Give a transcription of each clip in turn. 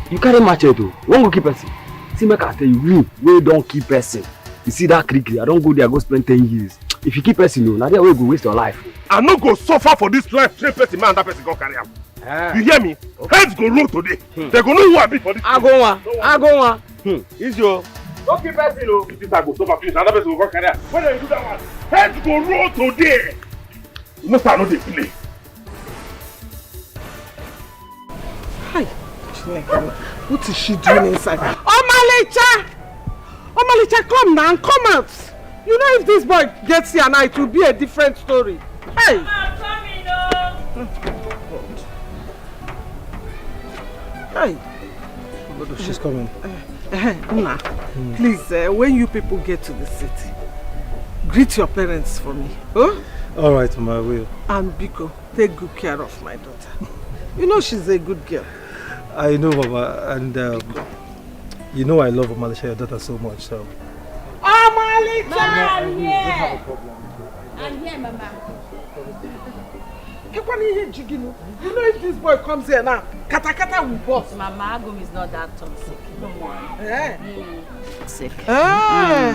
You carry machete. One go keep person. See, make I tell you, me, we don't keep person. You see that creek, I don't go there, go spend 10 years. If you keep person, no, now there we go waste your life. I no go suffer for this life. Train person, man, that person go carry am. You hear me? Okay. Heads go roll today. They go know who I be for this. I go on. Easy, oh. Don't keep person, oh. If this I go suffer, finish, another person will go carry am. When you do that one, heads go roll today. You know, I know they play. Hi. What is she doing inside? Omalicha, come now, come out. You know if this boy gets here now, it will be a different story. Hey! I'm coming, oh. Hey! She's coming. Una, please, when you people get to the city, greet your parents for me. Huh? All right, Mama, I will. And Biko, take good care of my daughter. You know she's a good girl. I know, Mama, and you know I love Omalicha, your daughter, so much, so... Omalicha! Mama, I'm here! I'm here, Mama. You know if this boy comes here now, kata will bust. Mama, Agum is not that toxic. Don't worry. Sick. I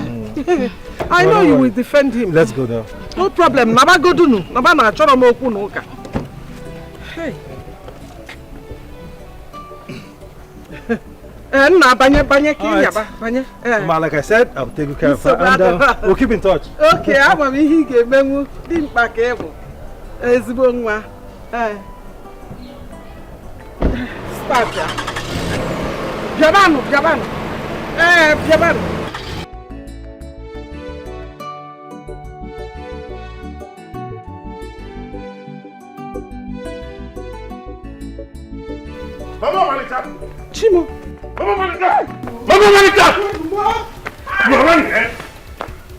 know you will defend him. Let's go now. No problem. Naba go do no. Naba na choro mo oku no ka. Hey. Na banye ki yaba banye. Mama, like I said, I'll take good care of her and we'll keep in touch. Okay, ama mi hi ge menwu di mpa ka ebo. Ezigbo nwa. Start ya. Biabanu. Biabanu. Mama Malika! Chimo! Mama Malika! Mama Malika! You are running, eh?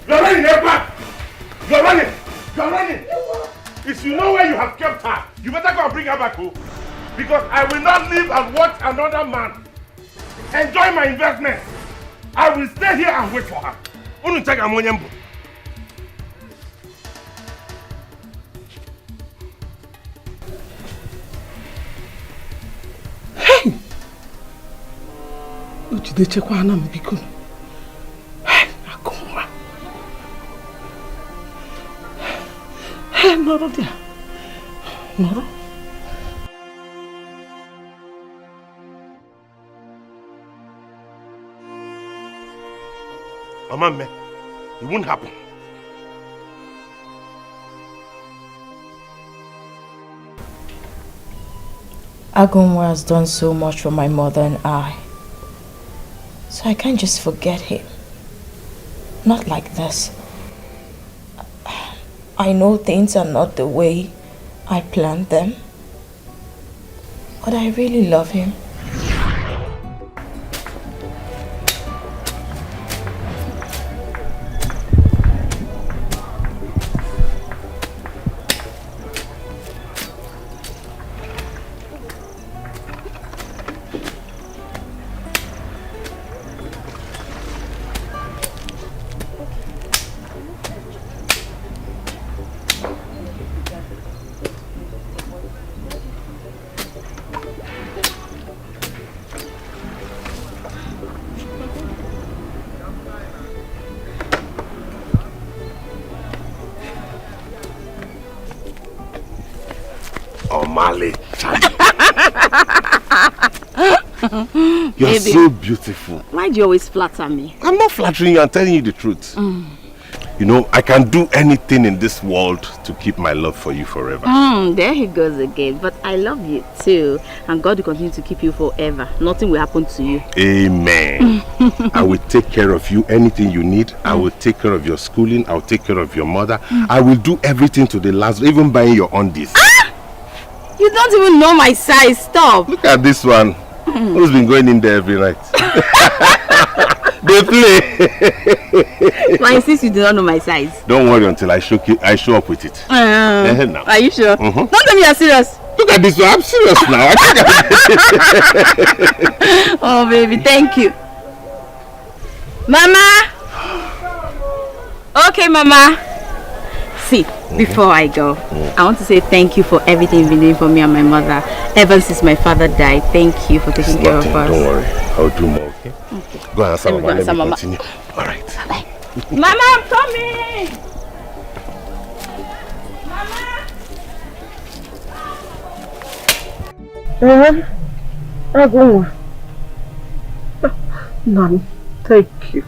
You are running, eh, back! You are running! You are running! If you know where you have kept her, you better go and bring her back home. Because I will not live and watch another man enjoy my investment. I will stay here and wait for her. Unu check ammonium. Hey! Ujide chekwa ana mbiko. Hey, akoma. Hey, noro dia. Noro. Mama, it won't happen. Agumwa has done so much for my mother and I. So I can't just forget him. Not like this. I know things are not the way I planned them. But I really love him. You're Baby, so beautiful. Why do you always flatter me? I'm not flattering you, I'm telling you the truth. You know, I can do anything in this world to keep my love for you forever. There he goes again. But I love you too. And God will continue to keep you forever. Nothing will happen to you. Amen. I will take care of you. Anything you need, I will take care of your schooling. I will take care of your mother. I will do everything to the last, even buying your undies. You don't even know my size. Stop. Look at this one. Who's been going in there every night? They play. But I insist you do not know my size. Don't worry until I show up with it. Now. Are you sure? Don't tell me you're serious. Look at this one. I'm serious now. Oh, baby, thank you. Mama. Okay, Mama. See, before I go, I want to say thank you for everything you've been doing for me and my mother ever since my father died. Thank you for taking care of us. Don't worry, I'll do more, okay? Go and answer Mama, let me continue. Alright. Bye. Mama, I'm coming! Mama! Nan, thank you.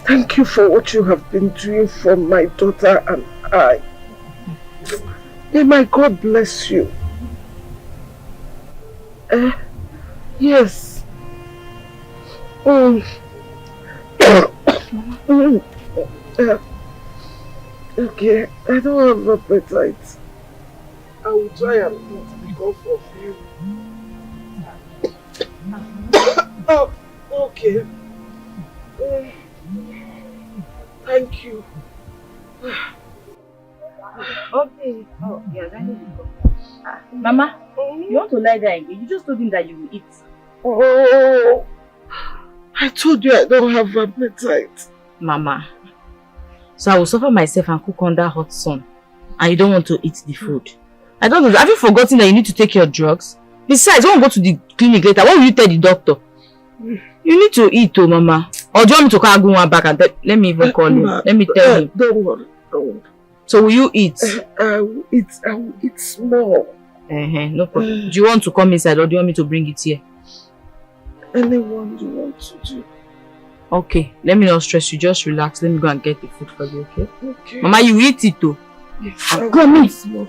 Thank you for what you have been doing for my daughter and I. May my God bless you. Yes. Okay, I don't have appetite. I will try and eat because of you. Oh, okay. Thank you. Okay. Oh, yeah, ready to go. Mama, you want to lie there again? You just told him that you will eat. Oh, I told you I don't have appetite. Mama, so I will suffer myself and cook under hot sun, and you don't want to eat the food. I don't know. Have you forgotten that you need to take your drugs? Besides, when we go to the clinic later, what will you tell the doctor? You need to eat, oh, Mama. Or do you want me to call Agunwa back and let me even call him? Let me tell him. Don't worry, don't worry. So will you eat? I will eat small. No problem. Do you want to come inside or do you want me to bring it here? Anyone you want to do. Okay, let me not stress you. Just relax. Let me go and get the food for you, okay? Okay. Mama, you eat it too. Yes, come in. Small.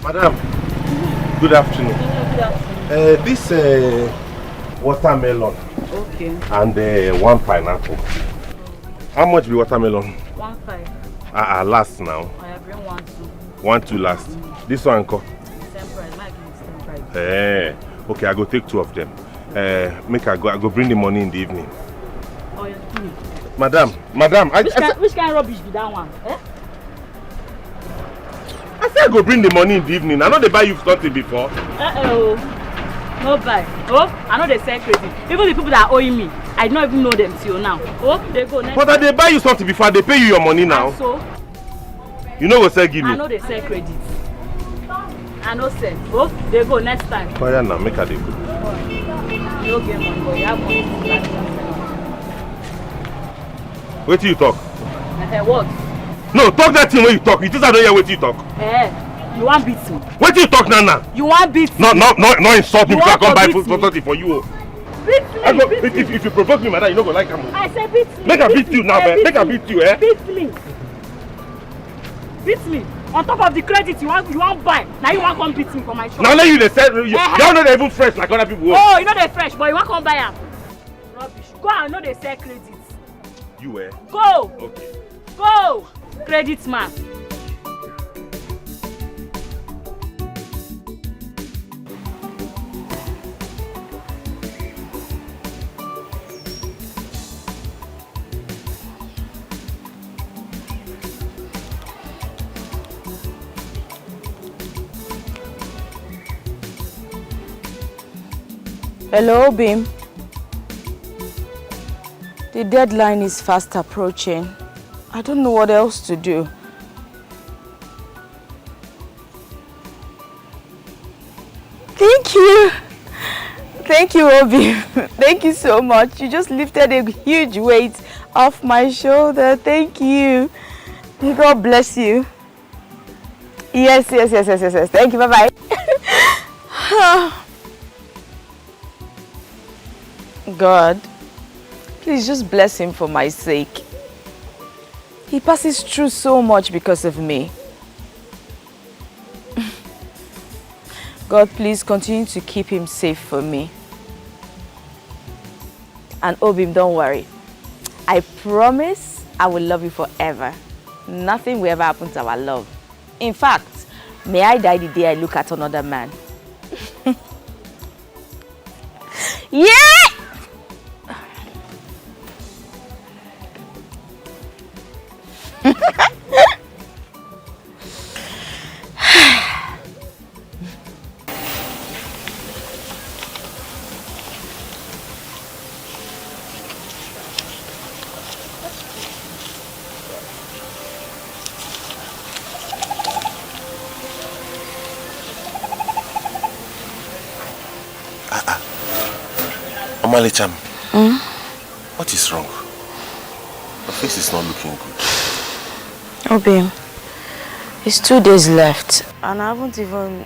Madam, good afternoon. Good afternoon. This watermelon. Okay. And one pineapple. How much be watermelon? 1.5. Last now. I have bring 1.2. 1.2 last. This one, co? Same price. Might give same price. Okay, I go take 2 of them. Make I go bring the money in the evening. Oh, you're kidding. Madam, which kind of rubbish be that one? I said I go bring the money in the evening. I know they buy you something before. No buy. Oh, I know they sell crazy. Even the people that are owing me, I don't even know them till now. Oh, they go next. But they buy you something before, they pay you your money now. And so? You know what say give me? I know they sell credit. I know sell. Oh, they go next time. Oh yeah, now make her they go. You don't get money, but you have money to Wait till you talk. What? No, talk that thing when you talk. You just don't hear what you talk. You want beat me? Wait till you talk now. You want beat me? No insult me because I come buy food for you. Beat me. If you provoke me, madam, you don't go like him. I said beat me. Make her beat you now, man. Make her beat you, eh? Beat me. Beat me. On top of the credit you want buy. Now you want come beat me for my shop. Now let you they sell you don't know they even fresh like other people. Oh, you know they fresh, but you want come buy them. Rubbish. Go and know they sell credit. You eh? Go. Okay. Go. Credit man. Hello, Bim. The deadline is fast approaching. I don't know what else to do. Thank you. Thank you, Obi. Thank you so much. You just lifted a huge weight off my shoulder. Thank you. May God bless you. Yes. Thank you. Bye-bye. God, please just bless him for my sake. He passes through so much because of me. God, please continue to keep him safe for me. And Obim, don't worry. I promise I will love you forever. Nothing will ever happen to our love. In fact, may I die the day I look at another man. Yeah! Omalicham, what is wrong? Your face is not looking good. Oh, babe. It's 2 days left. And I haven't even...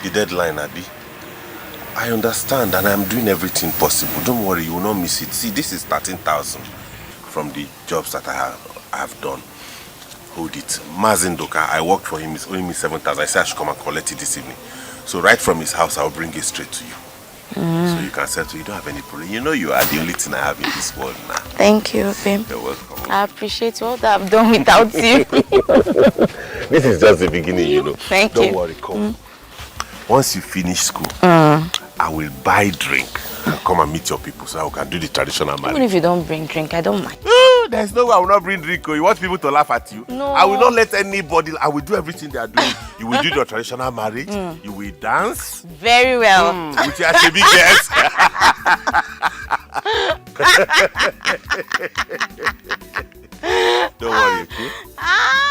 The deadline, Abi. I understand and I'm doing everything possible. Don't worry, you will not miss it. See, this is 13,000 from the jobs that I have done. Hold it. Mazindoka, I worked for him. It's only me 7,000. I said I should come and collect it this evening. So right from his house, I'll bring it straight to you. So you can settle. You don't have any problem. You know you are the only thing I have in this world now. Thank you, babe. You're welcome. I appreciate all that I've done without you. This is just the beginning, you know. Thank you. Don't worry, come. Once you finish school, I will buy drink and come and meet your people so I can do the traditional marriage. Even if you don't bring drink, I don't mind. There's no way I will not bring drink. You want people to laugh at you? No. I will not let anybody. I will do everything they are doing. You will do your traditional marriage. You will dance. Very well. With your big guest. Don't worry, okay?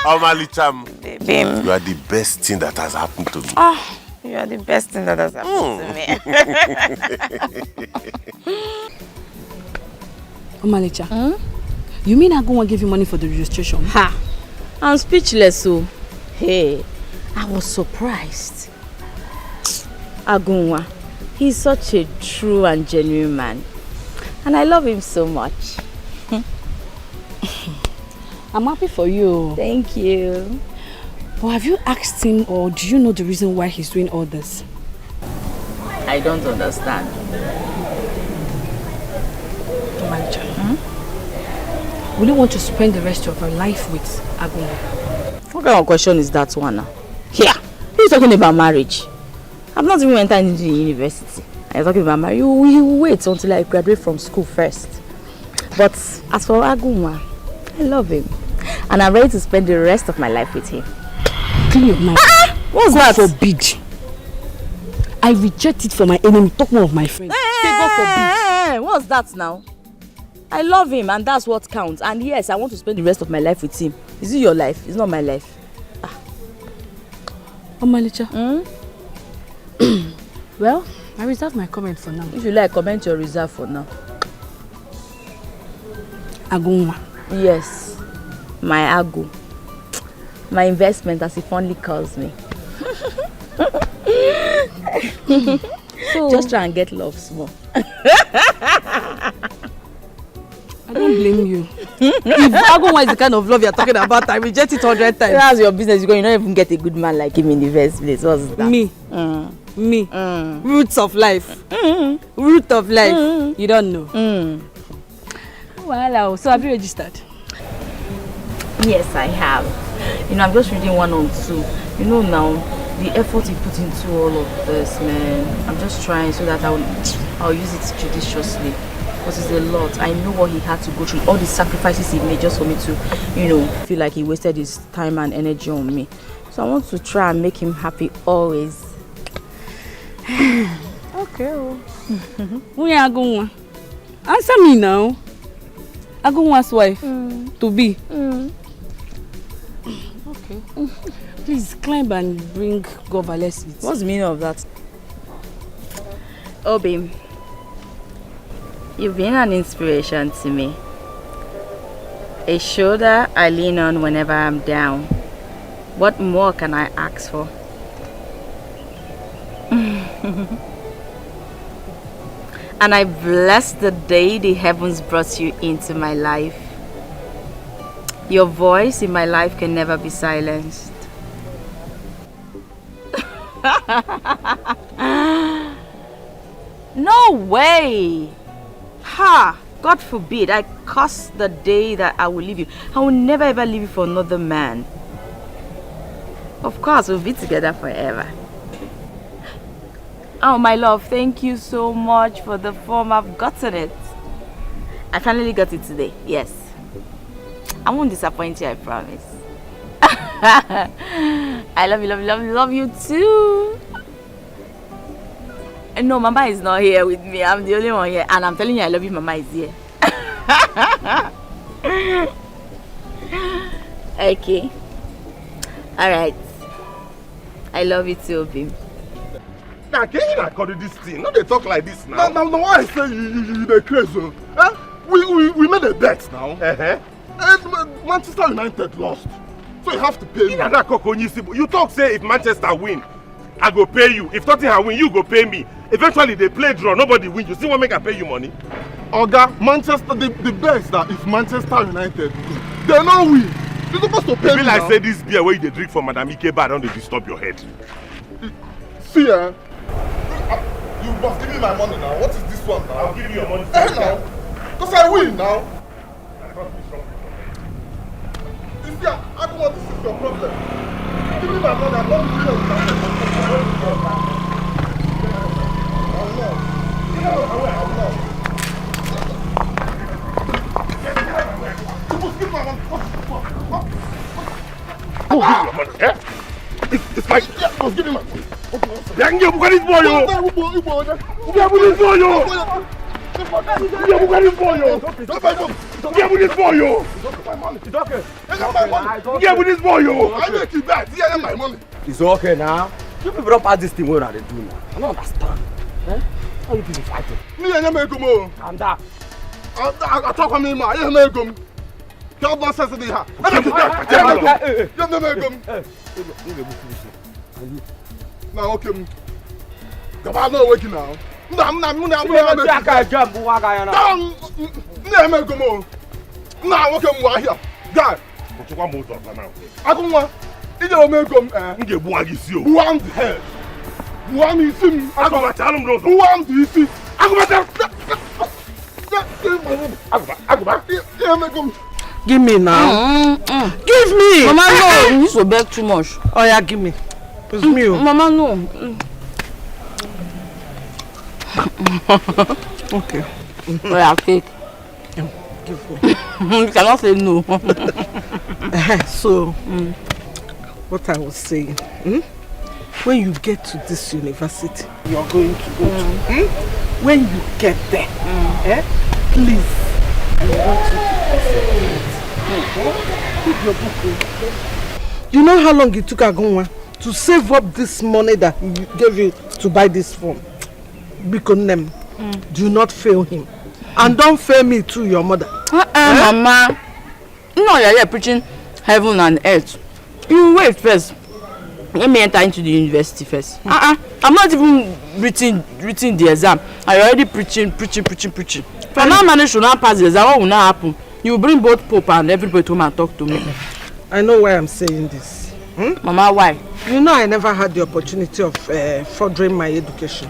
Omalicham, Babe. you are the best thing that has happened to me. Oh, you are the best thing that has happened to me. Omalicha, you mean I go and give you money for the registration? Ha! I'm speechless, so. Hey, I was surprised. Agunwa, he's such a true and genuine man. And I love him so much. I'm happy for you. Thank you. But have you asked him or do you know the reason why he's doing all this? I don't understand. Omalicha, will you want to spend the rest of your life with Agunwa? What kind of question is that one now? Here, you're talking about marriage. I've not even entered into the university. I'm talking about marriage. You wait until I graduate from school first. But as for Agunwa, I love him. And I'm ready to spend the rest of my life with him. Clean your mind. What's God that? forbid. I reject it for my enemy. Talk more of my friend. Say God forbid. What's that now? I love him and that's what counts. And yes, I want to spend the rest of my life with him. Is it your life? It's not my life. Omalicha. Well, I reserve my comment for now. If you like, comment your reserve for now. Agunwa. Yes, my Agu. My investment, as he fondly calls me. So, just try and get love small. I don't blame you. If Agunwa is the kind of love you're talking about, I reject it 100 times. That's your business. You don't even get a good man like him in the first place. What's that? Me. Me. Roots of life. Root of life. You don't know. Well, so have you registered? Yes, I have. You know, I'm just reading 1 or 2. You know now, the effort he put into all of this, man. I'm just trying so that I'll use it judiciously. Because it's a lot. I know what he had to go through, all the sacrifices he made just for me to, you know, feel like he wasted his time and energy on me. So I want to try and make him happy always. Okay. Who is Agunwa? Answer me now. Agunwa's wife to be. Okay. Please climb and bring Govales. What's the meaning of that? Oh, babe. You've been an inspiration to me. A shoulder I lean on whenever I'm down. What more can I ask for? And I bless the day the heavens brought you into my life. Your voice in my life can never be silenced. No way! Ha! God forbid, I curse the day that I will leave you. I will never ever leave you for another man. Of course, we'll be together forever. Oh, my love, thank you so much for the form. I've gotten it. I finally got it today, yes. I won't disappoint you, I promise. I love you, love you, love you, love you too. No, Mama is not here with me. I'm the only one here. And I'm telling you, I love you, Mama is here. Okay. Alright. I love you too, Obim. Now, can you not call this thing? No, they talk like this now. Now, why I say you the crazy? Huh? We made a bet now. And Manchester United lost. So you have to pay me. You talk say if Manchester win, I go pay you. If Tottenham win, you go pay me. Eventually they play draw, nobody win. You see what make I pay you money? Oga, Manchester, the best that if Manchester United win, they not win. You're supposed to pay me like now. say this beer where you drink for Madame Ikeba, don't they disturb your head? See, you must give me my money now. What is this one now? I'll give you your money. Now. Because I win now. You see, I don't want this is your problem. Give me my money. I'm not with you. I'm not. You must give my money. Who give your money? Eh? It's like... Yeah, must give me my money. Yang dia bukan this boy yo. Dia bukan this boy yo. Dia bukan this boy yo. Dia bukan this boy yo. Dia bukan this boy yo. I make you back. Yeah, my money. It's okay now. You people don't pass this thing where they do now. I don't understand. Eh? How you people fighting? Me and you go more. Calm down. I talk to me, man. You make them. Can't not say they have. Now okay. Come on, no working now. I'm Now okay, I'm here. Guy. What you want more of now? I don't want. You don't make them. You buang isi yo. Buang head. Buang isi. Aku baca alam dong. Buang isi. Aku baca. Give me now. Give me. Mama, no. You need to beg too much. Oh yeah, give me. It's me. Mama, no. Okay. Oh yeah, cake. You cannot say no. So, what I was saying, when you get to this university, you're going to go to. When you get there, please, I want you to keep your book. You know how long it took Agunwa to save up this money that he gave you to buy this phone? Because do not fail him. And don't fail me too, your mother. Mama. No, you're here preaching heaven and earth. You wait first. Let me enter into the university first. I'm not even written the exam. I already preaching. If I now manage to not pass the exam, what will not happen? You bring both Pope and everybody to come and talk to me. I know why I'm saying this. Mama, why? You know I never had the opportunity of furthering my education.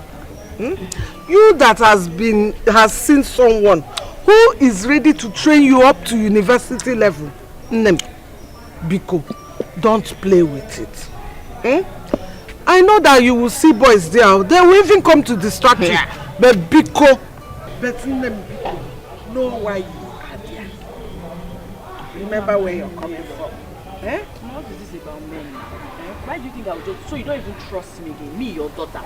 You that has seen someone who is ready to train you up to university level. Biko, don't play with it. I know that you will see boys there. They will even come to distract you. But Biko, know why you are there. Remember where you're coming from. What is this about men? Why do you think I would just... So you don't even trust me again, me, your daughter.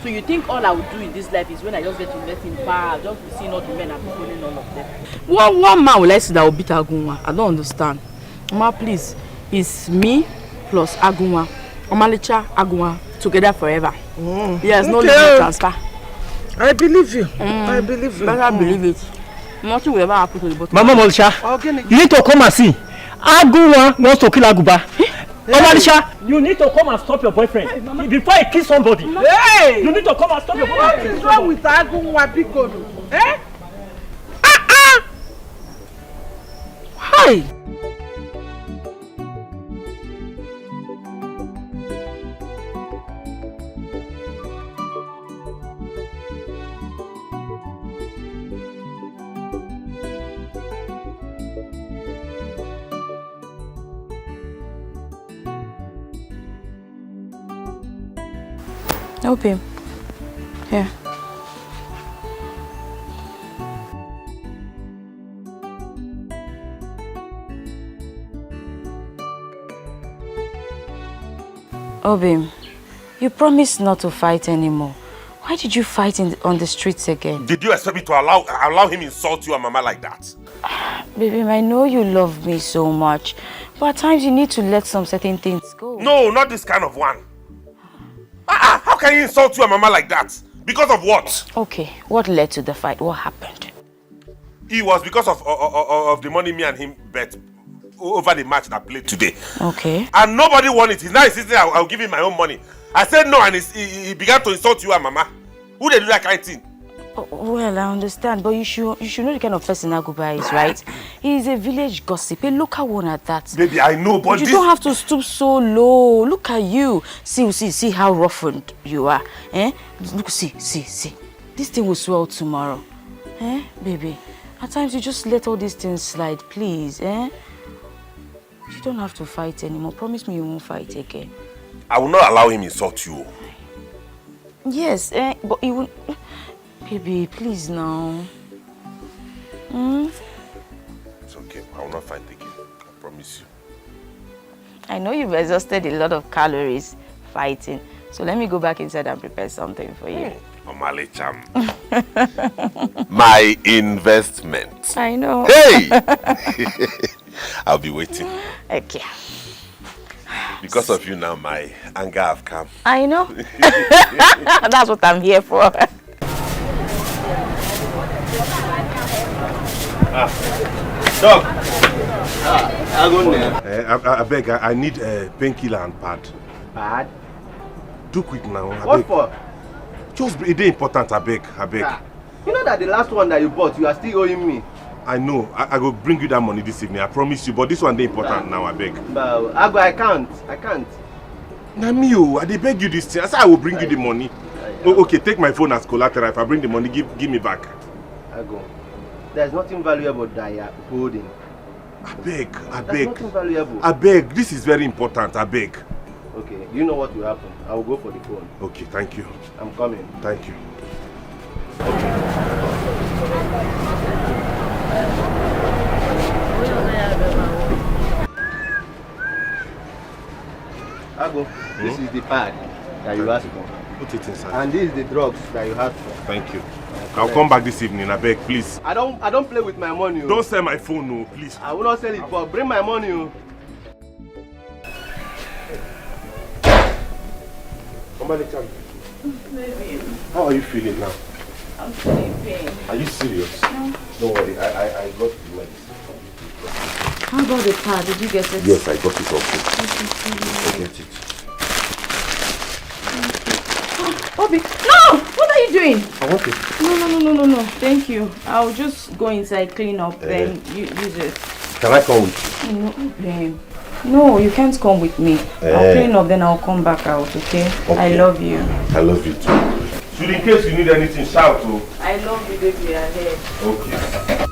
So you think all I would do in this life is when I just get to invest in bar, just be seeing all the men and be calling all of them. One man will I say that will beat Agunwa? I don't understand. Mama, please. It's me plus Agunwa. Omalicha, Agunwa, together forever. Yes, no limit transfer. I believe you. I believe you. Better believe it. Nothing will ever happen to the bottom. Mama Molisha, you need to come and see. Agunwa wants to kill Aguba. Omalisha, you need to come and stop your boyfriend before he kills somebody. Hey! You need to come and stop your boyfriend. What is wrong with Agunwa Biko? Hi! Okay. Here. Obi, you promised not to fight anymore. Why did you fight on the streets again? Did you expect me to allow him insult you and Mama like that? Baby, I know you love me so much, but at times you need to let some certain things go. No, not this kind of one. How can you insult your mama like that? Because of what? Okay, what led to the fight? What happened? It was because of the money me and him bet over the match that played today. Okay. And nobody won it. He's now insisting I'll give him my own money. I said no, and he began to insult you and mama. Who they do that kind of thing? Oh, well, I understand, but you should know the kind of person Aguba is, right? He's a village gossip, a local one at that. Baby, I know, but you don't have to stoop so low. Look at you. See how roughened you are. Eh? Look, see. This thing will swell tomorrow. Eh, baby? At times you just let all these things slide, please. Eh? You don't have to fight anymore. Promise me you won't fight again. I will not allow him insult you. Yes, but he won't. Baby, please now. It's okay. I will not fight again. I promise you. I know you've exhausted a lot of calories fighting. So let me go back inside and prepare something for you. Omale Cham. My investment. I know. Hey! I'll be waiting. Okay. Because of you now, my anger have come. I know. That's what I'm here for. Dog. I beg, I need a painkiller and pad. Pad? Do quick now. What for? Just it is important, I beg. You know that the last one that you bought, you are still owing me. I know. I will bring you that money this evening. I promise you. But this one is important now, I beg. But I can't. Namio, I dey beg you this thing. I said I will bring you the money. Oh, okay, take my phone as collateral. If I bring the money, give me back. I go. There's nothing valuable that you are holding. I beg. There's nothing valuable. I beg. This is very important. I beg. Okay, you know what will happen. I will go for the phone. Okay, thank you. I'm coming. Thank you. Ago, this is the pad that you asked for. Put it inside. And this is the drugs that you asked for. Thank you. I'll come back this evening, I beg, please. I don't play with my money. Don't sell my phone, no, please. I will not sell it, but bring my money. How are you feeling now? I'm feeling pain. Are you serious? No. Don't worry, I got the medicine. How about the pad? Did you get it? Yes, I got it also. I get it. Obi, no! What are you doing? I want it. No. Thank you. I'll just go inside, clean up, then you use it. Can I come with you? No, babe. No, you can't come with me. I'll clean up, then I'll come back out, okay? I love you. I love you too. So in case you need anything, shout. I love you, baby. Ahead. Okay.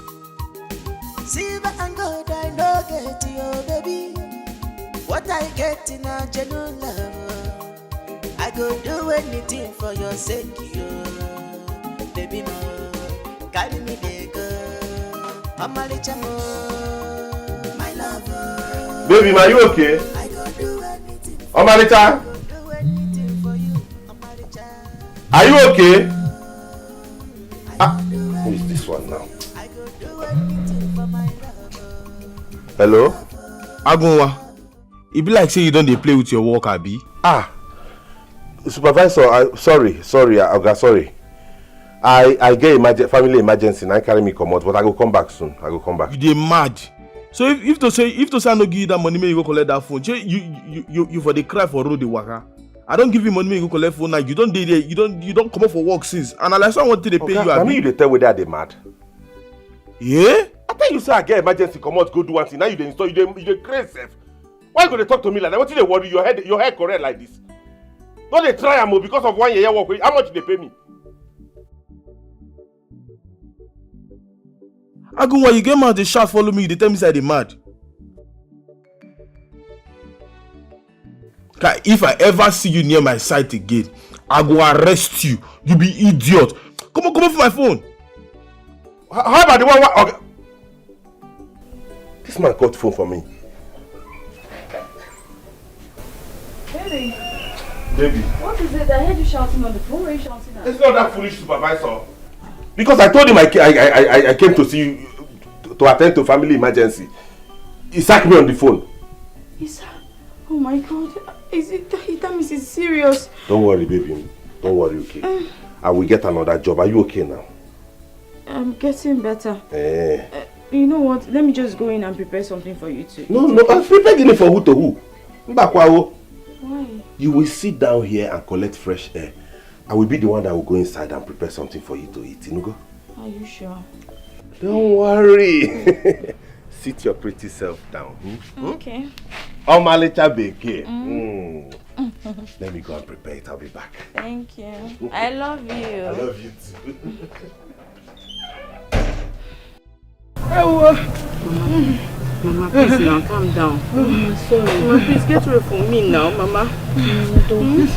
Silver and gold, I know get you, baby. What I get in a genuine love, I go do anything for your sake, you, baby. No, carry me there, go. I'm a little more, my lover. Baby, are you okay? I go do anything. Omarita? Are you okay? Who is this one now? Hello? Agunwa, it be like say you don't dey play with your work, abi? Supervisor, sorry, Oga, sorry. I get family emergency and I carry me come out, but I go come back soon. I go come back. You dey mad? So if to say I no give you that money, make you go collect that phone. You for the cry for road the waka. I don't give you money, make you collect phone now. You don't dey there. You don't come up for work since. And like someone to dey pay you. I mean you dey tell whether they mad. Yeah? I tell you say I get emergency come out go do one thing. Now you dey install. You dey crazy. Why you go dey talk to me like that? What dey worry your head correct like this? No dey try am because of 1 year work. How much they pay me? Agunwa, you get mad, they shout follow me, they tell me say they mad. If I ever see you near my site again, I go arrest you. You be idiot. Come on for my phone. How about the one? Okay. This man got phone for me. Baby. What is it? I heard you shouting on the phone. Where are you shouting at? It's not that foolish, supervisor. Because I told him I came to see you to attend to family emergency. He sacked me on the phone. Oh my God. That means it's serious. Don't worry, baby. Don't worry, okay? I will get another job. Are you okay now? I'm getting better. Eh. You know what? Let me just go in and prepare something for you to eat. No, prepare dinner for who to who? Why? You will sit down here and collect fresh air. I will be the one that will go inside and prepare something for you to eat. Inugo? Are you sure? Don't worry. Sit your pretty self down. Okay. Oh, my little baby. Let me go and prepare it. I'll be back. Thank you. I love you. I love you too. Mama, please now, calm down. I'm sorry. Mama, please get away from me now, Mama. Don't.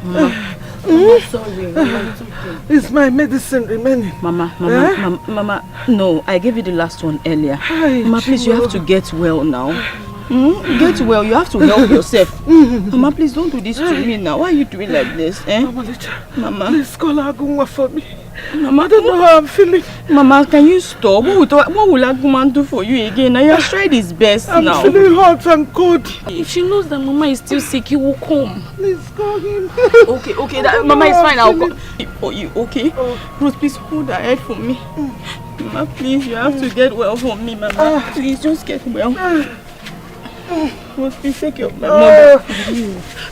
Mama, I'm sorry. Mama, it's okay. Is my medicine remaining? Mama, no, I gave you the last one earlier. Mama, please, you have to get well now. Get well, you have to help yourself. Mama, please don't do this to me now. Why are you doing like this? Mama, please call Agunwa for me. Mama, I don't know how I'm feeling. Mama, can you stop? What will Aguma do for you again? He has tried his best now. I'm feeling hot and cold. If she knows that Mama is still sick, he will come. Please call him. Okay, Mama is fine. I'll come for you, okay? Rose, please hold her head for me. Mama, please, you have to get well for me, Mama. Please, just get well. Rose, please take your mother.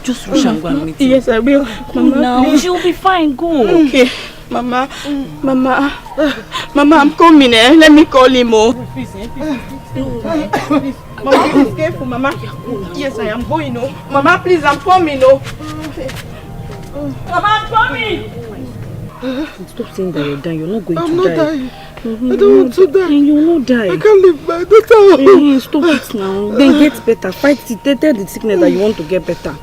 Just rush and go and meet him. Yes, I will. Mama, now she'll be fine. Go. Okay. Mama, I'm coming, eh? Let me call him, Please. Mama, please, careful, Mama. Yes, I am going, Mama, please, I'm coming, Mama, I'm coming. Stop saying that you're dying. You're not going to die. I'm not dying. I don't want to die. You will not die. I can't leave my daughter. Stop it now. Then get better. Fight it. Tell the sickness that you want to get better.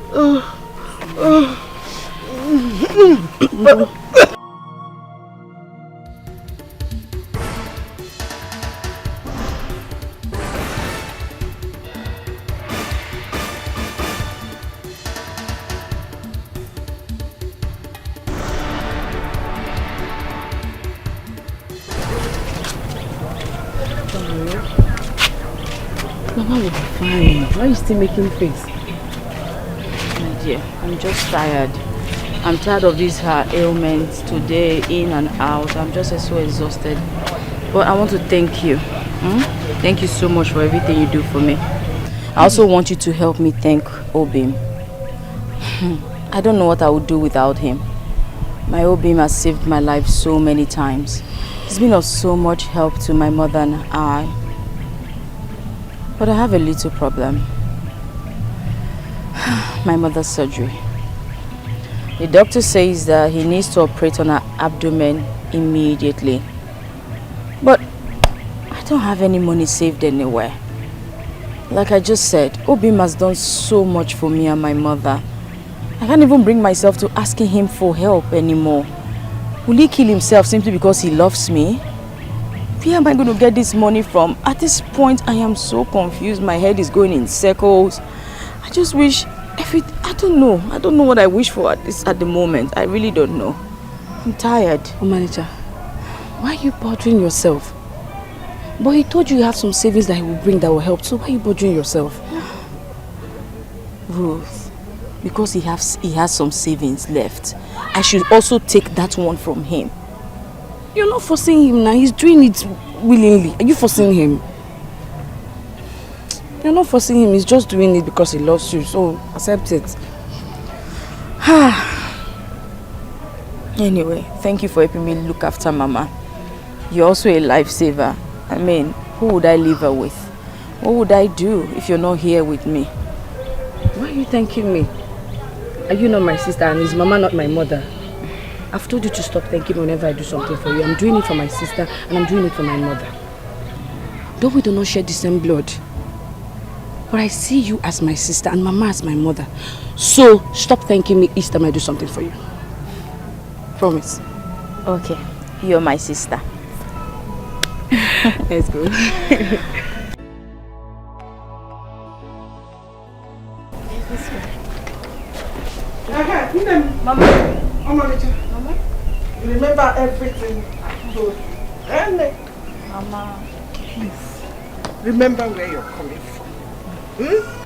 Mama will be fine. Why are you still making face? My dear, I'm just tired. I'm tired of these ailments today, in and out. I'm just so exhausted. But I want to thank you. Thank you so much for everything you do for me. I also want you to help me thank Obim. I don't know what I would do without him. My Obim has saved my life so many times. He's been of so much help to my mother and I. But I have a little problem. My mother's surgery. The doctor says that he needs to operate on her abdomen immediately. But I don't have any money saved anywhere. Like I just said, Obim has done so much for me and my mother. I can't even bring myself to asking him for help anymore. Will he kill himself simply because he loves me? Where am I going to get this money from? At this point, I am so confused. My head is going in circles. I just wish I don't know. I don't know what I wish for at the moment. I really don't know. I'm tired. Oh, manager, why are you bothering yourself? But he told you have some savings that he will bring that will help. So why are you bothering yourself? Ruth, because he has some savings left, I should also take that one from him. You're not forcing him now. He's doing it willingly. Are you forcing him? You're not forcing him. He's just doing it because he loves you. So accept it. Anyway, thank you for helping me look after Mama. You're also a lifesaver. I mean, who would I leave her with? What would I do if you're not here with me? Why are you thanking me? Are you not my sister and is Mama not my mother? I've told you to stop thanking me whenever I do something for you. I'm doing it for my sister and I'm doing it for my mother. Though we do not share the same blood, but I see you as my sister and Mama as my mother. So stop thanking me each time I do something for you. Promise. Okay, you're my sister. Let's go. Mama. Mama, you remember everything I told you. Mama, please, remember where you're coming from.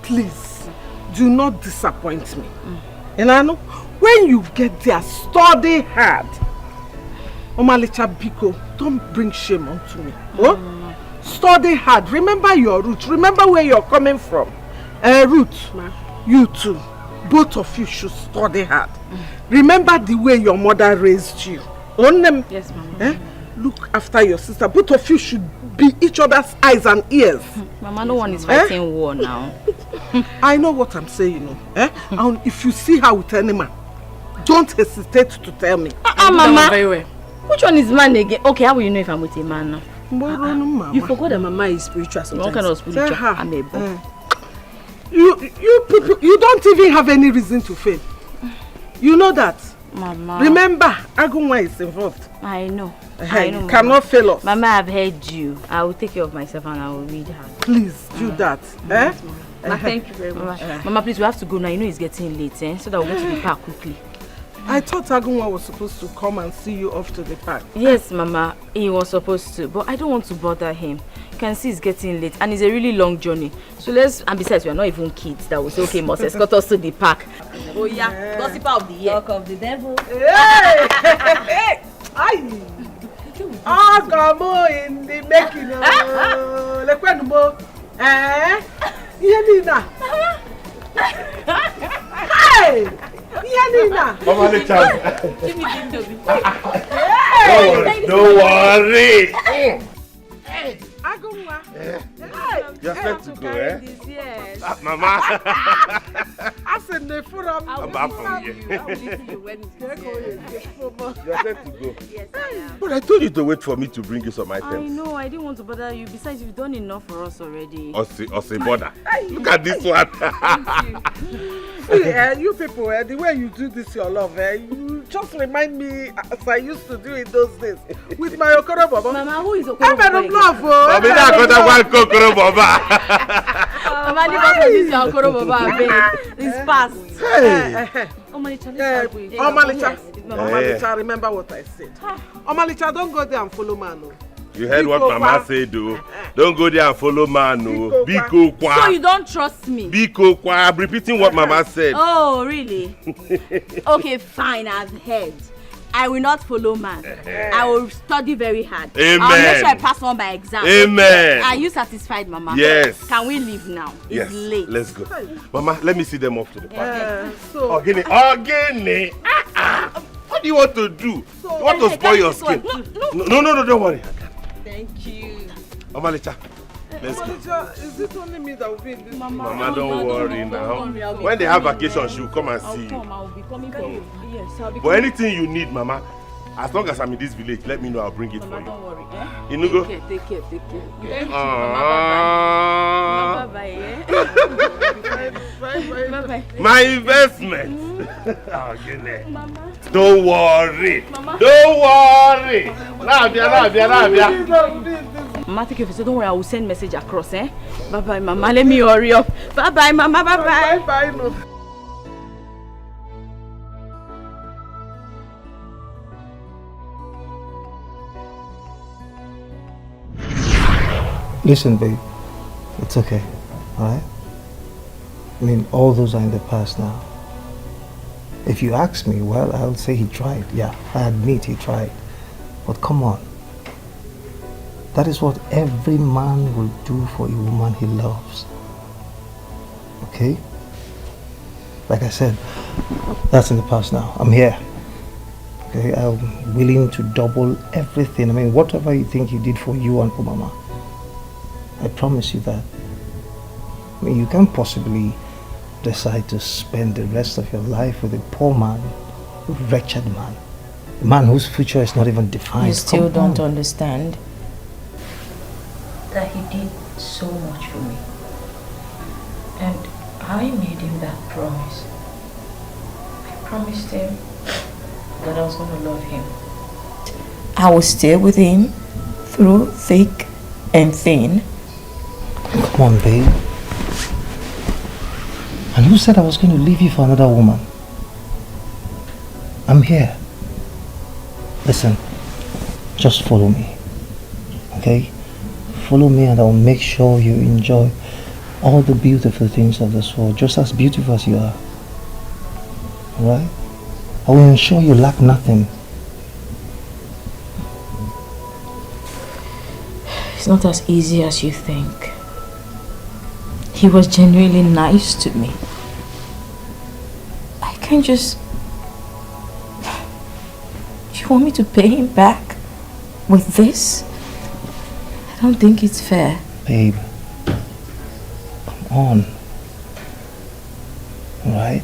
Please, do not disappoint me. And I know when you get there, study hard. Omalicha Biko, don't bring shame onto me. Oh? Study hard. Remember your roots. Remember where you're coming from. Roots, you too. Both of you should study hard. Remember the way your mother raised you. Yes, Mama. Look after your sister. Both of you should be each other's eyes and ears. Mama, no one is fighting war now. I know what I'm saying. And if you see her with any man, don't hesitate to tell me. Mama. Very well. Which one is man again? Okay, how will you know if I'm with a man now? You forgot that Mama is spiritual sometimes. What kind of spiritual? I'm a boy. You people, you don't even have any reason to fail. You know that. Mama. Remember, Agunwa is involved. I know. You cannot fail us. Mama, I've heard you. I will take care of myself and I will read her. Please do that. Mama, thank you very much. Mama, please, we have to go now. You know it's getting late, so that we'll get to the park quickly. I thought Agunwa was supposed to come and see you off to the park. Yes, Mama, he was supposed to, but I don't want to bother him. You can see it's getting late and it's a really long journey. So and besides, we are not even kids that will say, okay, must escort us to the park. Oh yeah, gossiper of the year. Talk of the devil. Hey! Aye! Come in the making. Yanina. Hey! Yanina. Don't worry. Agunwa. You're set to go, eh? Yes. Mama. I said the forum. I'm back from here. You're set to go. Yes, I am. But I told you to wait for me to bring you some items. I know, I didn't want to bother you. Besides, you've done enough for us already. Ose bother. Look at this one. See, you people, the way you do this, your love, you just remind me as I used to do in those days with my Okoro Baba. Mama, who is Okoro Baba? I'm love. Mama, I got one Okoro Baba. Mama, leave us with this Okoro Baba. It's past. Hey. Omalicha, remember what I said. Omalicha, don't go there and follow man. You heard what Mama said, though. Don't go there and follow man, no. Biko kwa. So you don't trust me? Biko kwa. I'm repeating what Mama said. Oh, really? Okay, fine, I've heard. I will not follow man. I will study very hard. Amen. I'll make sure I pass on my exam. Amen. Are you satisfied, Mama? Yes. Can we leave now? It's late. Let's go. Mama, let me see them off to the park. Ogene. What do you want to do? You want to spoil your skin? No, don't worry. Thank you. Omalicha, let's go. Is it only me that will be in this? Mama, don't worry now. When they have vacation, she'll come and see you. I'll be coming for you. Yes, I'll be But anything you need, Mama, as long as I'm in this village, let me know. I'll bring it for you. Don't worry. You go? Take care. Thank you. Mama, bye-bye. My investment. Mama. Don't worry. Mama. Don't worry. Rabia. Mama, take care. So don't worry. I will send message across. Bye-bye, Mama. Let me hurry up. Bye-bye, Mama. Bye-bye. Bye-bye. No. Listen, babe, it's okay, alright? I mean, all those are in the past now. If you ask me, well, I'll say he tried. Yeah, I admit he tried. But come on. That is what every man will do for a woman he loves. Okay? Like I said, that's in the past now. I'm here. Okay, I'm willing to double everything. I mean, whatever you think he did for you and for Mama. I promise you that. I mean, you can't possibly decide to spend the rest of your life with a poor man, a wretched man, a man whose future is not even defined. You still don't understand that he did so much for me, and I made him that promise. I promised him that I was going to love him. I will stay with him through thick and thin. Come on, babe. And who said I was going to leave you for another woman? I'm here. Listen, just follow me, okay? Follow me and I'll make sure you enjoy all the beautiful things of this world, just as beautiful as you are. Alright? I will ensure you lack nothing. It's not as easy as you think. He was genuinely nice to me. I can't just... You want me to pay him back with this? I don't think it's fair. Babe, come on. Alright?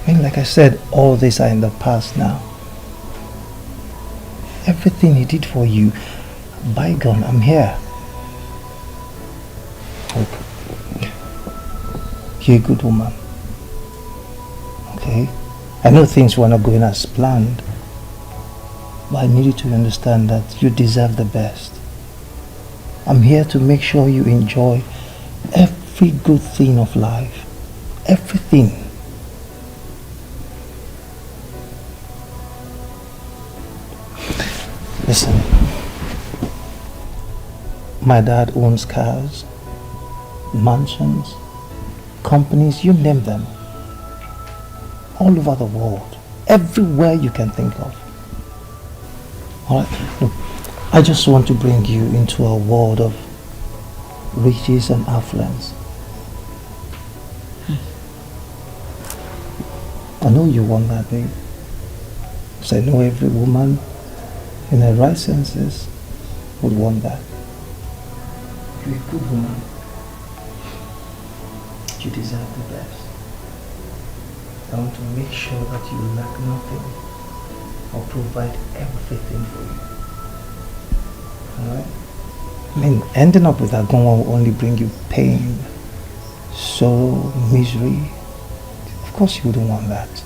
I mean, like I said, all these are in the past now. Everything he did for you, bygone, I'm here. Look, you're a good woman. Okay? I know things were not going as planned, but I need you to understand that you deserve the best. I'm here to make sure you enjoy every good thing of life. Everything. Listen, my dad owns cars, mansions, companies, you name them, all over the world, everywhere you can think of. Alright, look, I just want to bring you into a world of riches and affluence. I know you want that, babe. Because I know every woman in her right senses would want that. You're a good woman. You deserve the best. I want to make sure that you lack nothing. I'll provide everything for you. Alright? I mean, ending up with that gun will only bring you pain, sorrow, misery. Of course you wouldn't want that.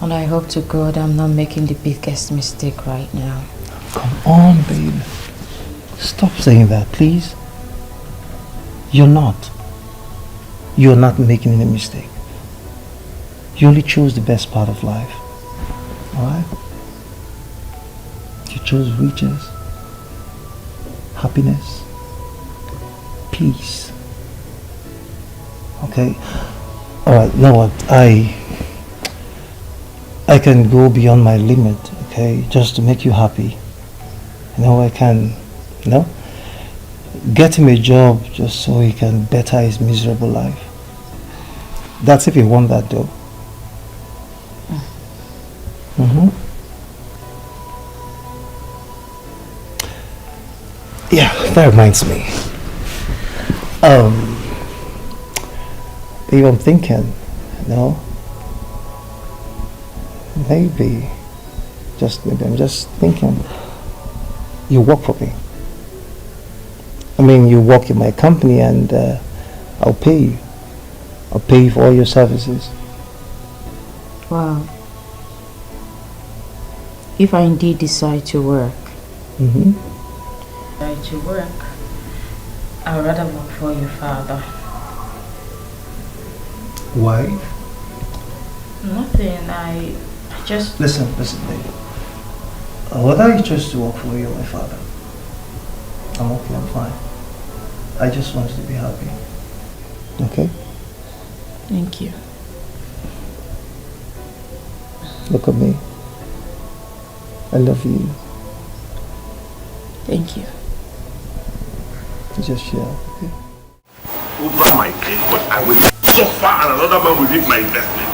And I hope to God I'm not making the biggest mistake right now. Come on, babe. Stop saying that, please. You're not. You're not making any mistake. You only chose the best part of life. Alright? You chose riches, happiness, peace. Okay? Alright, you know what? I can go beyond my limit, okay, just to make you happy. You know, I can, you know, get him a job just so he can better his miserable life. That's if you want that, though. Yeah, that reminds me. Babe, I'm thinking, you know, maybe, I'm just thinking, you work for me. I mean, you work in my company and I'll pay you. I'll pay you for all your services. Wow. If I indeed decide to work, I'd rather work for your father. Why? Nothing, I just... Listen, babe. Whether you choose to work for you or my father, I'm okay, I'm fine. I just want you to be happy. Okay? Thank you. Look at me. I love you. Thank you. Just share, okay? Over my dead body, I will suffer and another man will reap my investment.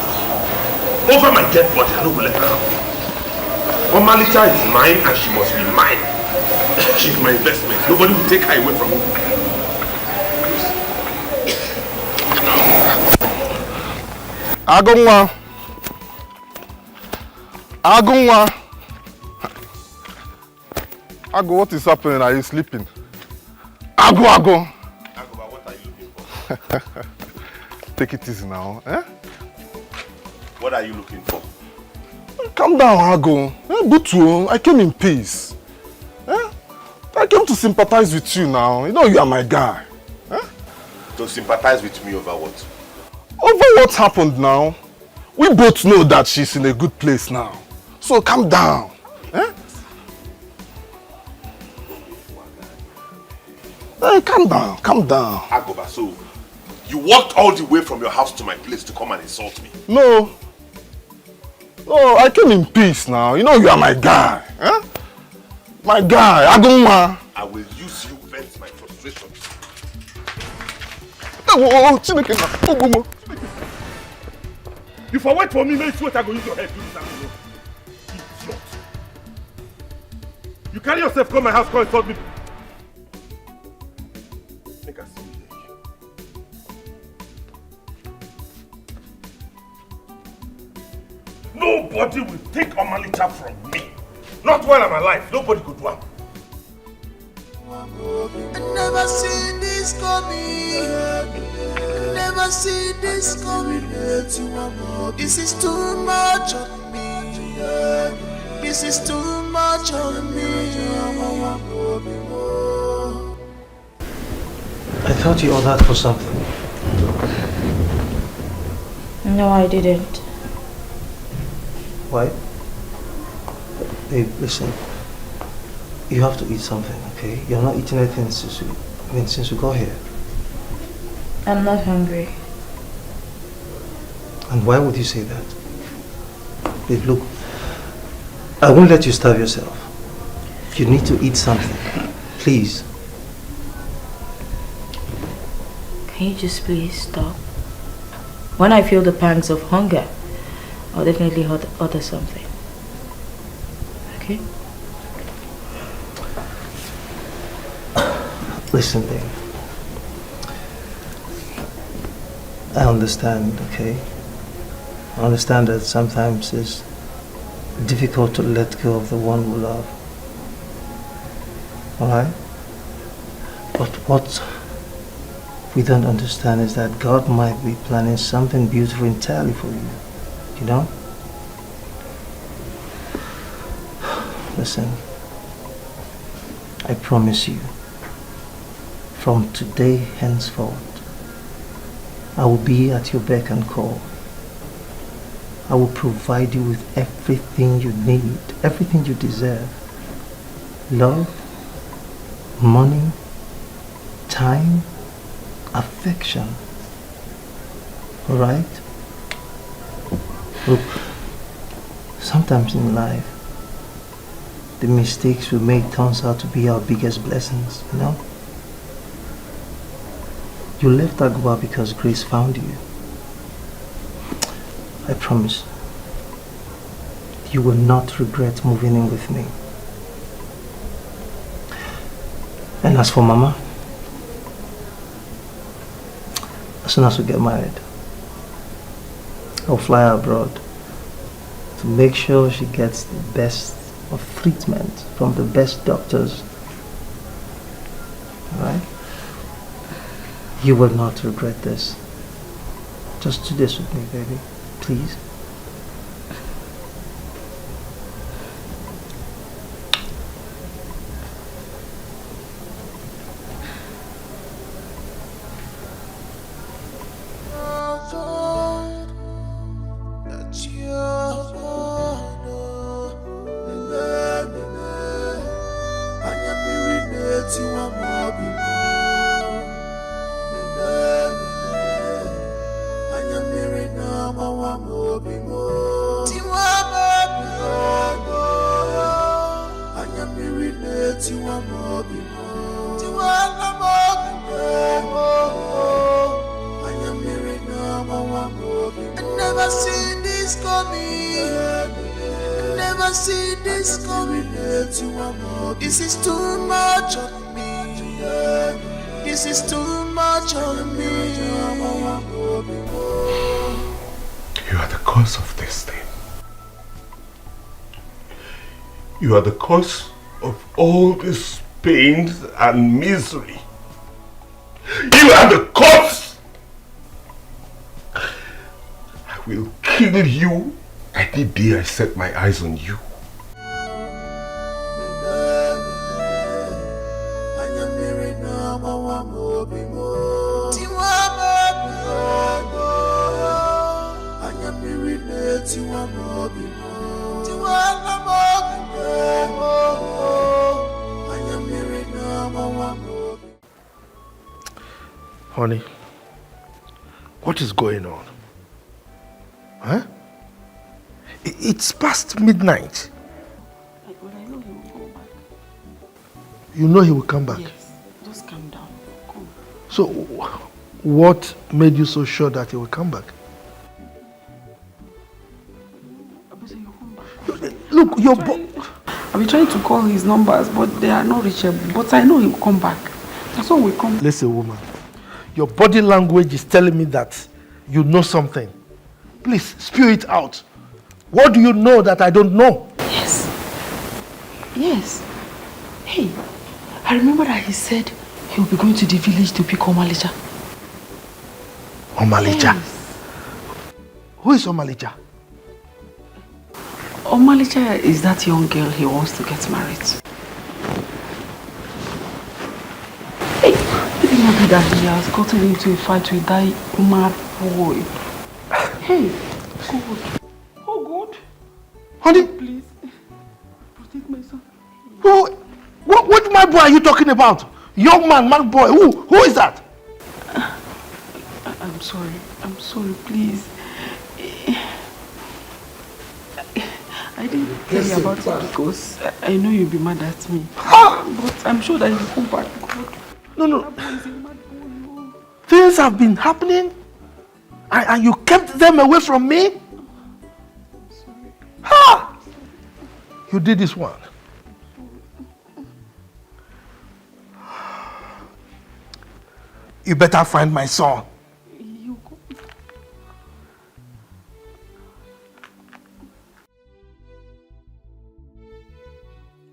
Over my dead body, I don't let her happen. Omalita is mine and she must be mine. She's my investment. Nobody will take her away from me. Agunwa. Agu, what is happening? Are you sleeping? Agu. Agoba, what are you looking for? Take it easy now, eh? What are you looking for? Calm down, Agu. Butu, I came in peace. Eh? I came to sympathize with you now. You know you are my guy. Eh? To sympathize with me over what? Over what happened now? We both know that she's in a good place now. So calm down. Eh? Hey, calm down. Agoba, so You walked all the way from your house to my place to come and insult me. No. No, I came in peace now. You know you are my guy. Huh? My guy, Agumwa. I will use you vent my frustration. You for wait for me, make sure I go use your head. Idiot. You carry yourself, come my house, come and insult me. Make us see you. Nobody will take Omalicha from me. Not while I'm alive. Nobody could do it. I never see this coming. Never see this coming. This is too much on me. This is too much on me. I thought you ordered for something. No, I didn't. Why? Babe, listen. You have to eat something, okay? You're not eating anything since we got here. I'm not hungry. And why would you say that? Babe, look. I won't let you starve yourself. You need to eat something. Please. Can you just please stop? When I feel the pangs of hunger, I'll definitely order something. Okay? Listen, babe. I understand, okay? I understand that sometimes it's difficult to let go of the one we love. Alright? But what we don't understand is that God might be planning something beautiful entirely for you. You know? Listen, I promise you, from today henceforth, I will be at your beck and call. I will provide you with everything you need, everything you deserve. Love, money, time, affection. Alright? Look, sometimes in life, the mistakes we make turns out to be our biggest blessings, you know? You left Agua because Grace found you. I promise, you will not regret moving in with me. And as for Mama, as soon as we get married, I'll fly her abroad to make sure she gets the best of treatment from the best doctors. Alright? You will not regret this. Just do this with me, baby. Please. This is too much on me. This is too much on me. You are the cause of this thing. You are the cause of all this pain and misery. You are the cause. I will kill you any day I set my eyes on you. Honey, What is going on? Huh? It's past midnight. But I know he will come back. You know he will come back? Yes. Just calm down. Come. So, what made you so sure that he will come back? Look, your I've been trying to call his numbers, but they are not reachable. But I know he'll come back. That's why we come. Listen, woman. Your body language is telling me that you know something. Please, spew it out. What do you know that I don't know? Yes. Yes. Hey, I remember that he said he'll be going to the village to pick Omalija. Omalija? Yes. Who is Omalija? Omalija is that young girl he wants to get married to. Hey, it might be that he has gotten into a fight with that mad boy. Hey, God. Oh, God. Honey? Please, protect my son. What mad boy are you talking about? Young man, mad boy. Who is that? I'm sorry. I'm sorry, please. I didn't tell you about it because I know you'll be mad at me. But I'm sure that you'll come back. God. No. Things have been happening and you kept them away from me? I'm sorry. Ha! You did this one. You better find my son.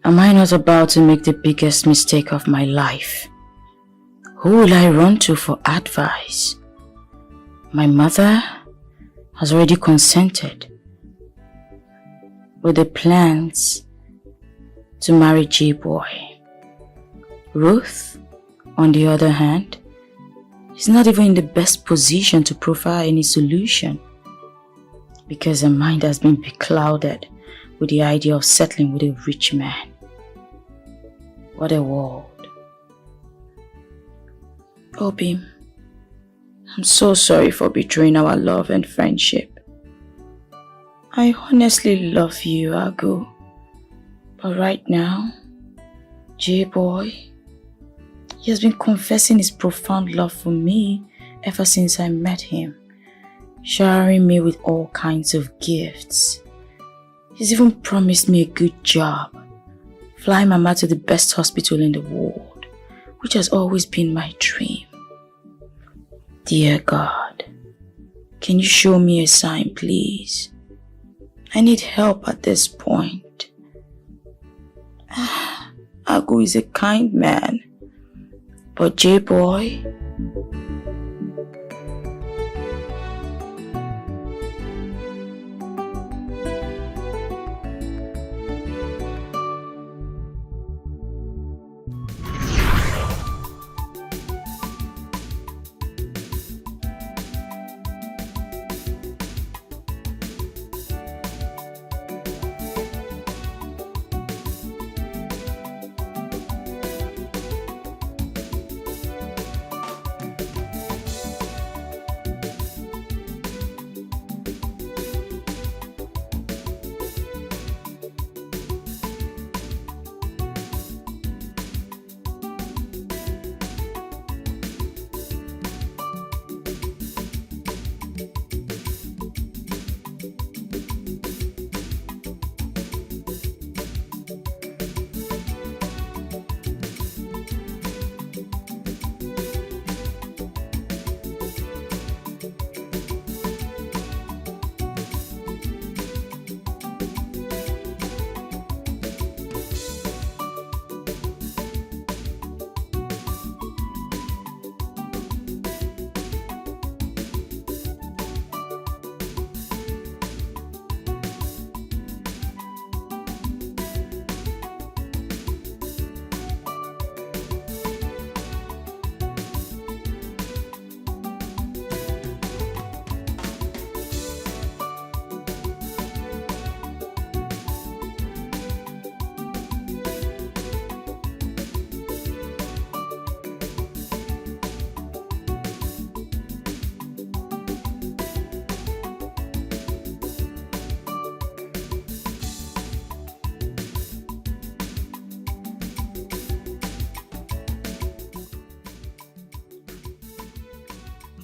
Am I not about to make the biggest mistake of my life? Who will I run to for advice? My mother has already consented with the plans to marry J-Boy. Ruth, on the other hand, is not even in the best position to provide any solution because her mind has been beclouded with the idea of settling with a rich man. What a world. Obim, I'm so sorry for betraying our love and friendship. I honestly love you, Agu. But right now, J-Boy, he has been confessing his profound love for me ever since I met him, showering me with all kinds of gifts. He's even promised me a good job, flying Mama to the best hospital in the world, which has always been my dream. Dear God, can you show me a sign, please? I need help at this point. Agu is a kind man, but J-Boy...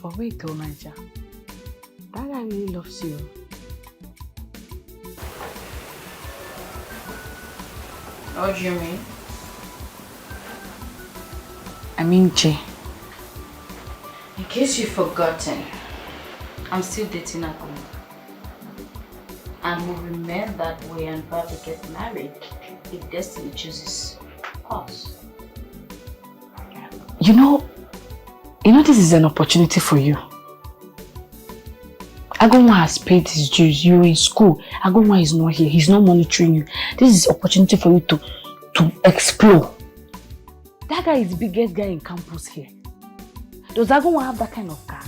But wait, Naija. That guy really loves you. What do you mean? I mean Jay. In case you've forgotten, I'm still dating Aguma. And we'll remain that way and probably get married if destiny chooses us. You know this is an opportunity for you. Aguma has paid his dues. You're in school. Aguma is not here. He's not monitoring you. This is an opportunity for you to explore. That guy is the biggest guy in campus here. Does Aguma have that kind of car?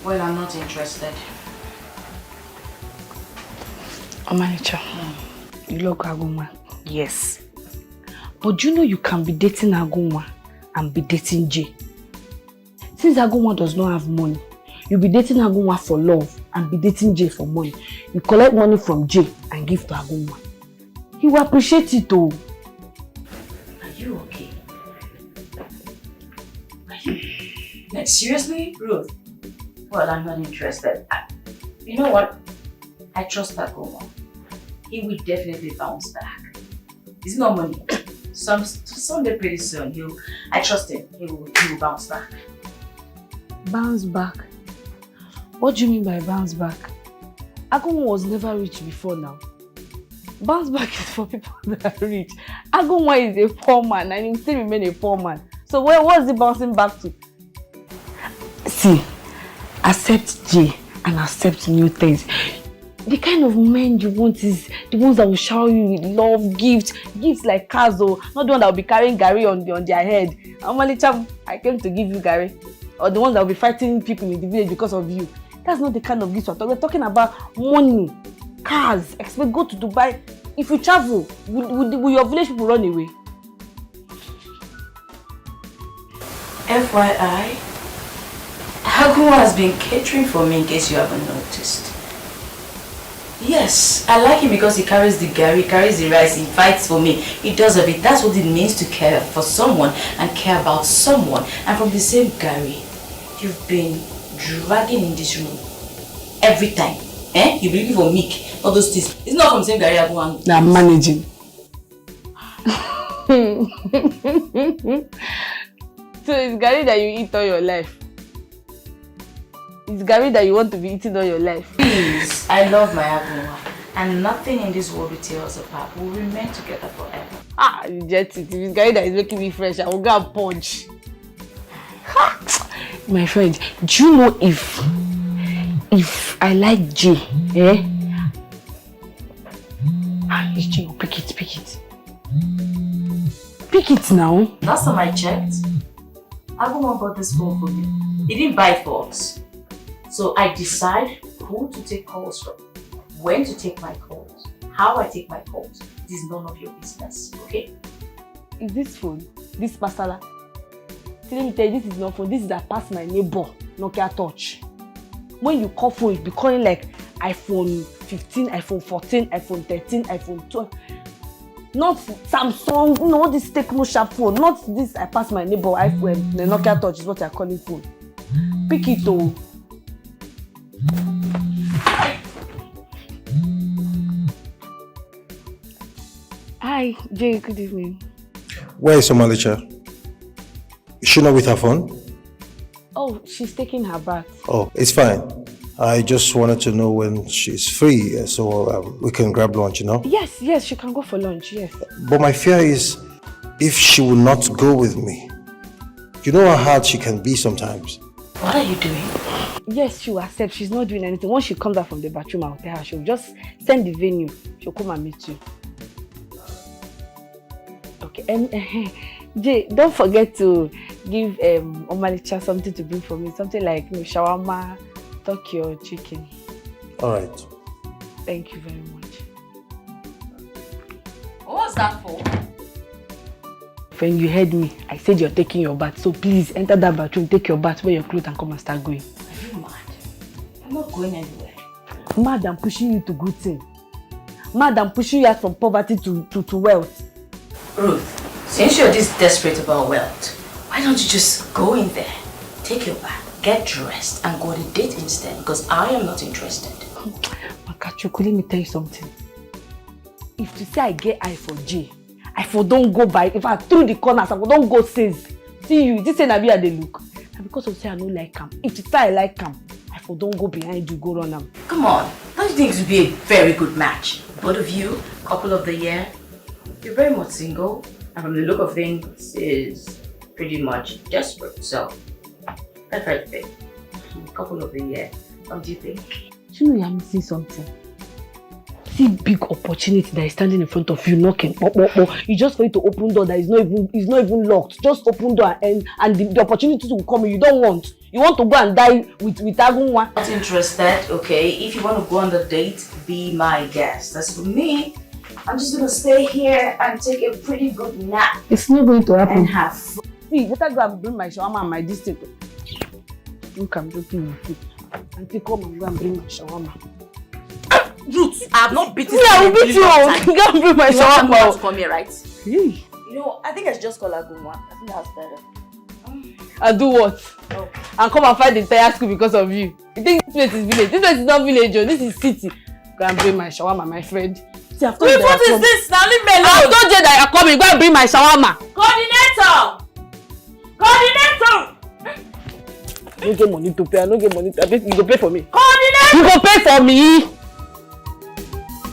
Well, I'm not interested. Omanicha, you love Aguma. Yes. But you know you can be dating Aguma and be dating Jay. Since Aguma does not have money, you'll be dating Aguma for love and be dating Jay for money. You collect money from Jay and give to Aguma. He will appreciate it though. Are you okay? Like, seriously, Ruth? Well, I'm not interested. You know what? I trust Aguma. He will definitely bounce back. It's not money. Someday pretty soon, I trust him. He will bounce back. Bounce back? What do you mean by bounce back? Aguma was never rich before now. Bounce back is for people that are rich. Aguma is a poor man and he will still remain a poor man. So what's he bouncing back to? See, accept Jay and accept new things. The kind of men you want is the ones that will shower you with love, gifts like cars, not the one that will be carrying Gary on their head. Amalicham, I came to give you Gary. Or the ones that will be fighting people in the village because of you. That's not the kind of gifts we're talking. We're talking about money, cars. Expect go to Dubai. If you travel, will your village people run away? FYI, Aguma has been catering for me in case you haven't noticed. Yes, I like him because he carries the Gary, carries the rice, he fights for me. He does of it. That's what it means to care for someone and care about someone. And from the same Gary, you've been dragging in this room every time. You've been looking for Mick, all those things. It's not from the same Gary Aguma. I'm managing. So it's Gary that you eat all your life. It's Gary that you want to be eating all your life. Please, I love my Aguma. And nothing in this world will tear us apart. We'll remain together forever. You get it. If it's Gary that is making me fresh, I will go and punch. My friend, do you know if I like Jay, Jay, pick it. Pick it now. Last time I checked, Aguma bought this phone for me. He didn't buy it for us. So I decide who to take calls from, when to take my calls, how I take my calls. It is none of your business, okay? Is this phone? This Pasala? Let me tell you, this is not phone. This is a pass my neighbor, Nokia Touch. When you call phone, it's be calling like iPhone 15, iPhone 14, iPhone 13, iPhone 12. Not Samsung, no, this Tecno sharp phone. Not this I pass my neighbor iPhone. The Nokia Touch is what I call it phone. Pick it though. Hi, Jay, good evening. Where is Omalicha? Is she not with her phone? Oh, she's taking her bath. Oh, it's fine. I just wanted to know when she's free so we can grab lunch, you know? Yes, she can go for lunch, yes. But my fear is if she will not go with me. You know how hard she can be sometimes. What are you doing? Yes, she will accept. She's not doing anything. Once she comes out from the bathroom, I'll tell her. She'll just send the venue. She'll come and meet you. Okay, Jay, don't forget to give Omalicha something to bring for me. Something like shawarma, turkey or chicken. Alright. Thank you very much. What was that for? When you heard me, I said you're taking your bath. So please enter that bathroom, take your bath, wear your clothes and come and start going. Are you mad? I'm not going anywhere. Mad, I'm pushing you to good thing. Mad, I'm pushing you out from poverty to wealth. Ruth, since you're this desperate about wealth, why don't you just go in there, take your bath, get dressed and go on a date instead because I am not interested. Makachuku, let me tell you something. If you say I get eye for J, I for don't go by. If I through the corners, I for don't go says. See you, this ain't be at the look. And because of say I don't like him. If you say I like him, I for don't go behind you, go run him. Come on, don't you think it would be a very good match? Both of you, couple of the year. You're very much single, and from the look of things, is pretty much desperate. So, that's right thing. Couple of the year. What do you think? You know you're missing something. See big opportunity that is standing in front of you, knocking. You just for you to open door that is not even locked. Just open door and the opportunity will come. You don't want. You want to go and die with Agunwa. Not interested, okay? If you want to go on the date, be my guest. As for me, I'm just gonna stay here and take a pretty good nap. It's not going to happen. And have. See, better go and bring my shawarma and my distant. Look, I'm joking with you. Auntie, come and go and bring my shawarma. Ruth, I have not beaten you. Yeah, I will beat you. Go and bring my shawarma. You want to come here, right? Hey. You know, I think I should just call Agunwa. I think that's better. And do what? Oh. And come and find the entire school because of you. You think this place is village? This place is not village, this is city. Go and bring my shawarma, my friend. See, I've told you what is this? Now leave me alone. I told you that you're coming. Go and bring my shawarma. Coordinator! Coordinator! I don't get money to pay. I don't get money to pay. You go pay for me. Coordinator! You go pay for me.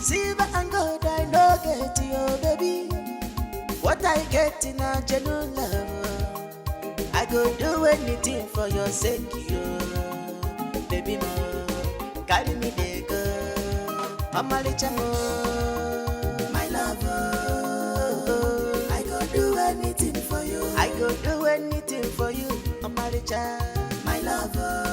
Silver and gold I no get you, baby. What I get in a genuine love, I go do anything for your sake, you, baby. Mo, carry me there, go. I'm a little more, my lover. I go do anything for you. I go do anything for you, I'm a little, my lover.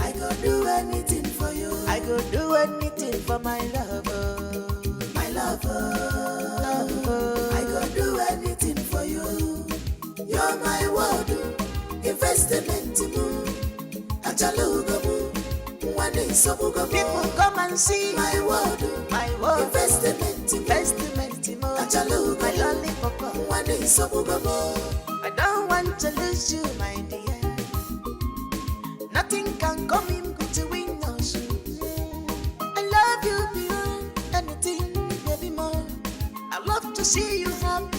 I go do anything for you. I go do anything for my lover, my lover. I go do anything for you. You're my world, investment move. Achalugamu, one day sobugamu. People come and see my world, investment move. Achalugamu, my lollipop, one day sobugamu. I don't want to lose you, my dear. Nothing can come in between us. I love you beyond anything, baby more. I love to see you happy,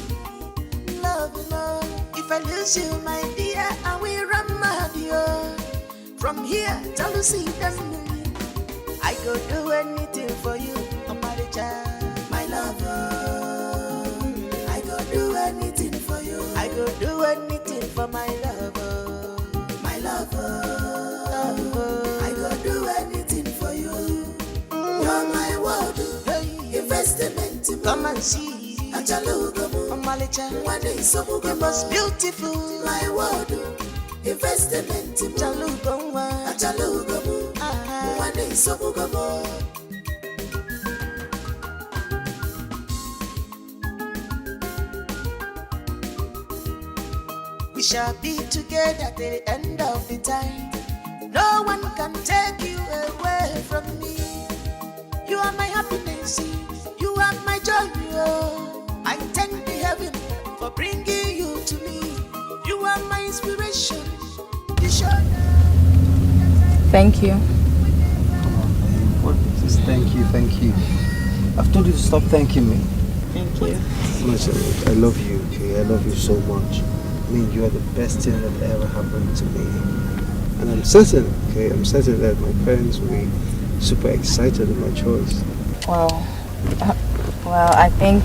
love you more. If I lose you, my dear, I will run mad, yo. From here till you see them, I go do anything for you, my lover. I go do anything for you. I go do anything for my lover, my lover. I go do anything for you. You're my world, investment. Come and see. Achalugamu, one day sobugamu, most beautiful. My world, investment. Achalugamu, one day sobugamu. We shall be together at the end of the time. No one can take you away from me. You are my happiness, you are my joy. I thank the heaven for bringing you to me. You are my inspiration. Thank you. Come on, man. What is this? Thank you. I've told you to stop thanking me. Thank you. Listen, I love you, okay? I love you so much. I mean, you are the best thing that ever happened to me. And I'm certain that my parents will be super excited with my choice. Well, I think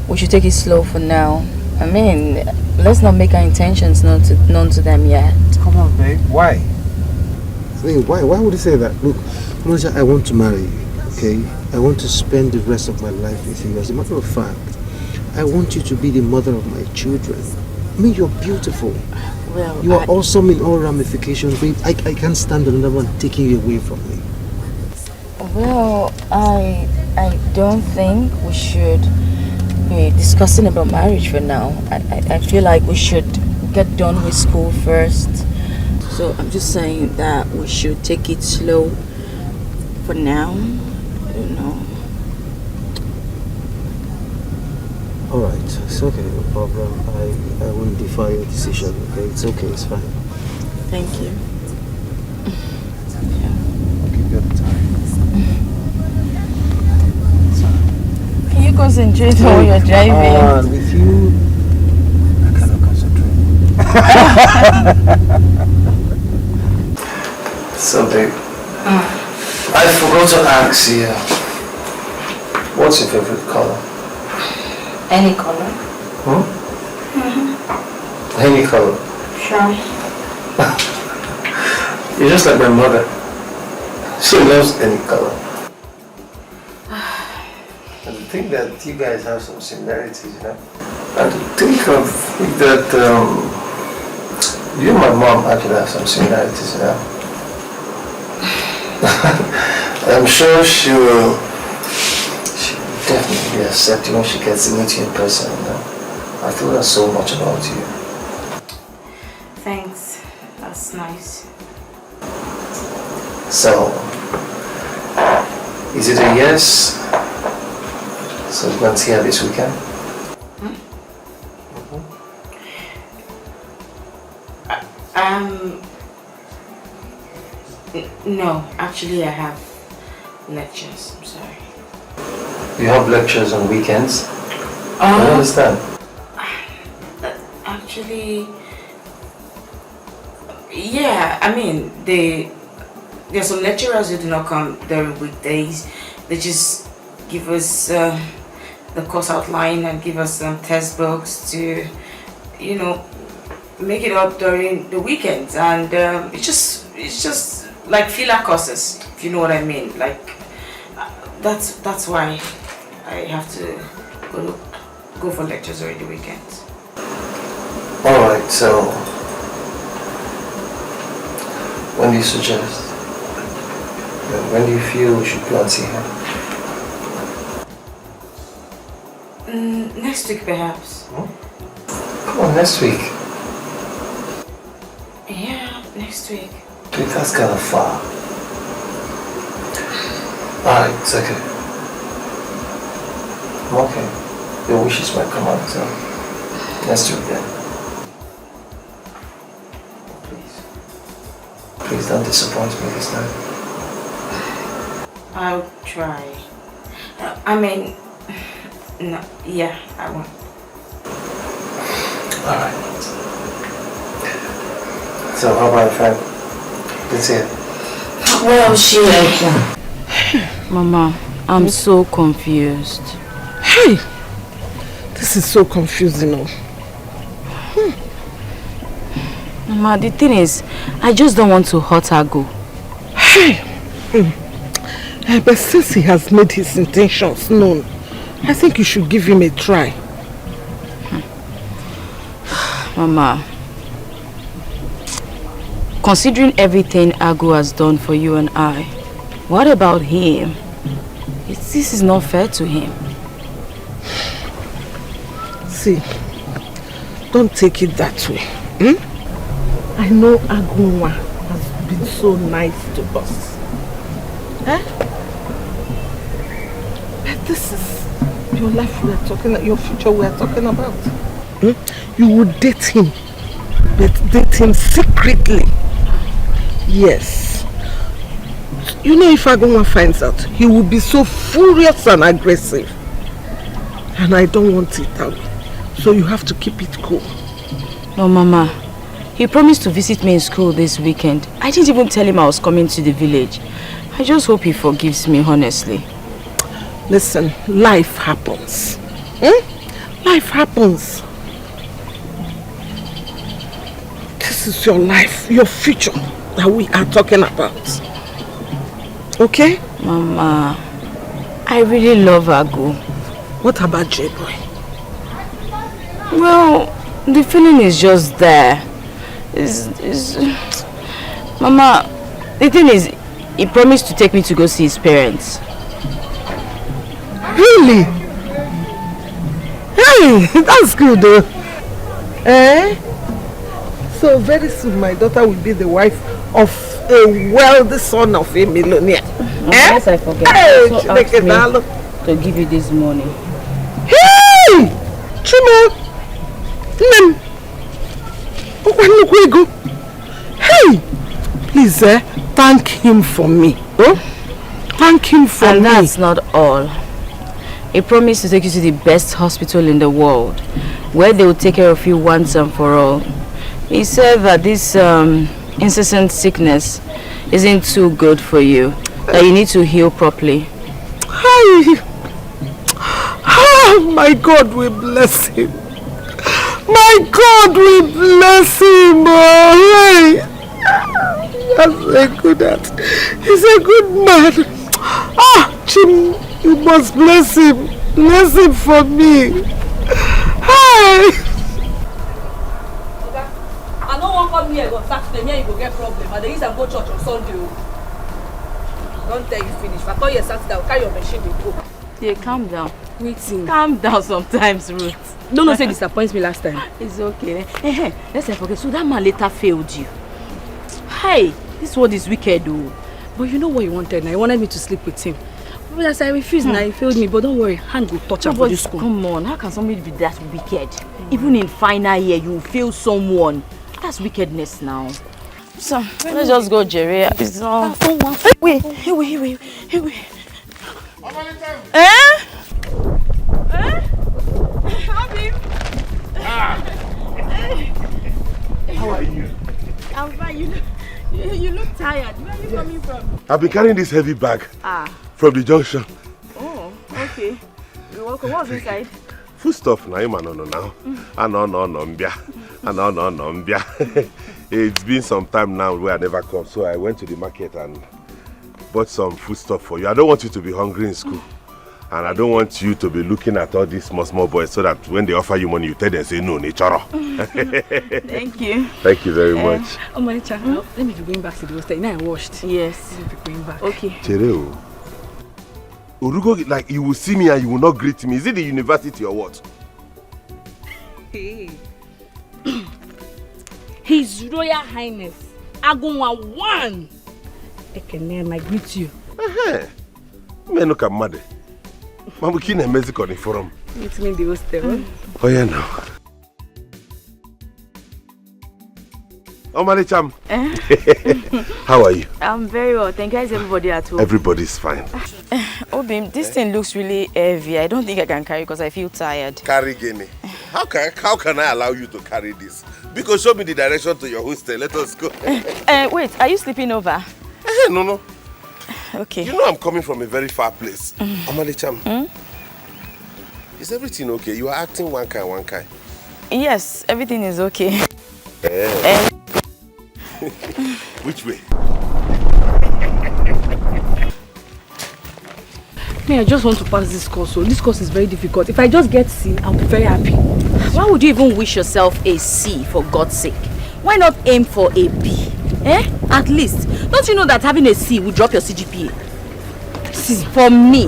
we should take it slow for now. I mean, let's not make our intentions known to them yet. Come on, babe. Why? I mean, why would you say that? Look, Monica, I want to marry you, okay? I want to spend the rest of my life with you. As a matter of fact, I want you to be the mother of my children. I mean, you're beautiful. Well, you are awesome in all ramifications, babe. I can't stand another one taking you away from me. Well, I don't think we should be discussing about marriage for now. I feel like we should get done with school first. So I'm just saying that we should take it slow for now, you know. Alright, it's okay, no problem. I won't defy your decision, okay? It's okay, it's fine. Thank you. I'll give you the time. Can you concentrate while you're driving? With you, I cannot concentrate. So, babe, I forgot to ask you, what's your favorite color? Any color? Any color. Sure. You're just like my mother. She loves any color. And I think that you guys have some similarities, you know. And to think of that, you and my mom actually have some similarities, you know. I'm sure she will definitely accept you when she gets to meet you in person, you know. I told her so much about you. Thanks. That's nice. So, is it a yes? So we're going to see her this weekend? No, actually I have lectures, I'm sorry. You have lectures on weekends? I don't understand. Actually, yeah, I mean, there's some lecturers who do not come during weekdays. They just give us the course outline and give us some test books to, you know, make it up during the weekends. And it's just like filler courses, if you know what I mean. Like that's why I have to go for lectures during the weekends. Alright, so when do you suggest? When do you feel we should go and see her? Next week perhaps. Come on, next week. Yeah, next week. Dude, that's kind of far. Alright, it's okay. I'm okay. Your wishes might come out, so next week then. Please don't disappoint me this time. I'll try. I mean, no, yeah, I won't. Alright. So how about friend? Let's hear. Well, Mama, I'm so confused. Hey! This is so confusing, oh. Mama, the thing is, I just don't want to hurt Ago. Hey! But since he has made his intentions known, I think you should give him a try. Mama, considering everything Ago has done for you and I, what about him? This is not fair to him. See, don't take it that way. I know Agunwa has been so nice to us. But this is your life we are talking about, your future we are talking about. You would date him, but date him secretly. Yes. You know, if Agunwa finds out, he will be so furious and aggressive. And I don't want it that way. So you have to keep it cool. No, Mama. He promised to visit me in school this weekend. I didn't even tell him I was coming to the village. I just hope he forgives me, honestly. Listen, life happens. Life happens. This is your life, your future that we are talking about. Okay? Mama, I really love Ago. What about J-Boy? Well, the feeling is just there. Mama, the thing is, he promised to take me to go see his parents. Really? Hey, that's good though. So very soon my daughter will be the wife of a wealthy son of a millionaire. Unless I forget, hey, so ask me to give you this money. Hey! Chuma! Hey! Hey! Please, thank him for me. Oh? Thank him for me. And that's not all. He promised to take you to the best hospital in the world, where they will take care of you once and for all. He said that this incessant sickness isn't too good for you, that you need to heal properly. Hey! Oh, my God will bless him. My God will bless him. Oh, hey! That's a good at. He's a good man. Ah, Jim, you must bless him. Bless him for me. Hey! I don't want to come here on Saturday, here you go get problem. And they use and go church on Sunday. Don't tell you finish. If I call you Saturday, I'll carry your machine and go. Yeah, calm down. Waiting. Calm down sometimes, Ruth. Don't say disappoints me last time. It's okay. Hey, let's not forget. So that man later failed you. Hey, this world is wicked, though. But you know what he wanted now? He wanted me to sleep with him. But as I refused now, he failed me. But don't worry, hand will touch him for this school. Come on, how can somebody be that wicked? Even in final year, you fail someone. That's wickedness now. So, let's just go, Jerry. It's not... Wait. How are you? I'm fine. You look tired. Where are you coming from? I've been carrying this heavy bag from the junction. Oh, okay. You're welcome. What's inside? Food stuff now, now. It's been some time now where I never come, so I went to the market and bought some food stuff for you. I don't want you to be hungry in school. And I don't want you to be looking at all these small boys so that when they offer you money, you tell them, say, no, nature. Thank you. Thank you very much. Oh, Manicha, let me be going back to the hostel. Now I washed. Yes. Let me be going back. Okay. Chereo, Urugo, like you will see me and you will not greet me. Is it the university or what? Hey. His Royal Highness, Agunwa 1. Ekene, I greet you. Me no come mad. Mamu kine Mexico ni forum. Meet me in the hostel. Oh yeah, no. Oh, Manicham. How are you? I'm very well. Thank you. How's everybody at home? Everybody's fine. Obim, this thing looks really heavy. I don't think I can carry because I feel tired. Carry Guinea. How can I allow you to carry this? Because show me the direction to your hostel. Let us go. Wait, are you sleeping over? No. Okay. You know I'm coming from a very far place. Omalicham. Is everything okay? You are acting one kind. Yes, everything is okay. Which way? I just want to pass this course. So this course is very difficult. If I just get C, I'll be very happy. Why would you even wish yourself a C, for God's sake? Why not aim for a B? At least. Don't you know that having a C will drop your CGPA? See, for me,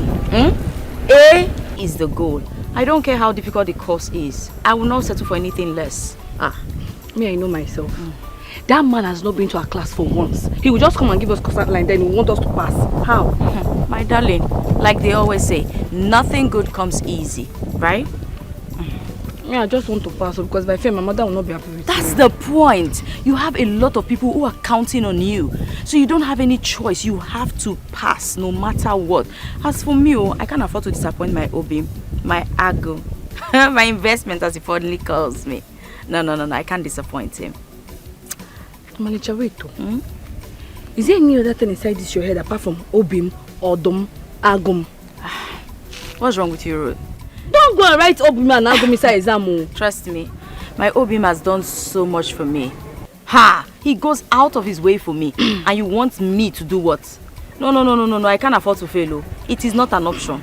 A is the goal. I don't care how difficult the course is. I will not settle for anything less. I know myself. That man has not been to our class for once. He will just come and give us course outline, then he will want us to pass. How? My darling, like they always say, nothing good comes easy, right? I just want to pass because by fair, my mother will not be happy with me. That's the point. You have a lot of people who are counting on you. So you don't have any choice. You have to pass no matter what. As for me, I can't afford to disappoint my Obi, my Ago, my investment as he fondly calls me. No, I can't disappoint him. Manager, wait. Is there any other thing inside this your head apart from Obim, Odom, Agum? What's wrong with you, Ruth? Don't go and write Obim and Agum inside exam. Trust me, my Obim has done so much for me. He goes out of his way for me. And you want me to do what? No, I can't afford to fail. It is not an option.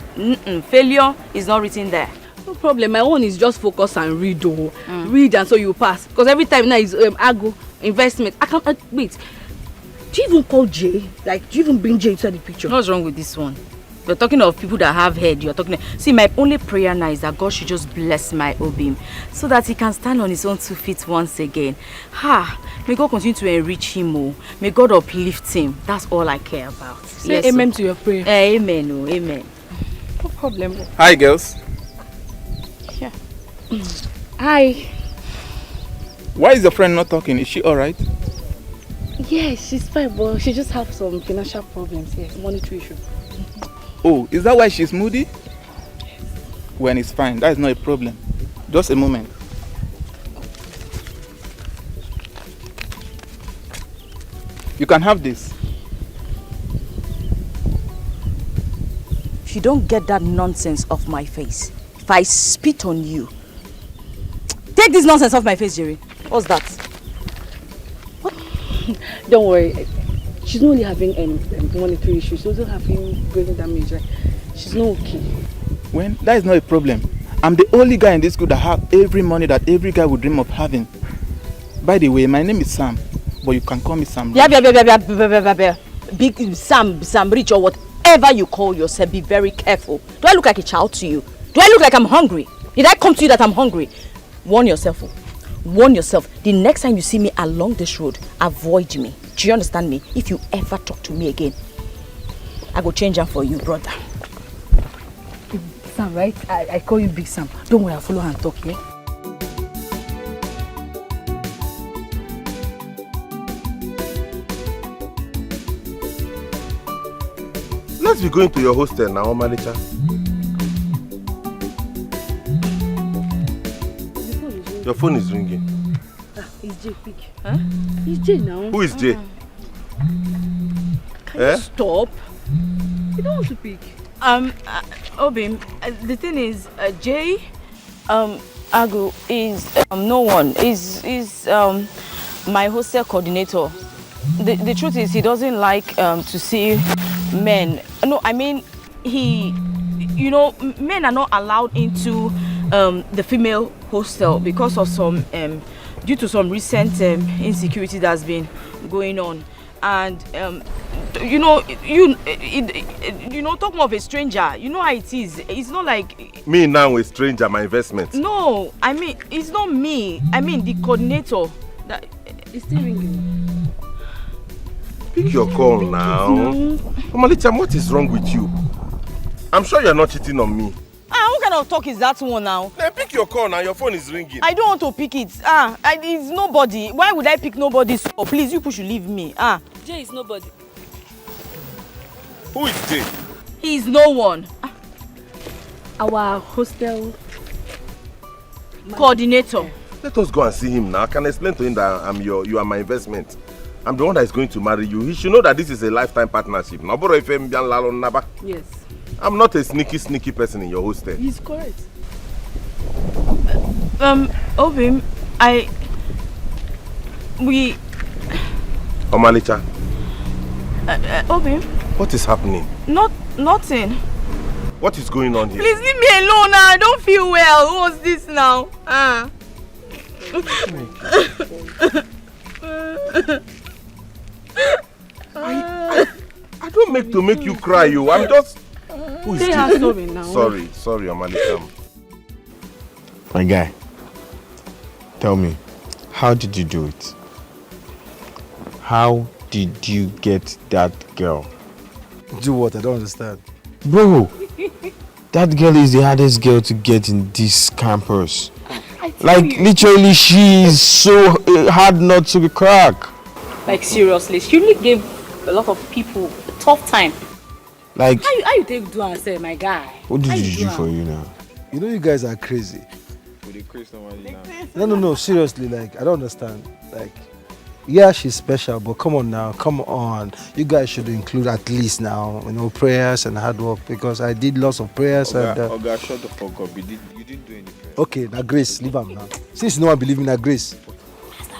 Failure is not written there. No problem, my own is just focus and read. Read and so you pass. Because every time now is Ago, investment. I can't wait. Do you even call Jay? Like, do you even bring Jay inside the picture? What's wrong with this one? You're talking of people that have head. You're talking. See, my only prayer now is that God should just bless my Obim so that he can stand on his own 2 feet once again. May God continue to enrich him. May God uplift him. That's all I care about. Say amen to your prayer. Amen. Amen. No problem. Hi, girls. Yeah. Hi. Why is your friend not talking? Is she all right? Yeah, she's fine, but she just have some financial problems here, monetary issue. Oh, is that why she's moody? When it's fine, that is not a problem. Just a moment. You can have this. If you don't get that nonsense off my face, if I spit on you, take this nonsense off my face, Jerry. What's that? What? Don't worry. She's not only having monetary issues, she's also having brain damage. She's not okay. When that is not a problem. I'm the only guy in this school that have every money that every guy would dream of having. By the way, my name is Sam, but you can call me Sam. Big Sam Rich or whatever you call yourself, be very careful. Do I look like a child to you? Do I look like I'm hungry? Did I come to you that I'm hungry? Warn yourself. Warn yourself. The next time you see me along this road, avoid me. Do you understand me? If you ever talk to me again, I go change them for you, brother. Sam, right? I call you Big Sam. Don't worry, I'll follow her and talk, yeah? Let's be going to your hostel now, Malicha. Your phone is ringing. It's Jay, pick. Huh? It's Jay now. Who is Jay? Can you stop? You don't want to pick. Obim, the thing is, Jay, Agu is no one. Is my hostel coordinator. The truth is, he doesn't like to see men. No, I mean, men are not allowed into the female hostel because of some due to some recent insecurity that's been going on, and talking of a stranger, you know how it is. It's not like me now a stranger, my investment. No, I mean it's not me. I mean the coordinator. That is still ringing. Pick your call now. Malicha, what is wrong with you? I'm sure you're not cheating on me. What kind of talk is that one now? Then pick your call now, your phone is ringing. I don't want to pick it. It's nobody. Why would I pick nobody? So please, you should leave me. Jay is nobody. Who is Jay? He is no one. Our hostel coordinator. Let us go and see him now. I can explain to him that you are my investment. I'm the one that is going to marry you. He should know that this is a lifetime partnership. Yes. I'm not a sneaky person in your hostel. He's correct. Obim, Omalicha. Obim. What is happening? Nothing. What is going on here? Please leave me alone now. I don't feel well. What's this now? I don't make you cry, you. I'm just. Who is this? Sorry now. Sorry, Omalicha. My guy, tell me, how did you do it? How did you get that girl? Do what? I don't understand. Bro, that girl is the hardest girl to get in this campus. Like, literally, she is so hard not to crack. Like, seriously, she really gave a lot of people a tough time. Like, how you take do and say, my guy? What did you do for you now? You know you guys are crazy. No, seriously, like, I don't understand. Like, yeah, she's special, but come on now, come on. You guys should include at least now, prayers and hard work, because I did lots of prayers. Oga, shut the fuck up. You didn't do any prayers. Okay, now grace, leave him now. Since no one believe in that grace.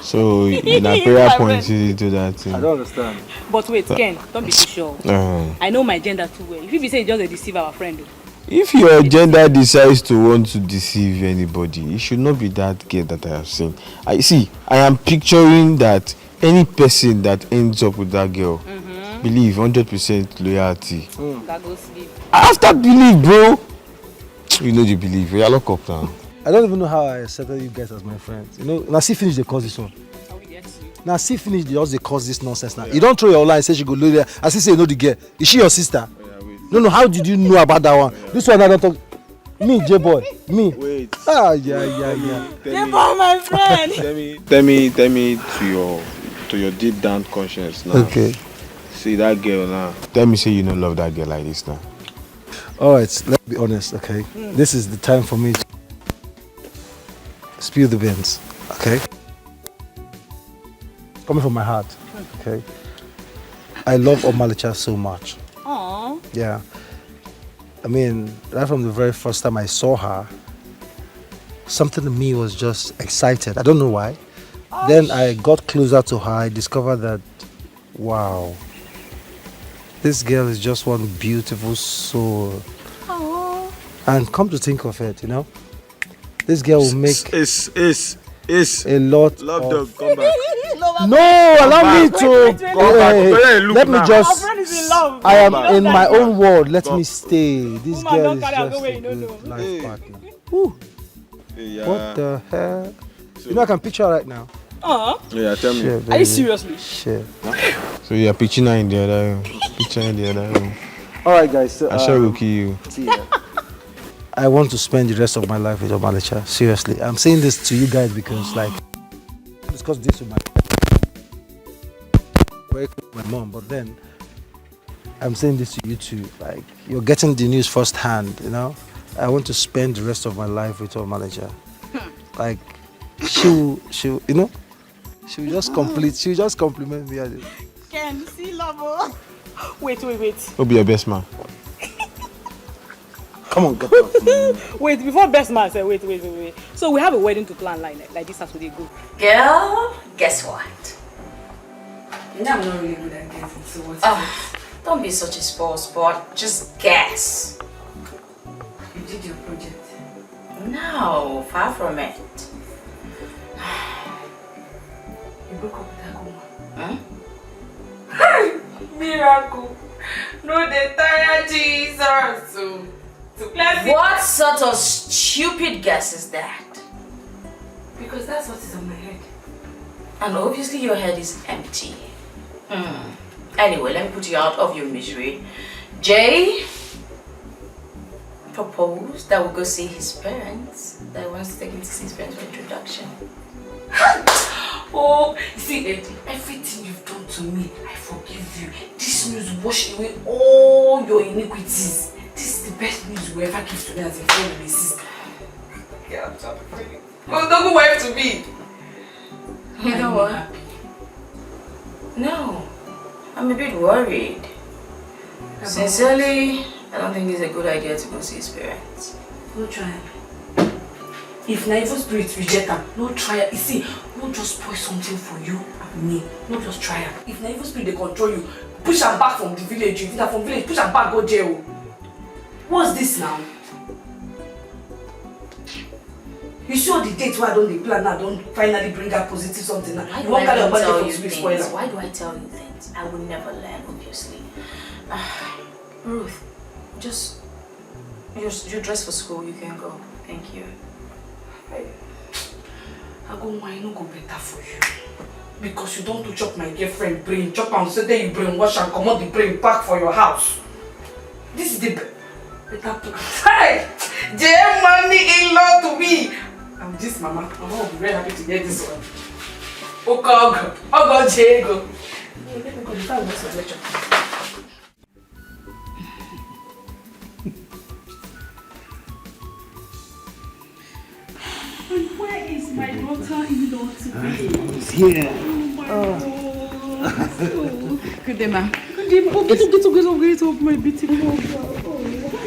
So, in a prayer point, you did do that thing. I don't understand. But wait, Ken, don't be too sure. I know my gender too well. If you be saying just to deceive our friend. If your gender decides to want to deceive anybody, it should not be that girl that I have seen. I am picturing that any person that ends up with that girl, believe 100% loyalty. That goes sleep. After believe, bro. You know you believe. You're locked up now. I don't even know how I accepted you guys as my friends. Now see finish the cause this one. Now see finish the cause this nonsense now. You don't throw your line and say she go low there. I say you know the girl. Is she your sister? No, how did you know about that one? This one I don't talk. Me, J-boy. Me. Wait. Yeah. J-boy, my friend. Tell me to to your deep down conscience now. Okay. See that girl now. Tell me say you don't love that girl like this now. Alright, let's be honest, okay? This is the time for me to spill the beans, okay? Coming from my heart, okay? I love Omalicha so much. Aww. Yeah. I mean, right from the very first time I saw her, something in me was just excited. I don't know why. Then I got closer to her. I discovered that, wow, this girl is just one beautiful soul. Aww. And come to think of it, you know, this girl will make a lot Love of... dog, come back. No, allow me to... let me just... Our friend is in love. I am You know in that my girl. own world. Let me stay. This Woman, girl don't is carry her just go where a you don't good know. life partner. Yeah. What the hell? You know I can picture her right now. Yeah, tell me. Shit, Are you baby. seriously? Shit. So you're pitching her in the other room. Picture in the other room. Alright guys, so I shall kill you. see ya. I want to spend the rest of my life with Omalicha. Seriously. I'm saying this to you guys because like I discussed this with my mom, but then I'm saying this to you too. Like you're getting the news firsthand, you know? I want to spend the rest of my life with Omalicha. Like she'll you know, she'll just compliment me. Ken, see love. Wait. Who'll be your best man? Come on, get up. Wait, before best man say wait. So we have a wedding to plan like this Saturday go. Girl, guess what? You know I'm not really good at guessing, so what's Don't be such a spoil sport. Just guess. You did your project. No, far from it. You broke up with that woman. Huh? Miracle. No, they tired Jesus. What sort of stupid guess is that? Because that's what is on my head. And obviously your head is empty. Anyway, let me put you out of your misery. Jay proposed that we go see his parents. That he wants to take him to see his parents for introduction. Oh, see, Eddie, everything you've done to me, I forgive you. This news washed away all your iniquities. This is the best news you ever give to me as a friend and a sister. Yeah, I'm so afraid. Oh, don't go wife to me. You know what? No, I'm a bit worried. Sincerely, I don't think it's a good idea to go see his parents. No try. If na evil spirits reject them, no try. You see, no just spoil something for you and me. No just try. If na evil spirit they control you, push them back from the village. If na from village, push them back go jail. What's this now? You see all the dates why I don't plan now, don't finally bring out positive something now. You won't carry your body for spoiler. Why do I tell you things? I will never learn, obviously. Ruth, just you dress for school, you can go. Thank you. I go why no go better for you. Because you don't do chop my girlfriend brain, chop and say that you brainwash and come out the brain back for your house. This is the better plan. Hey! J money in-law to me. I'm this mama. Mama will be very happy to get this one. Okay, Diego. Let me go. The time was lecture. Where is my daughter-in-law today? He's here. Oh my God. Good day, ma'am. Good day. Get up, my beautiful girl.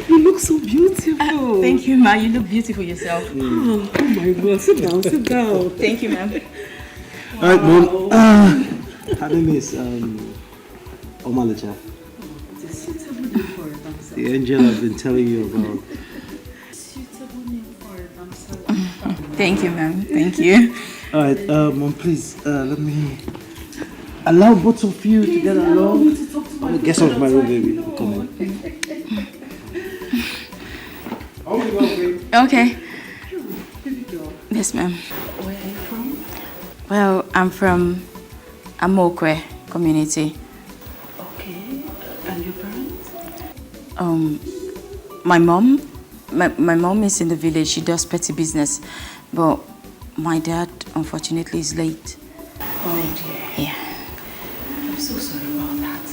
You look so beautiful. Thank you, ma. You look beautiful yourself. Oh my God. Sit down. Thank you, ma'am. Alright, Mom. Her name is Omalicha. It's a suitable name for a dancer. The angel I've been telling you about. Suitable name for a dancer. Thank you, ma'am. Thank you. Alright, Mom, please, let me allow both of you to get along. Get off my room, baby. Come on. Okay. Yes, ma'am. Where are you from? Well, I'm from Amokwe community. Okay. And your parents? My mom is in the village. She does petty business, but my dad unfortunately is late. Oh dear. Yeah.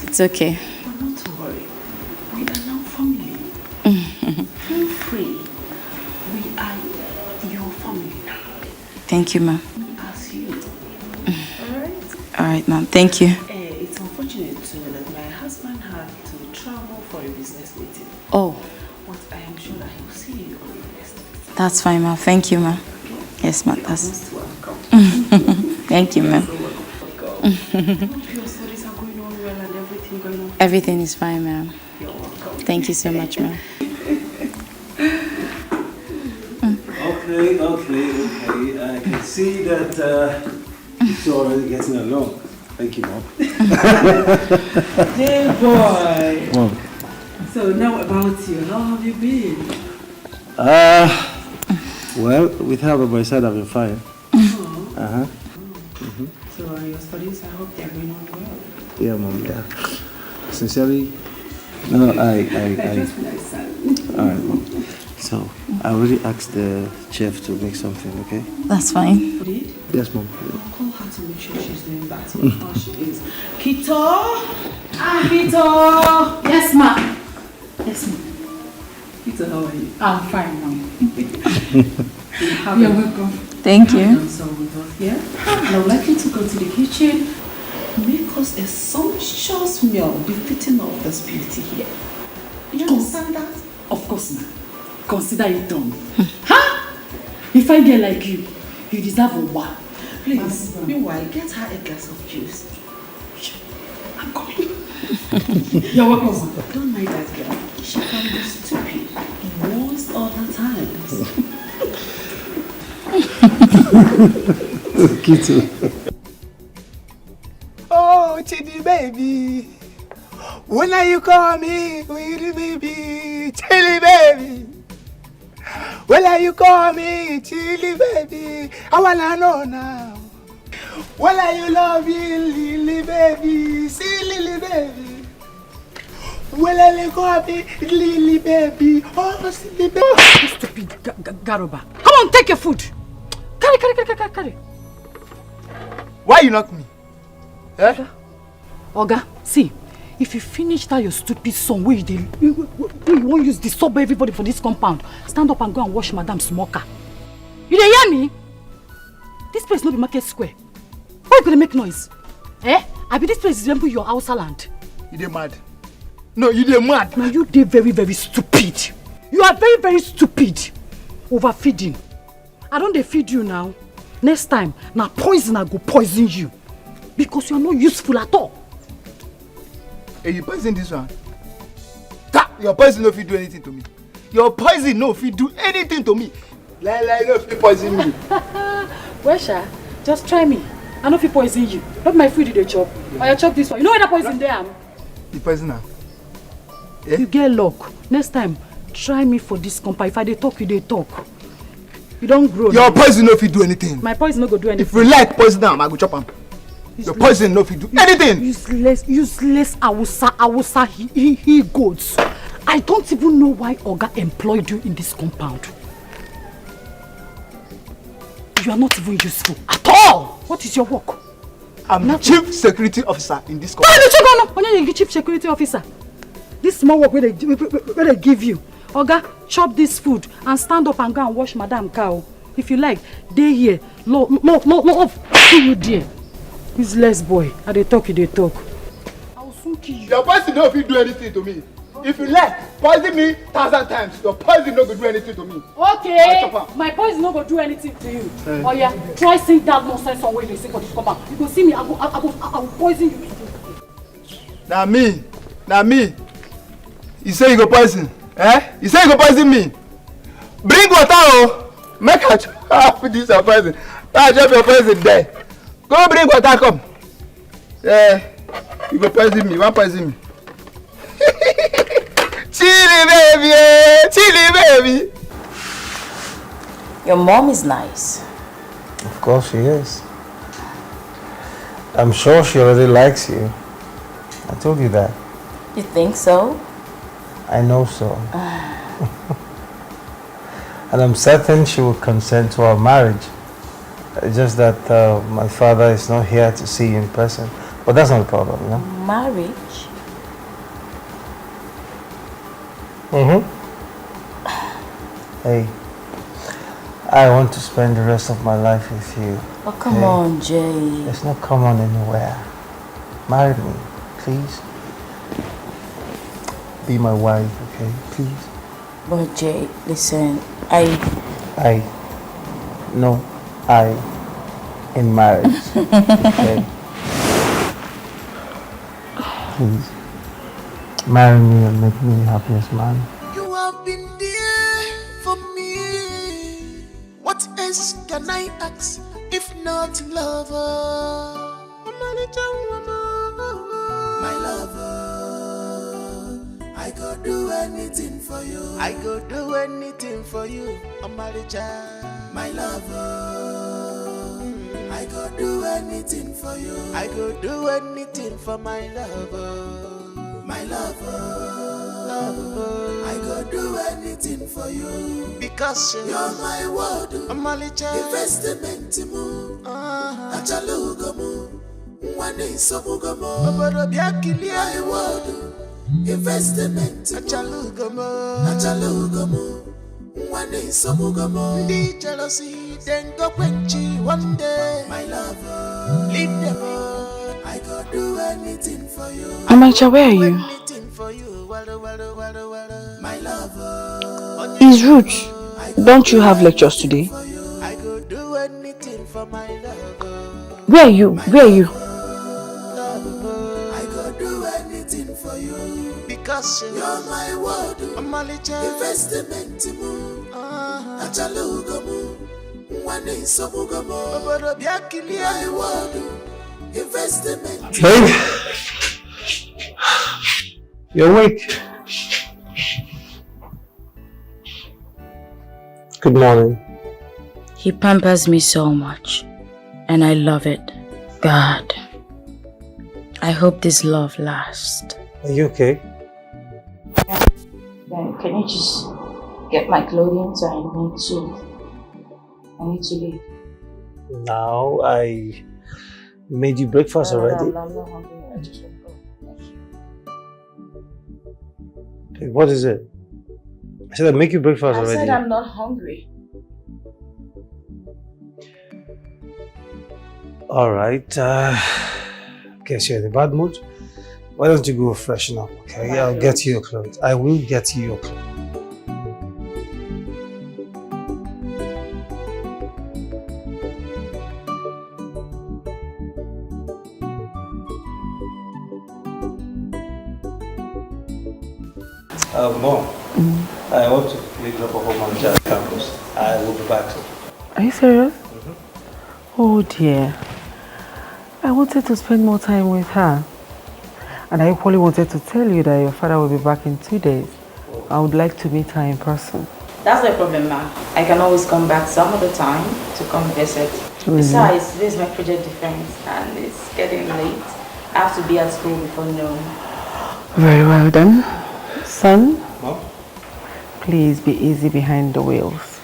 It's okay. But not to worry. We are now family. Feel free. We are your family now. Thank you, ma'am. As you. Alright? Alright, ma'am. Thank you. It's unfortunate too that my husband had to travel for a business meeting. Oh. But I am sure that he will see you on the next visit. That's fine, ma'am. Thank you, ma'am. Yes, ma'am. You're most welcome. Thank you, ma'am. I hope your studies are going on well and everything going on. Everything is fine, ma'am. You're welcome. Thank you so much, ma'am. Okay. I can see that it's already getting along. Thank you, Mom. Hey, boy. Mom. So now about you. How have you been? Well, with her by my side, I've been fine. So your studies, I hope they're going on well. Yeah, Mom, yeah. Sincerely, no, I Just nice, son. Alright, Mom. So, I already asked the chef to make something, okay? That's fine. You did? Yes, Mom. I'll call her to make sure she's doing that. How she is. Kito! Kito! Yes, ma'am. Yes, ma'am. Kito, how are you? I'm fine, ma'am. You're welcome. Thank you. I'm sorry with us, yeah? And I would like you to go to the kitchen, make us a sumptuous meal befitting of this beauty here. You understand that? Of course, ma'am. Consider it done. Huh? If I get like you deserve a wow. Please, meanwhile, get her a glass of juice. I'm coming. You're welcome, ma'am. Don't mind that girl. She can be stupid most of the times. Kitty. Oh, Chidi baby. When are you coming? Willy baby. Chili baby. When are you coming? Chili baby. I wanna know now. When are you loving Lily baby? See Lily baby. When are you coming? Lily baby. Oh, Silly baby. Oh, stupid Garoba. Come on, take your food. Carry. Why you knock me? Eh? Oga, see, if you finish that your stupid song where you won't use disturb everybody for this compound, stand up and go and wash Madam Smoker. You dey hear me? This place no be market square. Why you gonna make noise? Eh? I be this place resemble your house land. You dey mad? No, you dey mad. Now you dey very, very stupid. You are very, very stupid. Overfeeding. I don't dey feed you now. Next time, now poison I go poison you. Because you are not useful at all. Hey, you poison this one? Your poison no fit do anything to me. Your poison no fit do anything to me. Lie, no fit poison me. Well, Sha, just try me. I no fit poison you. Not my food you dey chop. Or you chop this one. You know where that poison there am? You poison her? Yeah? You get luck. Next time, try me for this compa. If I dey talk, you dey talk. You don't grow. Your poison no fit do anything. My poison no go do anything. If you like poison am, I go chop am. Your poison no fit do anything. Useless Awusa he goats. I don't even know why Oga employed you in this compound. You are not even useful at all. What is your work? I'm the chief security officer in this compound. Why you chief security officer? This small work where they give you. Oga, chop this food and stand up and go and wash Madam Cow. If you like, dey here. No, see you there. Useless boy. I dey talk, you dey talk. I will soon kill you. Your poison no fit do anything to me. If you like, poison me 1,000 times. Your poison no go do anything to me. Okay, my poison no go do anything to you. Oh yeah, try sing that nonsense song where they sing for this compound. You go see me, I will poison you. Na me. You say you go poison? Eh? You say you go poison me? Bring water, oh. Make her chop this your poison. I chop your poison there. Go bring water, come. You go poison me. You want poison me? Chili baby. Your mom is nice. Of course she is. I'm sure she already likes you. I told you that. You think so? I know so. And I'm certain she will consent to our marriage. It's just that my father is not here to see you in person. But that's not a problem, you know? Marriage? Hey, I want to spend the rest of my life with you. Oh, come on, Jay. There's no come on anywhere. Marry me, please. Be my wife, okay? Please. But Jay, listen, in marriage. Okay? Please. Marry me and make me the happiest man. You have been there for me. What else can I ask if not lover? My lover, I go do anything for you. I go do anything for you, Omalicha. My lover, I go do anything for you. I go do anything for my lover. My lover, I go do anything for you. Because you're my world, Omalicha. Investment mo, achalugo mo. One is so mugomo, but my world. Investment Achalugamo one day Somugamo the jealousy then go quenchy one day my lover leave them all I go do anything for you Amacha, where are you? My lover Is Roots. Don't you have lectures today? I go do anything for my lover. Where are you? Where are you? Because you're my world, investment mo, achalugo mo, one is so mugomo, but my world, investment. Babe, you're awake. Good morning. He pampers me so much, and I love it. God, I hope this love lasts. Are you okay? Then can you just get my clothing so I need to leave. Now I made you breakfast already. I'm not hungry. I just want to go. Hey, what is it? I said I make you breakfast already. I said I'm not hungry. Alright, guess you're in a bad mood. Why don't you go freshen up, okay? I'll get you your clothes. I will get you your clothes. Mom, I want to play drop off on my campus. I will be back soon. Are you serious? Oh dear. I wanted to spend more time with her. And I equally wanted to tell you that your father will be back in 2 days. I would like to meet her in person. That's no problem, ma. I can always come back some other time to come visit. Really? Besides, this is my project defense and it's getting late. I have to be at school before noon. Very well then. Son, Mom? please be easy behind the wheels.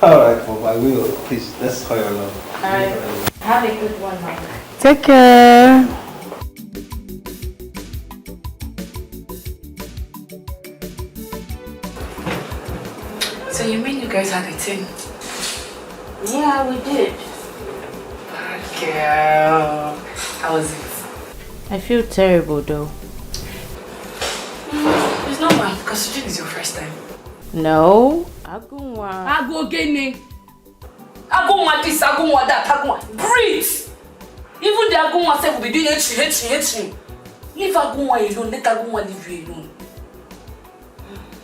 Alright, Mom, I will. Please, let's call your love. Alright. Have a good one, ma. Take care. So you mean you guys had a thing? Yeah, we did. Girl, how was it? I feel terrible though. It's normal because today is your first time. No. Agunwa. Agogene. Agunwa this, Agunwa that, Agunwa. Breathe! Even the Agunwa said will be doing H. Leave Agunwa alone, let Agunwa leave you alone.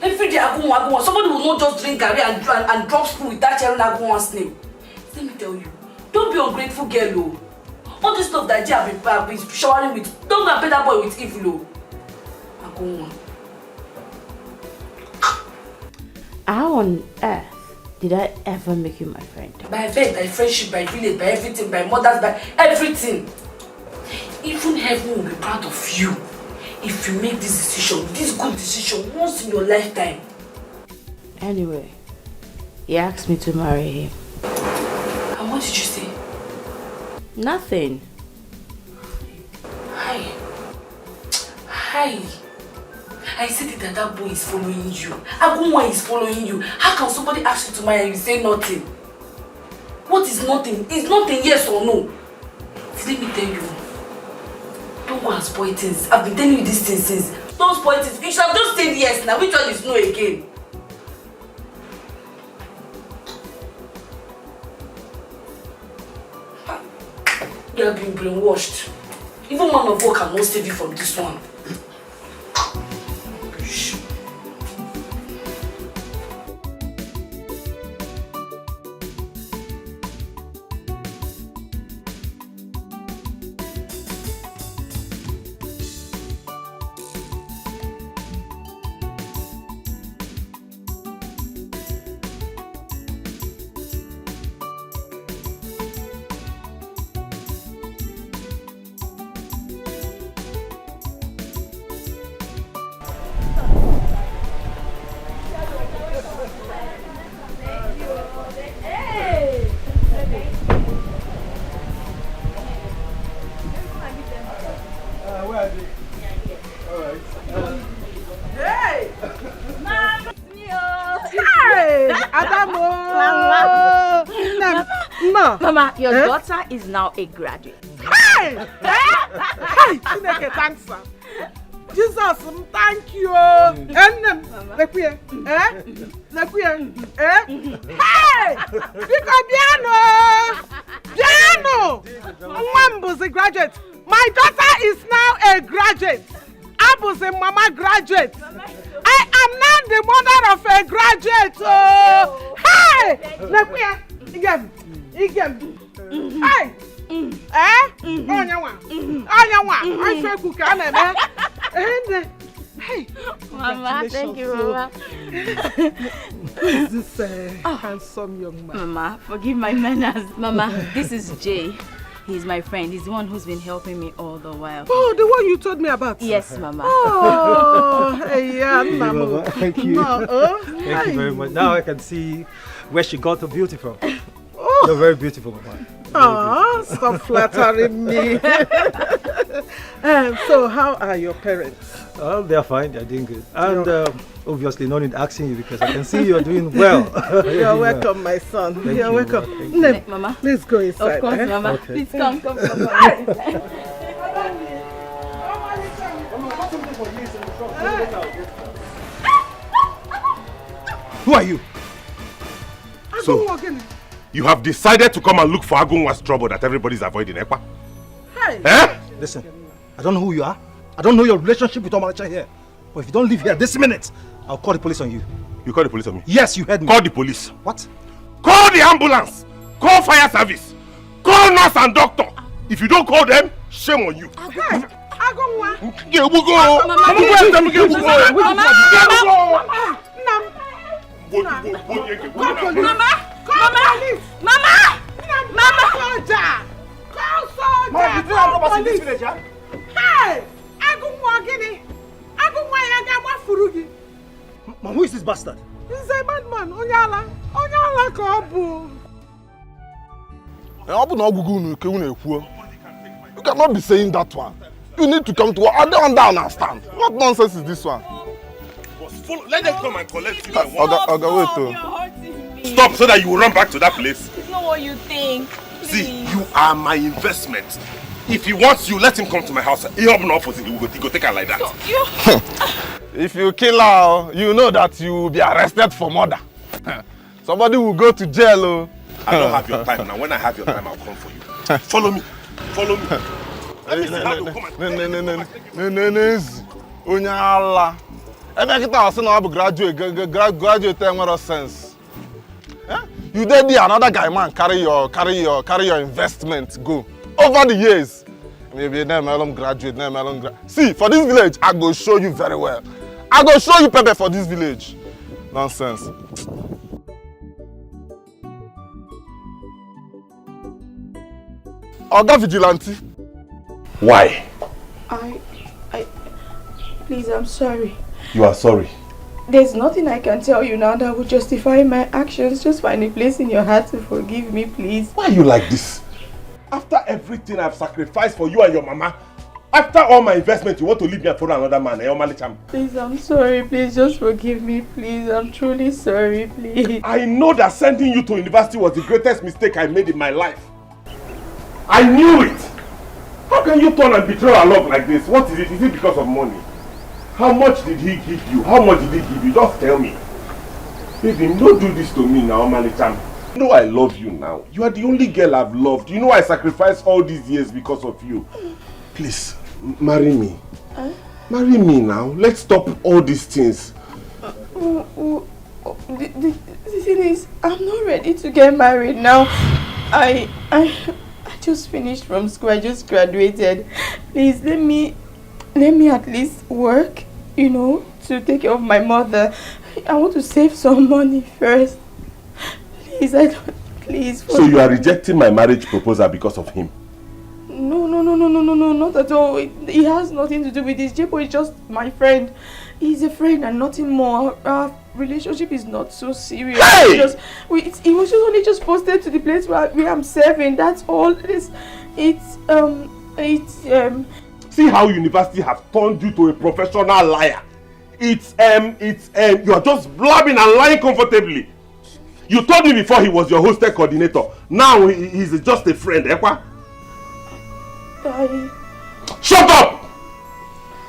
Every day Agunwa. Somebody will not just drink garri and drop spoon without hearing Agunwa's name. Let me tell you, don't be ungrateful girl, oh. All this stuff that I've been showering with, don't go and pay that boy with evil, oh. Agunwa. How on earth did I ever make you my friend? By bed, by friendship, by village, by everything, by mothers, by everything. Even heaven will be proud of you if you make this decision, this good decision once in your lifetime. Anyway, he asked me to marry him. And what did you say? Nothing. Hi. I I said it that boy is following you. Agunwa is following you. How can somebody ask you to marry and you say nothing? What is nothing? Is nothing yes or no? Let me tell you. Don't go and spoil things. I've been telling you these things since. Don't spoil things. You shall just say yes now. Which one is no again? You have been brainwashed. Even man of war cannot save you from this one. Mama, your daughter is now a graduate. Hey! Hey! Chineke, thanks, sir. Jesus, thank you. Hey! Piano! Mwambu's a graduate. My daughter is now a graduate. Abu's a mama graduate. I am now the mother of a graduate. Oh! Hey! Again. Hey! Hey! Mama, thank you, Mama. Who is this handsome young man? Mama, forgive my manners. Mama, this is Jay. He's my friend. He's the one who's been helping me all the while. Oh, the one you told me about? Yes, Mama. Oh, hey, yeah, Mama. Thank you. Thank you very much. Now I can see where she got her beauty from. Oh. You're very beautiful, Mama. Oh, stop flattering me. So, how are your parents? They're fine. They're doing good. And obviously, no need asking you because I can see you're doing well. You're welcome, my son. Thank You're you, welcome. Mama. Mama. Let's go inside. Of course, Mama. Okay. Please come. Who are you? So, you have decided to come and look for Agunwa's trouble that everybody's avoiding, Ekpa? Hey! Eh? Listen, I don't know who you are. I don't know your relationship with Omalacha here. But if you don't leave here this minute, I'll call the police on you. You call the police on me? Yes, you heard me. Call the police. What? Call the ambulance. Call fire service. Call nurse and doctor. If you don't call them, shame on you. Hey! Agunwa! Yeah, we'll go. Hey! Agunwa gini! Agunwa yaga furugi. Man, who is this bastard? He's a madman. Onyala kobu. You cannot be saying that one. You need to come to work. I don't understand. What nonsense is this one? Let them come and collect you. Stop so that you will run back to that place. It's not what you think. Please. See, you are my investment. If he wants you, let him come to my house. He open up for you. He go take her like that. If you kill her, you know that you will be arrested for murder. Somebody will go to jail. Oh. I don't have your time now. When I have your time, I'll come for you. Follow me. Follow me. Onyala. Graduate sense. You did another guy man carry your investment go over the years. Maybe name graduate, See, for this village, I go show you very well. I go show you Pepe for this village. Nonsense. Oga Vigilante. Why? Please, I'm sorry. You are sorry. There's nothing I can tell you now that would justify my actions. Just find a place in your heart to forgive me, please. Why are you like this? After everything I've sacrificed for you and your mama, After all my investment, you want to leave me and follow another man, Omalicham? Please, I'm sorry. Please, just forgive me. Please, I'm truly sorry. Please. I know that sending you to university was the greatest mistake I made in my life. I knew it. How can you turn and betray our love like this? What is it? Is it because of money? How much did he give you? How much did he give you? Just tell me. Baby, don't do this to me now, Omalicham. You know I love you now. You are the only girl I've loved. You know I sacrificed all these years because of you. Please, marry me. Marry me now. Let's stop all these things. The thing is, I'm not ready to get married now. I just finished from school. I just graduated. Please, let me at least work, you know, to take care of my mother. I want to save some money first. Please, please. So you are rejecting my marriage proposal because of him? No, not at all. It has nothing to do with this. Jepo is just my friend. He's a friend and nothing more. Our relationship is not so serious. Hey! It was only just posted to the place where I'm serving. That's all. See how university have turned you to a professional liar. You are just blabbing and lying comfortably. You told me before he was your hostel coordinator. Now he's just a friend, Ekwa. Shut up!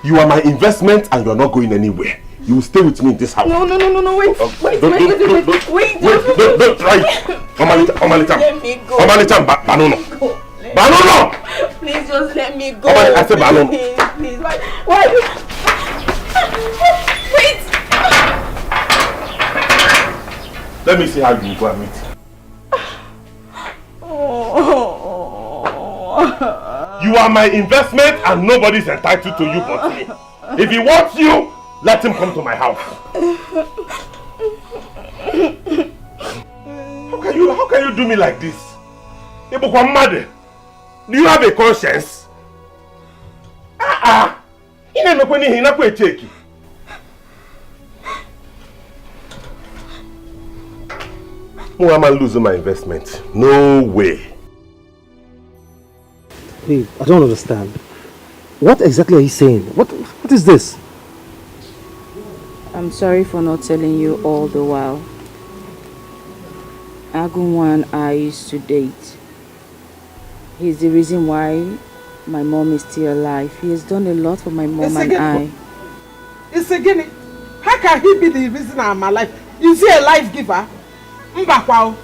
You are my investment and you are not going anywhere. You will stay with me in this house. No, wait. Don't try it. Omalicham. Let me go. Omalicham, Banono. Banono! Please just let me go. I said Banono. Please. Why? Wait. Let me see how you go and meet. You are my investment and nobody's entitled to you but me. If he wants you, let him come to my house. How can you do me like this? Do you have a conscience? I'm losing my investment. No way. Hey, I don't understand. What exactly are you saying? What is this? I'm sorry for not telling you all the while. Agunwa and I used to date. He's the reason why my mom is still alive. He has done a lot for my mom and I. It's again. How can he be the reason I'm alive? Is he a life giver? Mbakwao.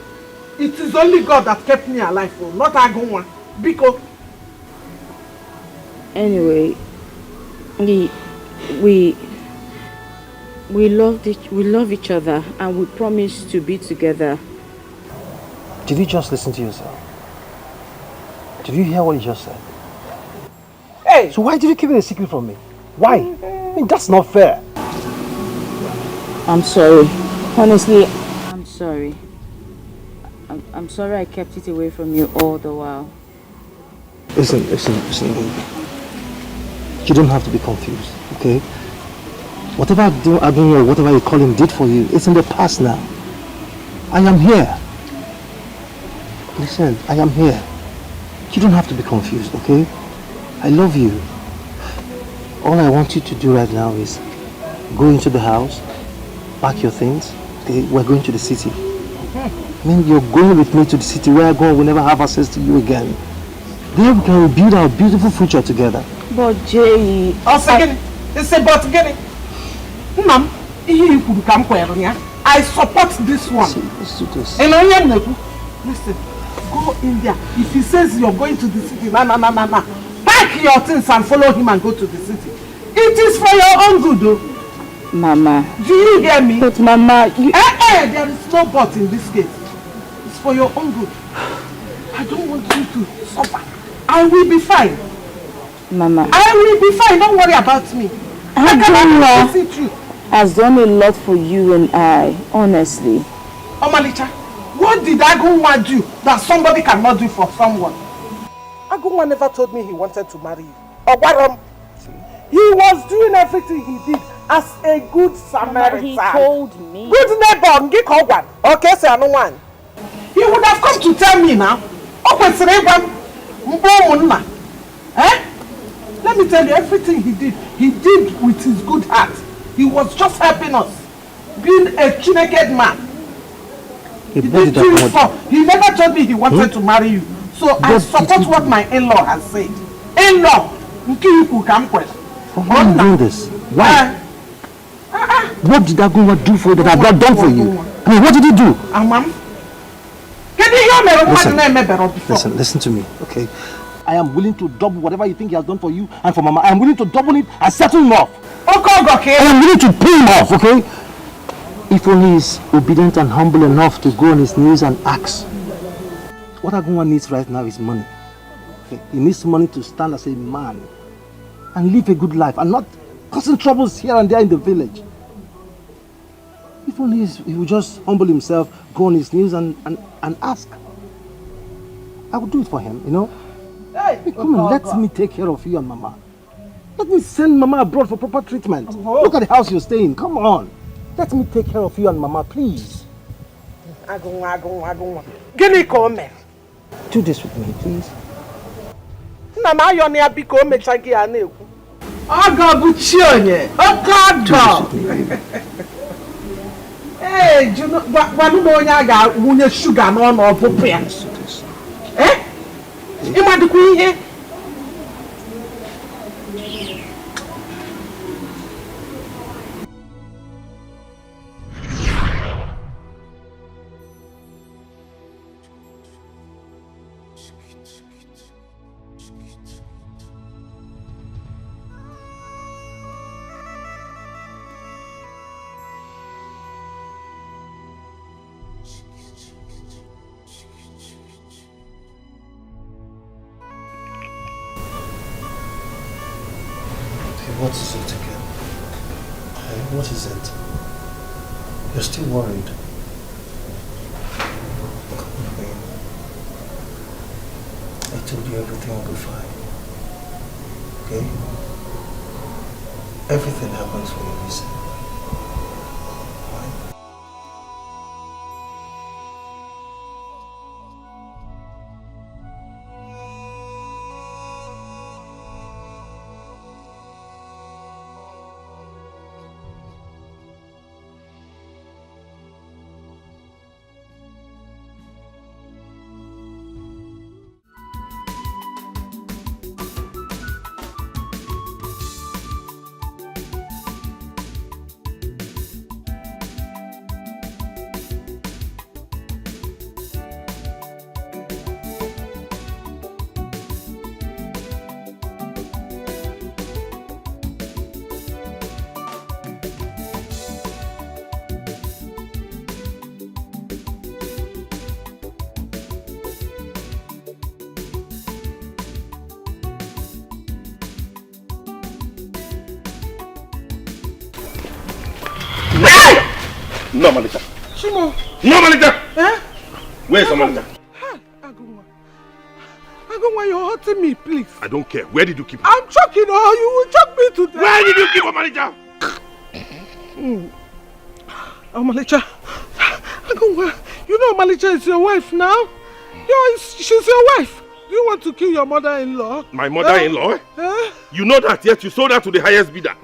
It is only God that kept me alive, not Agunwa. Because anyway, we love each other and we promise to be together. Did you just listen to yourself? Did you hear what you just said? Hey! So why did you keep it a secret from me? Why? I mean, that's not fair. I'm sorry. Honestly, I'm sorry. I'm sorry I kept it away from you all the while. Listen, baby. You don't have to be confused, okay? Whatever Agunwa, whatever you call him, did for you, it's in the past now. I am here. Listen, I am here. You don't have to be confused, okay? I love you. All I want you to do right now is go into the house, pack your things, okay? We're going to the city. I mean, you're going with me to the city where God will never have access to you again. There we can rebuild our beautiful future together. But Jay... It's about getting... Mom, I support this one. Let's do this. Listen, go in there. If he says you're going to the city, pack your things and follow him and go to the city. It is for your own good, though. Mama. Do you hear me? But Mama, there is no but in this case. It's for your own good. I don't want you to suffer. I will be fine. Mama. I will be fine. Don't worry about me. Agunwa has done a lot for you and I, honestly. Omalicha, what did Agunwa do that somebody cannot do for someone? Agunwa never told me he wanted to marry you. He was doing everything he did as a good Samaritan. He told me. Good neighbor, okay, say no one. He would have come to tell me now. Eh? Let me tell you, everything he did with his good heart. He was just helping us. Being a Chineke man. He never told me he wanted to marry you. So I support what my in-law has said. In-law, for why are you doing this? Why? What did Agunwa do for you that I've not done for you? I mean, what did he do? Listen to me, okay? I am willing to double whatever you think he has done for you and for Mama. I am willing to double it and settle him off. Okay. I am willing to pay him off, okay? If only he's obedient and humble enough to go on his knees and ask. What Agunwa needs right now is money. Okay? He needs money to stand as a man and live a good life and not causing troubles here and there in the village. If only he would just humble himself, go on his knees and ask. I would do it for him, you know? Hey, come on, let me take care of you and Mama. Let me send Mama abroad for proper treatment. Look at the house you're staying. Come on. Let me take care of you and Mama, please. Do this with me, please. Hey, do you know what you sugar no prepare? Eh? You want the queen here? What is it again? Hey, what is it? You're still worried. Come on, babe. I told you everything will be fine. Okay? Everything happens for a reason. No, Malika. Shimo. No, Malika. Eh? Where's Malika? Agunwa, you're hurting me, please. I don't care. Where did you keep her? I'm choking her. You will choke me to death. Where did you keep her, Malika? Oh, Malika. Agunwa, you know Malika is your wife now. She's your wife. Do you want to kill your mother-in-law? My mother-in-law? You know that, yet you sold her to the highest bidder.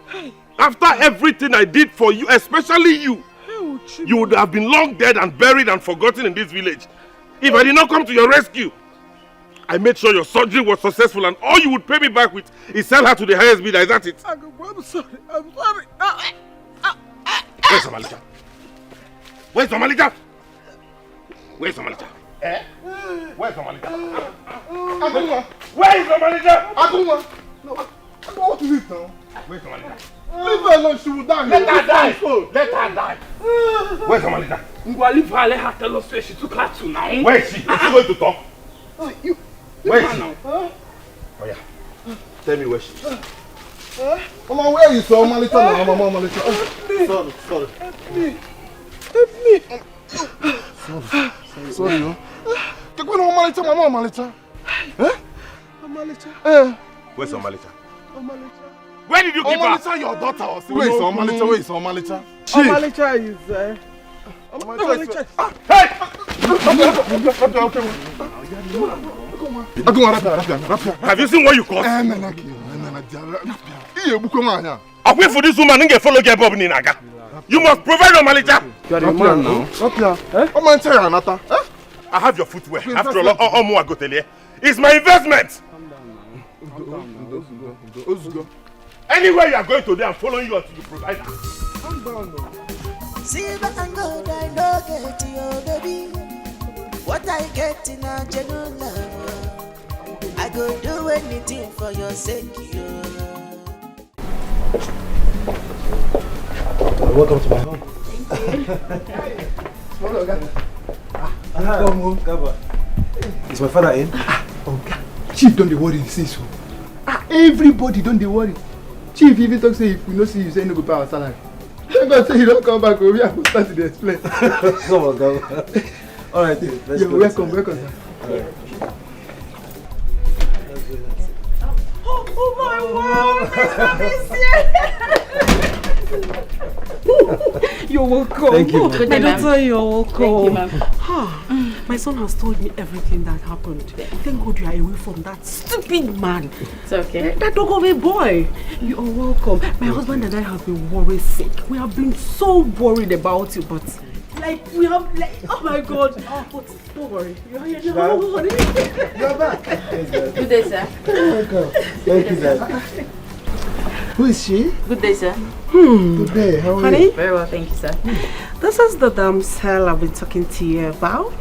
After everything I did for you, especially you, you would have been long dead and buried and forgotten in this village. If I did not come to your rescue, I made sure your surgery was successful and all you would pay me back with is sell her to the highest bidder. Is that it? I'm sorry. I'm sorry. Where's Somalita? Where's Somalita? Where's Somalita? Where's Somalita? Agunwa. Where is Somalita? Agunwa. No, what is it now? Where's Somalita? Leave her alone, she will die. Let her die. Let her die. Where's Somalita? Leave her, let her tell us where she took her to now. Where is she? Is she going to talk? Where is she? Oh yeah. Tell me where she is. Mama, where is Somalita now? Mama, Malita. Sorry. Help me. Sorry, no. Take me to Malita, Mama, Malita. Malita. Where's Somalita? Malita. Where did you keep her? Omalita, your daughter. Where is Omalita? Where is Omalita? Omalita is Omalita. Hey! Okay. Have you seen what you caused? I wait for this woman and get follow get Bob Ninaga. You must provide your manager. You are the man now. I have your footwear. After all, it's my investment. Anywhere you are going today, I'm following you until you provide that. Silver and gold I no get you, baby. What I get in a genuine love, I go do anything for your sake, you. Welcome to my home. Is my father in? Chief, don't worry, say so. Everybody don't worry. Chief even talk say if we no see you, say no go pay our salary. Thank God say you don't come back, we have to start to explain. Come on, come on. All right, let's go. Welcome, sir. All right. Oh my word! You're welcome. Thank you, my daughter, you're welcome. Thank you, ma'am. My son has told me everything that happened. Thank God you are away from that stupid man. It's okay. That dog of a boy. You are welcome. My husband and I have been worried sick. We have been so worried about you, but we have oh my God. But don't worry. You are here now. You're back. Good day, sir. Welcome. Thank you, sir. Who is she? Good day, sir. Good day. How are Honey? you? Very well, thank you, sir. This is the damsel I've been talking to you about.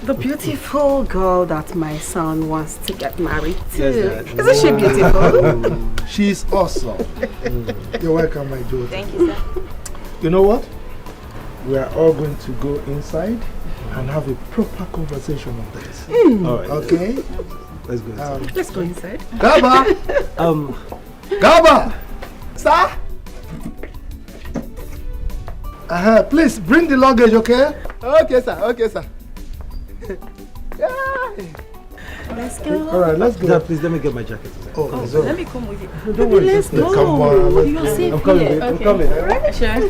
The beautiful girl that my son wants to get married to. Yes, Isn't she beautiful? She's awesome. You're welcome, my daughter. Thank you, sir. You know what? We are all going to go inside and have a proper conversation on this. All right. Okay? Let's go inside. Let's go inside. Gaba! Gaba! Sir? Please bring the luggage, okay? Okay, sir. Okay, sir. Let's go. All right, let's go. Yeah, please let me get my jacket. Oh, Let me come with you. don't worry. Let's go. Come on. Let's You're go. safe I'm coming. here. I'm coming. Right? Sure.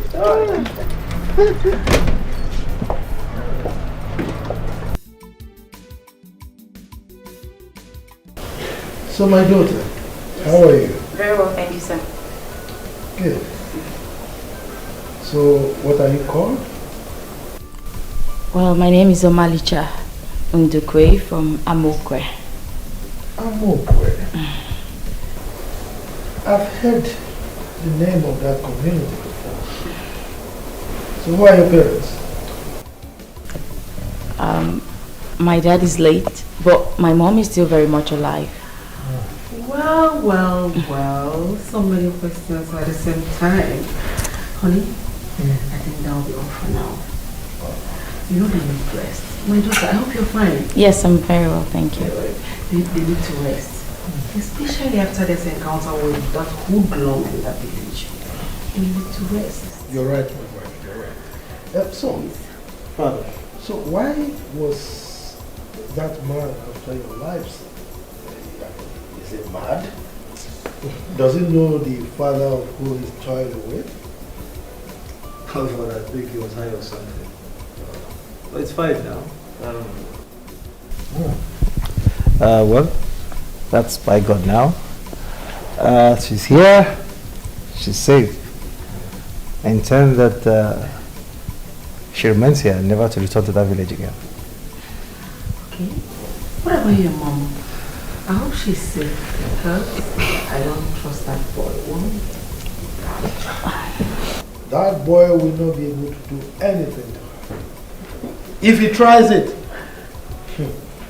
So, my daughter, how are you? Very well, thank you, sir. Good. So, what are you called? Well, my name is Omalicha Ndukwe from Amokwe. Amokwe. I've heard the name of that community before. So, who are your parents? My dad is late, but my mom is still very much alive. Well, so many questions at the same time. Honey, I think that'll be all for now. You know they need rest. My daughter, I hope you're fine. Yes, I'm very well, thank you. They need to rest. Especially after this encounter with that hoodlum in that village. They need to rest. You're right, my wife. You're right. Father, so why was that man after your lives? Is he mad? Does he know the father of who his child away? I think he was high or something. But it's fine now. Well, that's by God now. She's here. She's safe. I intend that she remains here, never to return to that village again. Okay. What about your mom? I hope she's safe. Huh? I don't trust that boy. That boy will not be able to do anything to her. If he tries it,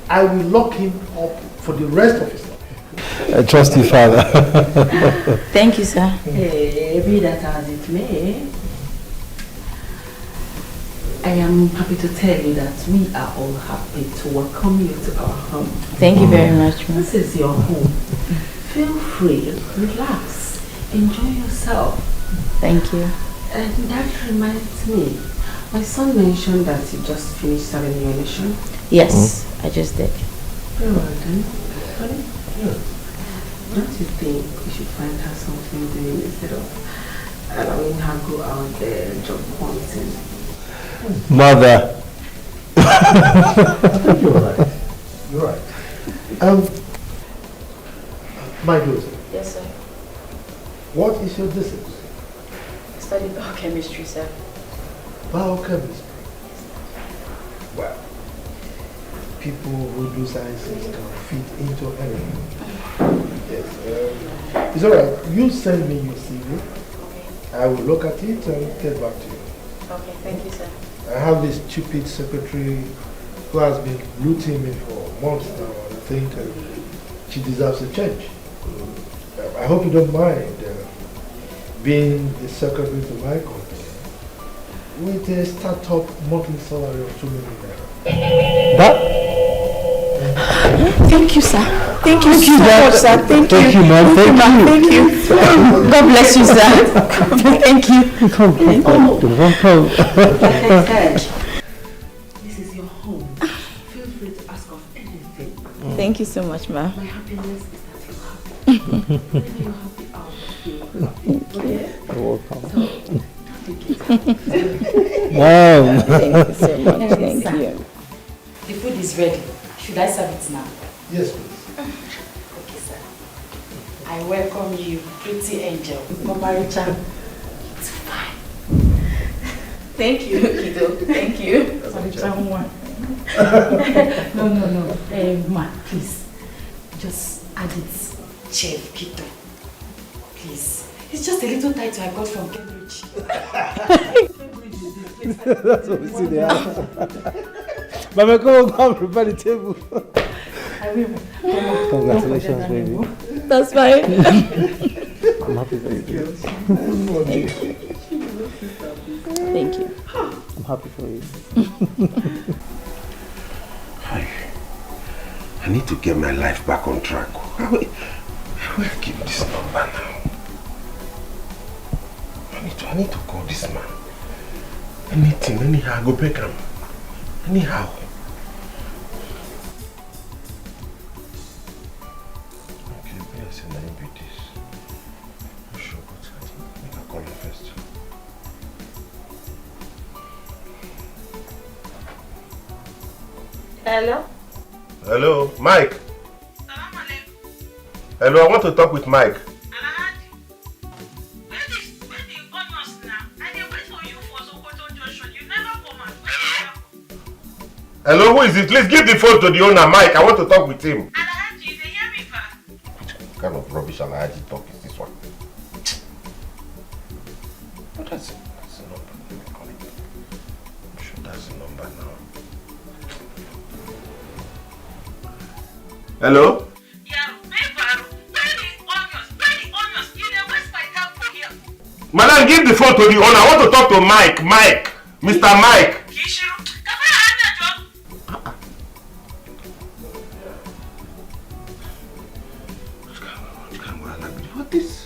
I will lock him up for the rest of his life. I trust you, Father. Thank you, sir. Hey, be that as it may, I am happy to tell you that we are all happy to welcome you to our home. Thank you very much, ma'am. This is your home. Feel free, relax, enjoy yourself. Thank you. And that reminds me, my son mentioned that you just finished serving your nation. Yes, I just did. Very well then. Honey, don't you think we should find her something doing instead of allowing her go out there job hunting? Mother. I think you're right. You're right. My daughter. Yes. Yes, sir. What is your discipline? I study biochemistry, sir. Biochemistry. Well, people who do sciences can fit into anything. Yes. It's alright. You send me your CV. I will look at it and get back to you. Okay, thank you, sir. I have this stupid secretary who has been looting me for months now, and I think she deserves a change. I hope you don't mind being the secretary to my company with a startup monthly salary of 2 million naira. Thank you, sir. Thank you so much, sir. Thank you. Thank you, ma'am. Thank you. God bless you, sir. Thank you. This is your home. Feel free to ask of anything. Thank you so much, ma'am. My happiness is that you're happy. When you're happy, I'll feel happy. Okay? You're welcome. Mom. Thank you so much. Thank you. The food is ready. Should I serve it now? Yes, please. Okay, sir. I welcome you, pretty angel. Mama Richa. It's fine. Thank you, kiddo. Thank you. No. Ma, please. Just add it. Chef Kito. Please. It's just a little title I got from Cambridge. That's what we see there. Mama, come on, prepare the table. I will. Congratulations, baby. That's fine. I'm happy for you. Thank you. I'm happy for you. I need to get my life back on track. How will I give this number now? I need to call this man. Anything, anyhow, I go back him. Anyhow. Okay, yes, and I be this. I'm sure, but I think I call him first. Hello? Hello, Mike. Hello, I want to talk with Mike. Hello, who is it? Please give the phone to the owner, Mike. I want to talk with him. What kind of rubbish Alhaji talk is this one? What is it? That's the number. Let me call it. I'm sure that's the number now. Hello? Madam, give the phone to the owner. I want to talk to Mike. Mike. Mr. Mike. What is?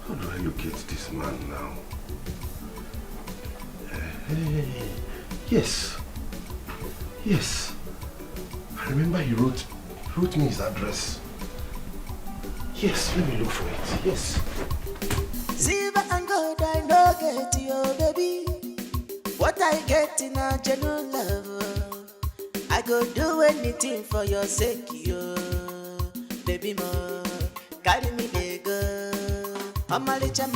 How do I locate this man now? Yes. Yes. I remember he wrote me his address. Yes, let me look for it. Yes. Silver and gold I no get you, baby. What I get in a genuine love, I go do anything for your sake, yo. Baby mo, carry me there go. I'm a rich my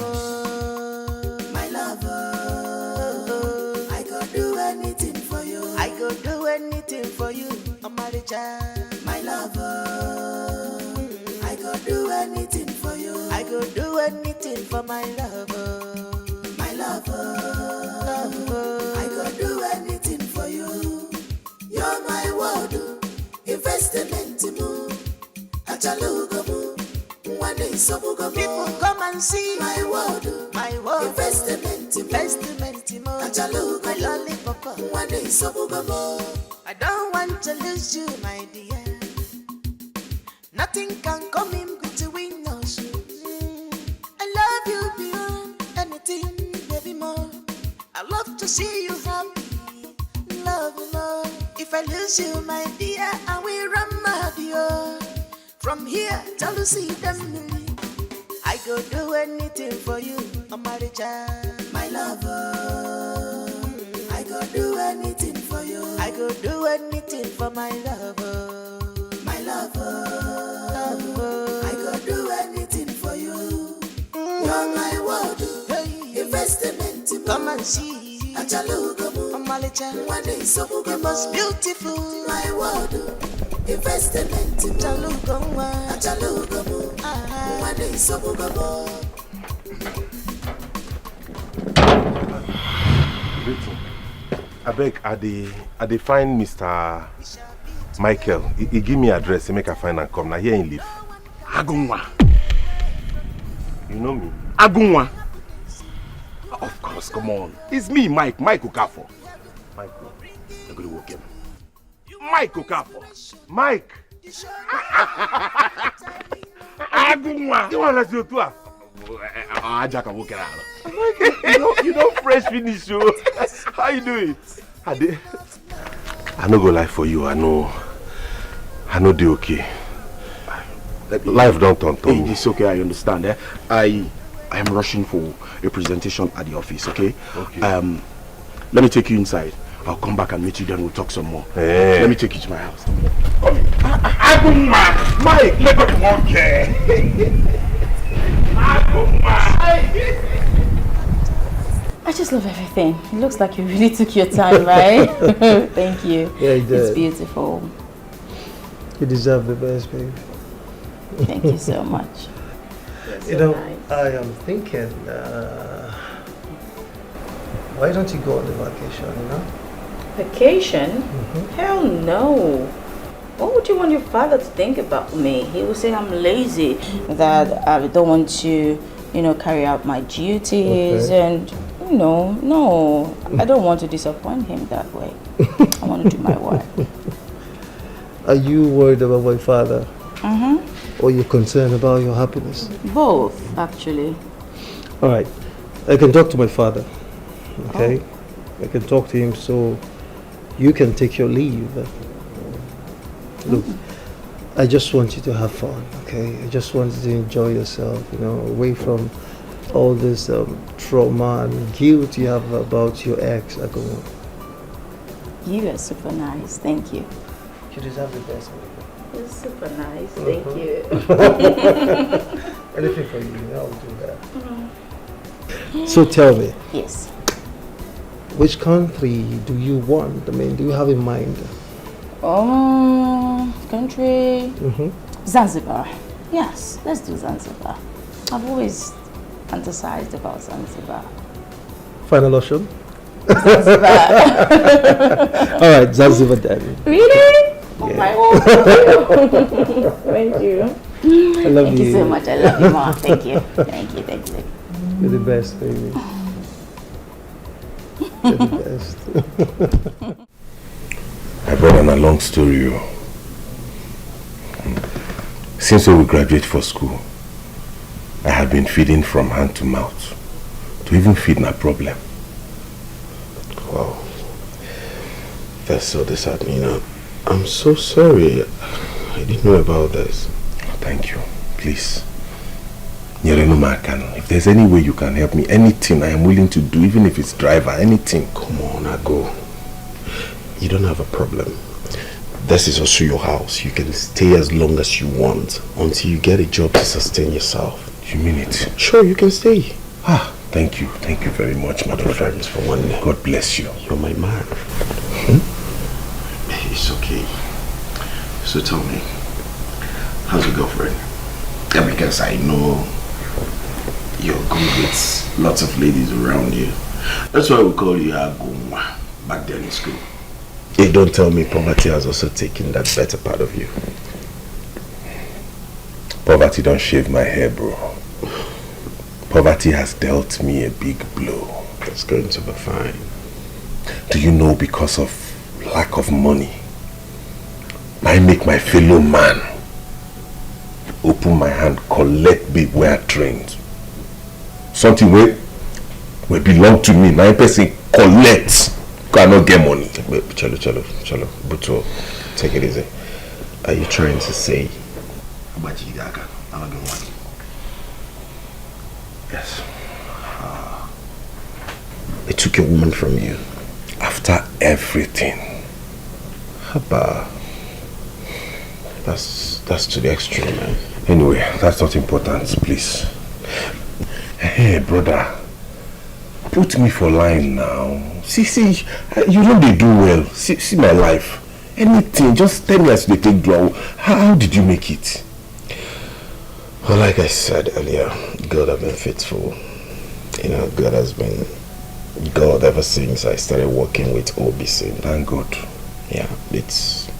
lover. I go do anything for you. I go do anything for you. I'm a rich my lover. I go do anything for you. I go do anything for my lover. My lover. I go do anything for you. You're my world. Investment move. People come and see my world. My world. Investment move. My lollipop. I don't want to lose you, my dear. Nothing can come in between us. I love you beyond anything, baby more. I love to see you happy, love you more. If I lose you, my dear, I will run mad, yo. From here till you see them, I go do anything for you, Amaricha, my lover. I go do anything for you. I go do anything for my lover, my lover. You're my world, investment. Come and see. Achalugo, Amalicha, one is so good, the most beautiful. My world, investment. Achalugo, one is so good. I beg, I dey find Mr. Michael. He give me address, he make a find and come. Now here he live. Agunwa. You know me? Agunwa. Of course, come on. It's me, Mike Okafor. Michael. I'm going to walk him. Mike Okafor. Mike. Agunwa. You want to do too? Ajaka walk around. You don't fresh finish, yo. How you doing? I no go lie for you. I know they okay. Life don't turn to me. It's okay, I understand. I am rushing for a presentation at the office, okay? Okay. Let me take you inside. I'll come back and meet you, then we'll talk some more. Hey. Let me take you to my house. Come in. Mike, let go to one care. I just love everything. It looks like you really took your time, right? Thank you. Yeah, you did. It's beautiful. You deserve the best, babe. Thank you so much. You know, I am thinking, why don't you go on the vacation, you know? Vacation? Hell no. What would you want your father to think about me? He would say I'm lazy, that I don't want to, carry out my duties, and, no, I don't want to disappoint him that way. I want to do my work. Are you worried about my father? Or you're concerned about your happiness? Both, actually. All right, I can talk to my father, okay? I can talk to him so you can take your leave. Look, I just want you to have fun, okay? I just want you to enjoy yourself, away from all this trauma and guilt you have about your ex. You are super nice, thank you. You deserve the best. You're super nice, thank you. Anything for you, I'll do that. So tell me. Yes. Which country do you want? I mean, do you have in mind? Country? Zanzibar. Yes, let's do Zanzibar. I've always fantasized about Zanzibar. Final option? Zanzibar. All right, Zanzibar then. Really? Oh Yeah. my God. Thank you. I love Thank you so much. I love you, Mom. Thank you. Thank you. Thank you. You're the best, baby. You're the best. I brought on a long story. Since we graduate for school, I have been feeding from hand to mouth. To even feed my problem. Wow. That's so disheartening. I'm so sorry. I didn't know about this. Thank you. Please. If there's any way you can help me, anything I am willing to do, even if it's driver, anything. Come on, Ago. You don't have a problem. This is also your house. You can stay as long as you want until you get a job to sustain yourself. You mean it? Sure, you can stay. Thank you. Thank you very much, my friend. For one day. God bless you. You're my man. It's okay. So tell me, how's your girlfriend? Yeah, because I know you're good with lots of ladies around you. That's why we call you Agumwa back then in school. Hey, don't tell me poverty has also taken that better part of you. Poverty don't shave my hair, bro. Poverty has dealt me a big blow. That's going to be fine. Do you know, because of lack of money, I make my fellow man open my hand, collect babe where I trained. Something where belong to me, my person collect, cannot get money. Chalo, Buto, take it easy. Are you trying to say yes? I took a woman from you. After everything. Haba. That's to the extreme, man. Anyway, that's not important, please. Hey, brother. Put me for line now. See, you know they do well. See my life. Anything, just tell me as they take blow. How did you make it? Well, like I said earlier, God has been faithful. You know, God ever since I started working with OBC. Thank God. Yeah, it's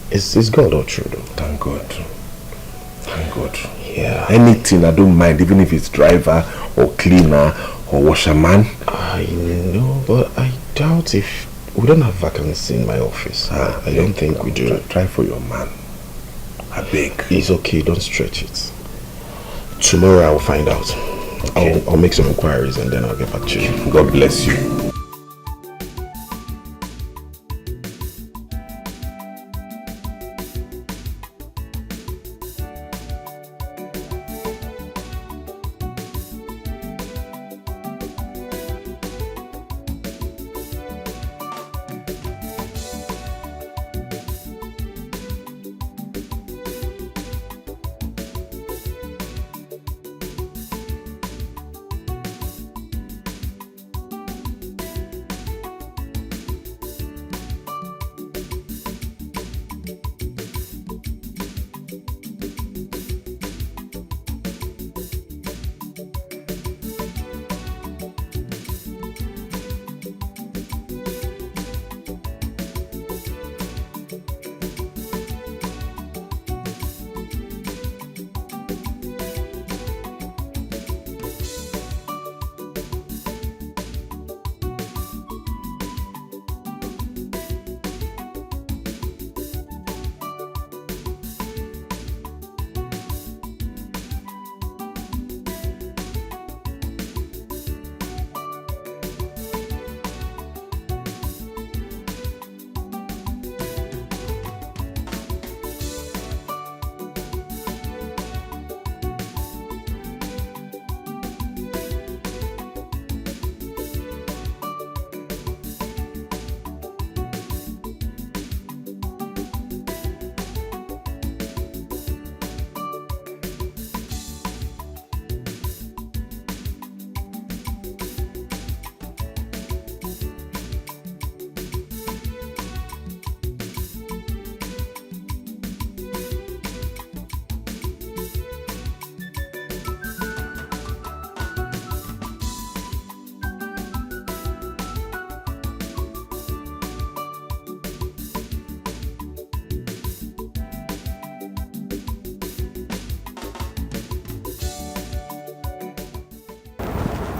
God all true though. Thank God. Thank God. Yeah. Anything, I don't mind, even if it's driver or cleaner or washerman. I know, but I doubt if we don't have vacancy in my office. I don't think we do. Try for your man. I beg. It's okay, don't stretch it. Tomorrow I'll find out. Okay. I'll make some inquiries and then I'll get back to you. God bless you.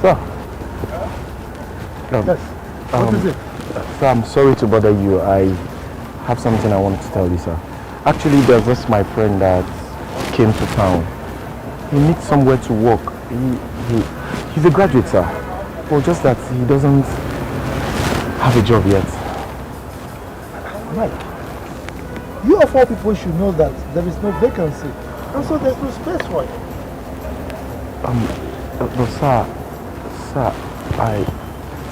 Sir. Yes. What is it? Sir, I'm sorry to bother you. I have something I wanted to tell you, sir. Actually, there's just my friend that came to town. He needs somewhere to work. He's a graduate, sir. But just that he doesn't have a job yet. Mike, you of all people should know that there is no vacancy. And so there's no space for it. But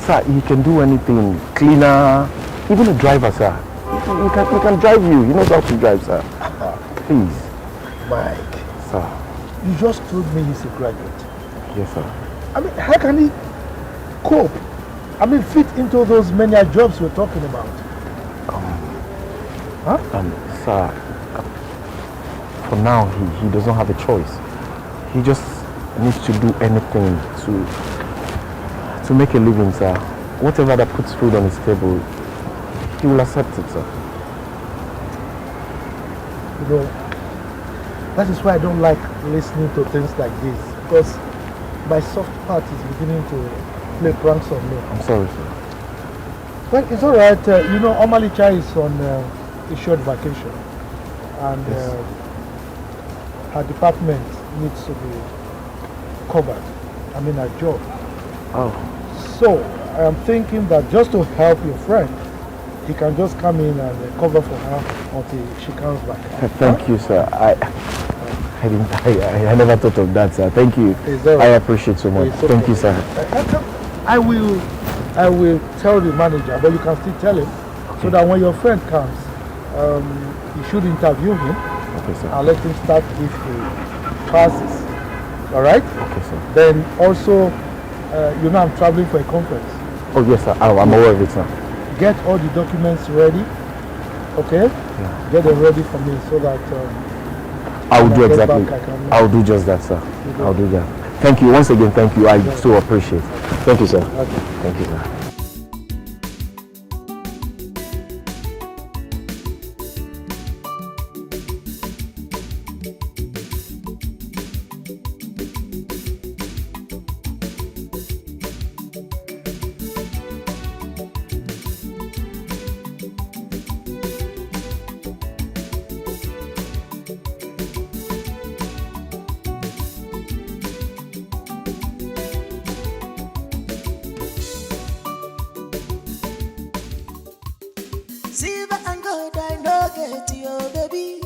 sir, he can do anything. Cleaner, even a driver, sir. He can drive you. He knows how to drive, sir. Please. Mike. Sir. You just told me he's a graduate. Yes, sir. I mean, how can he cope? I mean, fit into those many jobs we're talking about? Sir, for now, he doesn't have a choice. He just needs to do anything to make a living, sir. Whatever that puts food on his table, he will accept it, sir. You know, that is why I don't like listening to things like this, because my soft part is beginning to play pranks on me. I'm sorry, sir. Well, it's all right. You know, Omalicha is on a short vacation, and her department needs to be covered. I mean, her job. Oh. So, I am thinking that just to help your friend, he can just come in and cover for her until she comes back. Thank you, sir. I never thought of that, sir. Thank you. I appreciate so much. Okay. Thank you, sir. I will tell the manager, but you can still tell him, so that when your friend comes, you should interview him. Okay, sir. And let him start if he passes. All right? Okay, sir. Then also you know I'm traveling for a conference. Oh yes, sir. I'm aware of it, sir. Get all the documents ready, okay? Yeah. Get them ready for me so that I will do exactly. I will do just that, sir. I'll do that. Thank you once again. Thank you. I so appreciate. Thank you, sir. Okay. Thank you, sir. Silver and gold I no get you, baby.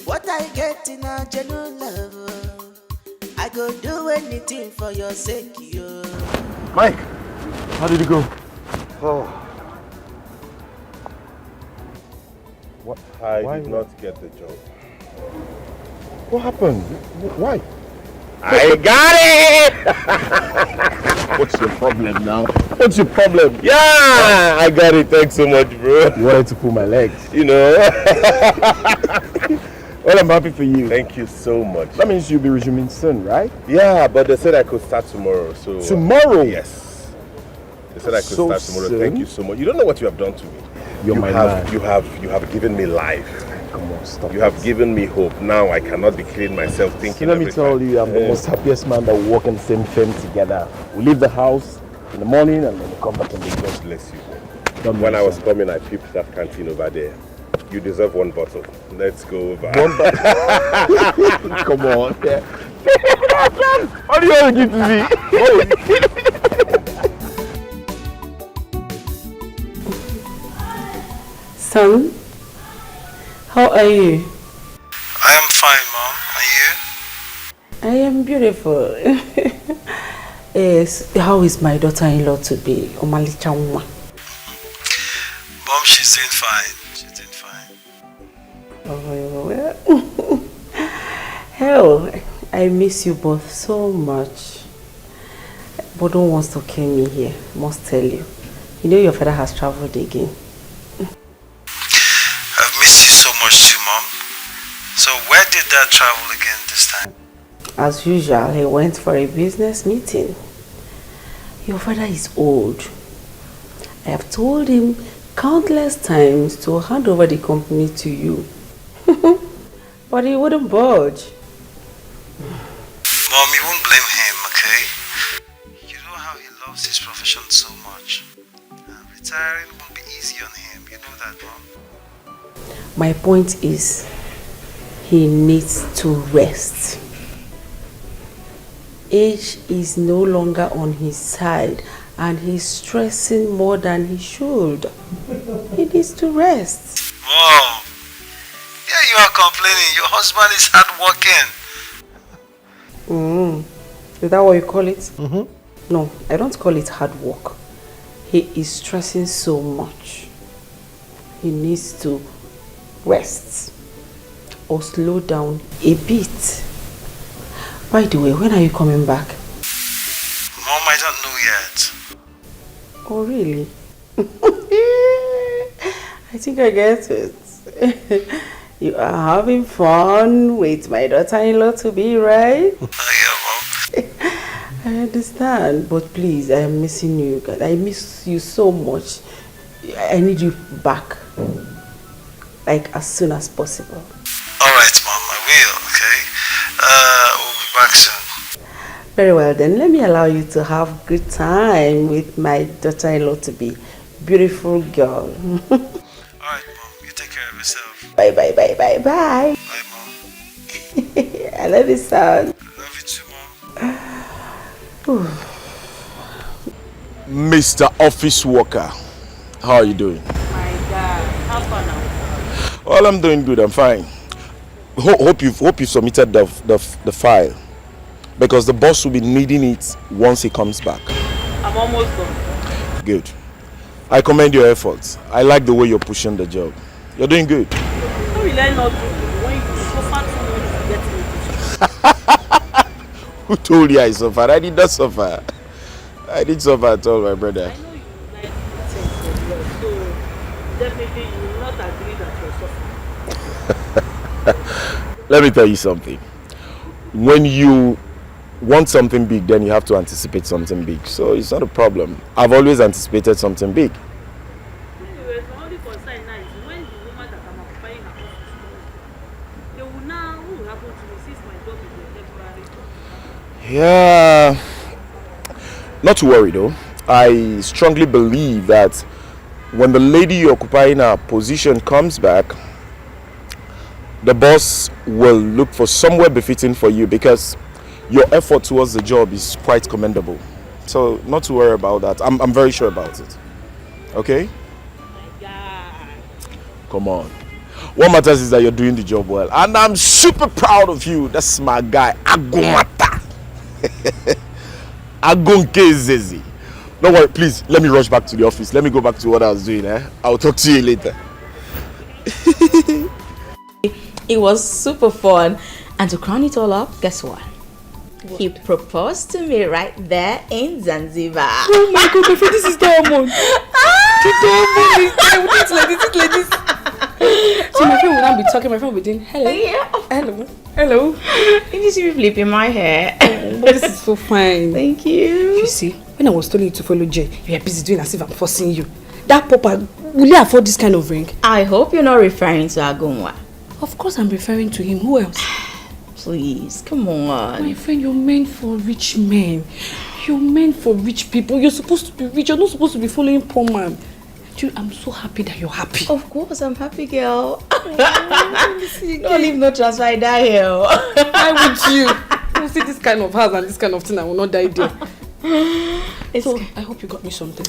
What I get in a genuine love, I go do anything for your sake, yo. Mike, how did it go? Oh. What? I did not get the job. What happened? Why? I got it! What's your problem now? What's your problem? Yeah, I got it. Thanks so much, bro. You wanted to pull my legs. You know. Well, I'm happy for you. Thank you so much. That means you'll be resuming soon, right? Yeah, but they said I could start tomorrow. So tomorrow? Yes. They said I could So start tomorrow. soon? Thank you so much. You don't know what you have done to me. You're my man. You have given me life. Come on, stop. You have given me hope. Now I cannot be killing myself thinking. So let me tell you, I'm the most happiest man that we work in the same firm together. We leave the house in the morning and then we come back in the evening. God bless you. When I was coming, I peeped that canteen over there. You deserve one bottle. Let's go over. One bottle? Come on. What do you want to give to me? Son, how are you? I am fine, Mom. Are you? I am beautiful. Yes, how is my daughter-in-law to be? Omali Chanwa. Mom, she's doing fine. She's doing fine. Oh, well. Hell, I miss you both so much. But don't want to kill me here, must tell you. You know your father has traveled again. I've missed you so much too, Mom. So where did Dad travel again this time? As usual, he went for a business meeting. Your father is old. I have told him countless times to hand over the company to you. But he wouldn't budge. Mom, you won't blame him, okay? You know how he loves his profession so much. Retiring won't be easy on him. You know that, Mom? My point is, he needs to rest. Age is no longer on his side and he's stressing more than he should. He needs to rest. Mom, yeah, you are complaining. Your husband is hardworking. Is that what you call it? No, I don't call it hard work. He is stressing so much. He needs to rest or slow down a bit. By the way, when are you coming back? Mom, I don't know yet. Oh, really? I think I get it. You are having fun with my daughter-in-law to be, right? Yeah, Mom. I understand, but please, I am missing you. I miss you so much. I need you back, like as soon as possible. Alright, Mom, I will, okay? We'll be back soon. Very well, then let me allow you to have good time with my daughter-in-law to be. Beautiful girl. Alright, Mom, you take care of yourself. Bye, bye, bye, bye, bye. Bye, Mom. I love you, son. Love you too, Mom. Mr. Office Worker, how are you doing? My God, how far now? Well, I'm doing good. I'm fine. Hope you submitted the file, because the boss will be needing it once he comes back. I'm almost done. Good. I commend your efforts. I like the way you're pushing the job. You're doing good. How will I not do when you suffer too much to get me? Who told you I suffered? I did not suffer. I didn't suffer at all, my brother. I know you like things a lot, so definitely you will not agree that you're suffering. Let me tell you something. When you want something big, then you have to anticipate something big. So it's not a problem. I've always anticipated something big. Anyway, my only concern now is when the woman that I'm occupying her office goes, they will now, what will happen to me since my job is a temporary? Yeah. Not to worry though. I strongly believe that when the lady occupying her position comes back, the boss will look for somewhere befitting for you because your effort towards the job is quite commendable. So not to worry about that. I'm very sure about it. Okay? Come on. What matters is that you're doing the job well. And I'm super proud of you. That's my guy. Agumata. Agunkezezi. Don't worry, please. Let me rush back to the office. Let me go back to what I was doing. I'll talk to you later. It was super fun. And to crown it all up, guess what? He proposed to me right there in Zanzibar. Oh my God, my friend, this is diamond. The diamond is like this. So my friend will not be talking, my friend will be doing hello. Yeah. Hello. Did you see me flipping my hair? But this is so fine. Thank you. You see, when I was telling you to follow Jay, you were busy doing as if I'm forcing you. That papa, will you afford this kind of ring? I hope you're not referring to Agunwa. Of course I'm referring to him. Who else? Please, come on. My friend, you're meant for rich men. You're meant for rich people. You're supposed to be rich. You're not supposed to be following poor man. Dude, I'm so happy that you're happy. Of course, I'm happy, girl. Don't leave no transfer, I die here. Why would you? You see this kind of house and this kind of thing, I will not die there. So, okay. I hope you got me something.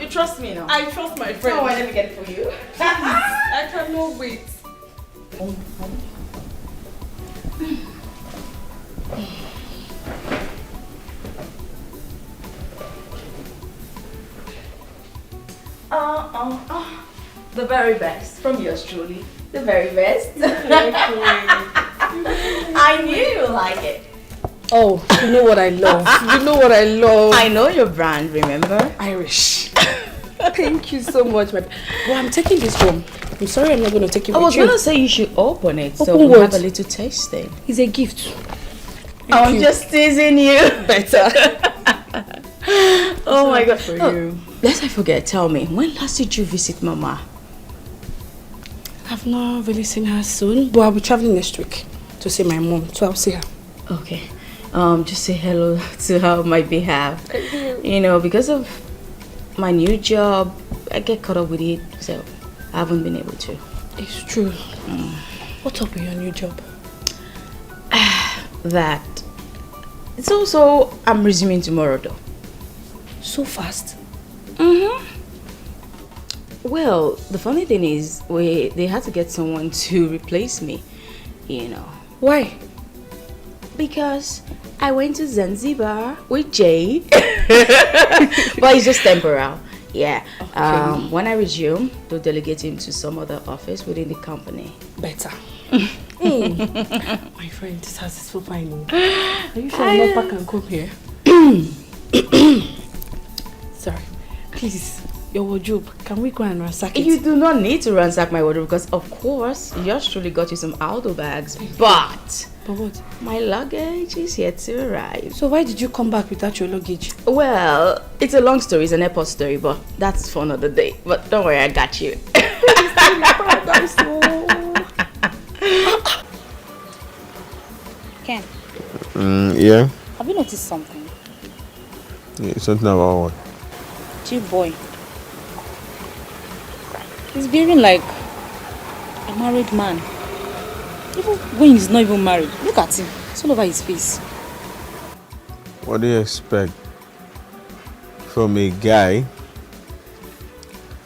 You trust me now? I trust my friend. Oh, let me get it for you. I cannot wait. The very best. From yours truly. The very best. I knew you would like it. Oh, you know what I love. You know what I love. I know your brand, remember? Irish. Thank you so much, my. Well, I'm taking this home. I'm sorry I'm not going to take it I with was you. going to say you should open it so Open we what? have a little tasting. It's a gift. I'm just teasing you. Better. Oh my God. For Oh, you. lest I forget, tell me, when last did you visit Mama? I've not really seen her soon, but I'll be traveling next week to see my mom, so I'll see her. Okay. Just say hello to her on my behalf. You know, because of my new job, I get caught up with it, so I haven't been able to. It's true. What's up with your new job? That. It's also, I'm resuming tomorrow though. So fast? Well, the funny thing is, they had to get someone to replace me, you know. Why? Because I went to Zanzibar with Jay. But it's just temporal. Yeah. Okay. When I resume, they'll delegate him to some other office within the company. Better. My friend, this house is so fine. Are you sure I'm not back and come here? Sorry. Please, your wardrobe, can we go and ransack it? You do not need to ransack my wardrobe because, of course, yours truly got you some Aldo bags. But what? My luggage is yet to arrive. So why did you come back without your luggage? Well, it's a long story. It's an airport story, but that's for another day. But don't worry, I got you. Ken, Yeah. have you noticed something? Something about what? Chief boy. He's behaving like a married man. Even when he's not even married. Look at him. It's all over his face. What do you expect from a guy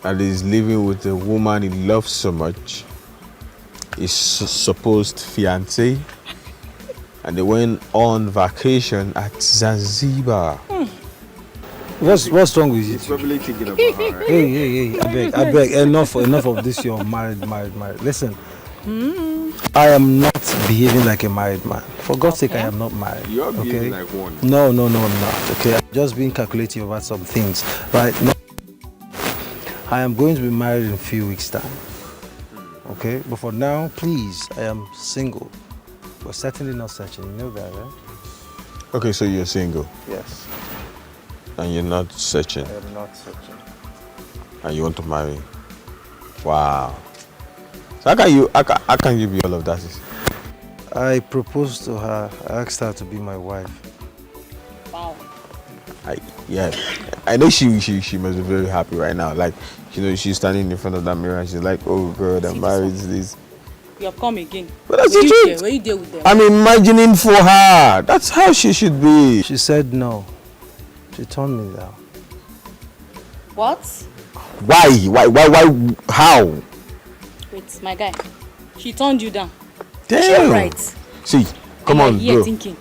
that is living with a woman he loves so much, his supposed fiancée, and they went on vacation at Zanzibar? What's wrong with you? He's probably thinking about her. Hey, I beg, enough of this. You're married. Listen, I am not behaving like a married man. For God's sake, I am not married. You're behaving like one. No, I'm not. Okay, I'm just being calculative about some things, right? No, I am going to be married in a few weeks' time. Okay, but for now, please, I am single. We're certainly not searching. You know that, right? Okay, so you're single. Yes. And you're not searching. I am not searching. And you want to marry. Wow. So how can you be all of that? I proposed to her. I asked her to be my wife. Wow. I know she must be very happy right now. Like, you know, she's standing in front of that mirror and she's like, oh girl, I'm married to this. You have come again. But that's the truth. Where you there with them? I'm imagining for her. That's how she should be. She said no. She turned me down. What? Why? How? Wait, my guy. She turned you down. Damn. You're right. See, come on, here bro. Thinking.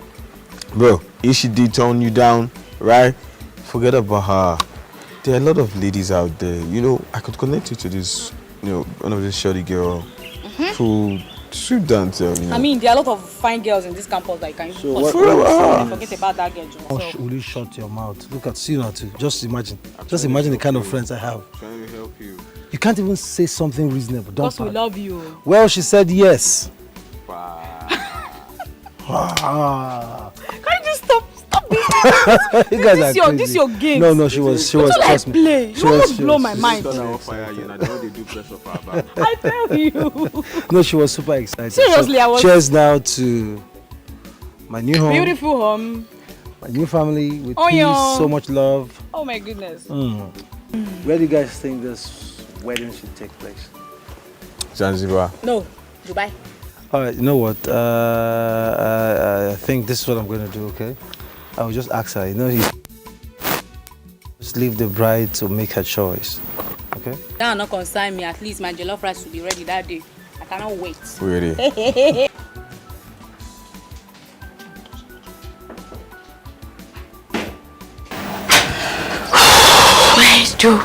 Bro, if she did turn you down, right? Forget about her. There are a lot of ladies out there. You know, I could connect you to this, you know, one of this shorty girl who sweep dancer. You know. I mean, there are a lot of fine girls in this campus that you can So forget about that girl. So. Will you shut your mouth? Look at you now too. Just imagine the kind of friends I have. Trying to help you. You can't even say something reasonable. Don't. Because we love you. Well, she said yes. Can you just stop this? You guys are crazy. This your game. No, she was trust me. Play. You almost blow my mind. I tell you. No, she was super excited. Seriously, so, I was. Cheers now to my new home. Beautiful home. My new family with peace, so much love. Oh my goodness. Where do you guys think this wedding should take place? Zanzibar. No, Dubai. All right, you know what? I think this is what I'm going to do, okay? I will just ask her, you know, just leave the bride to make her choice, okay? That will not concern me. At least my jollof rice will be ready that day. I cannot wait. Really? Where is Joe?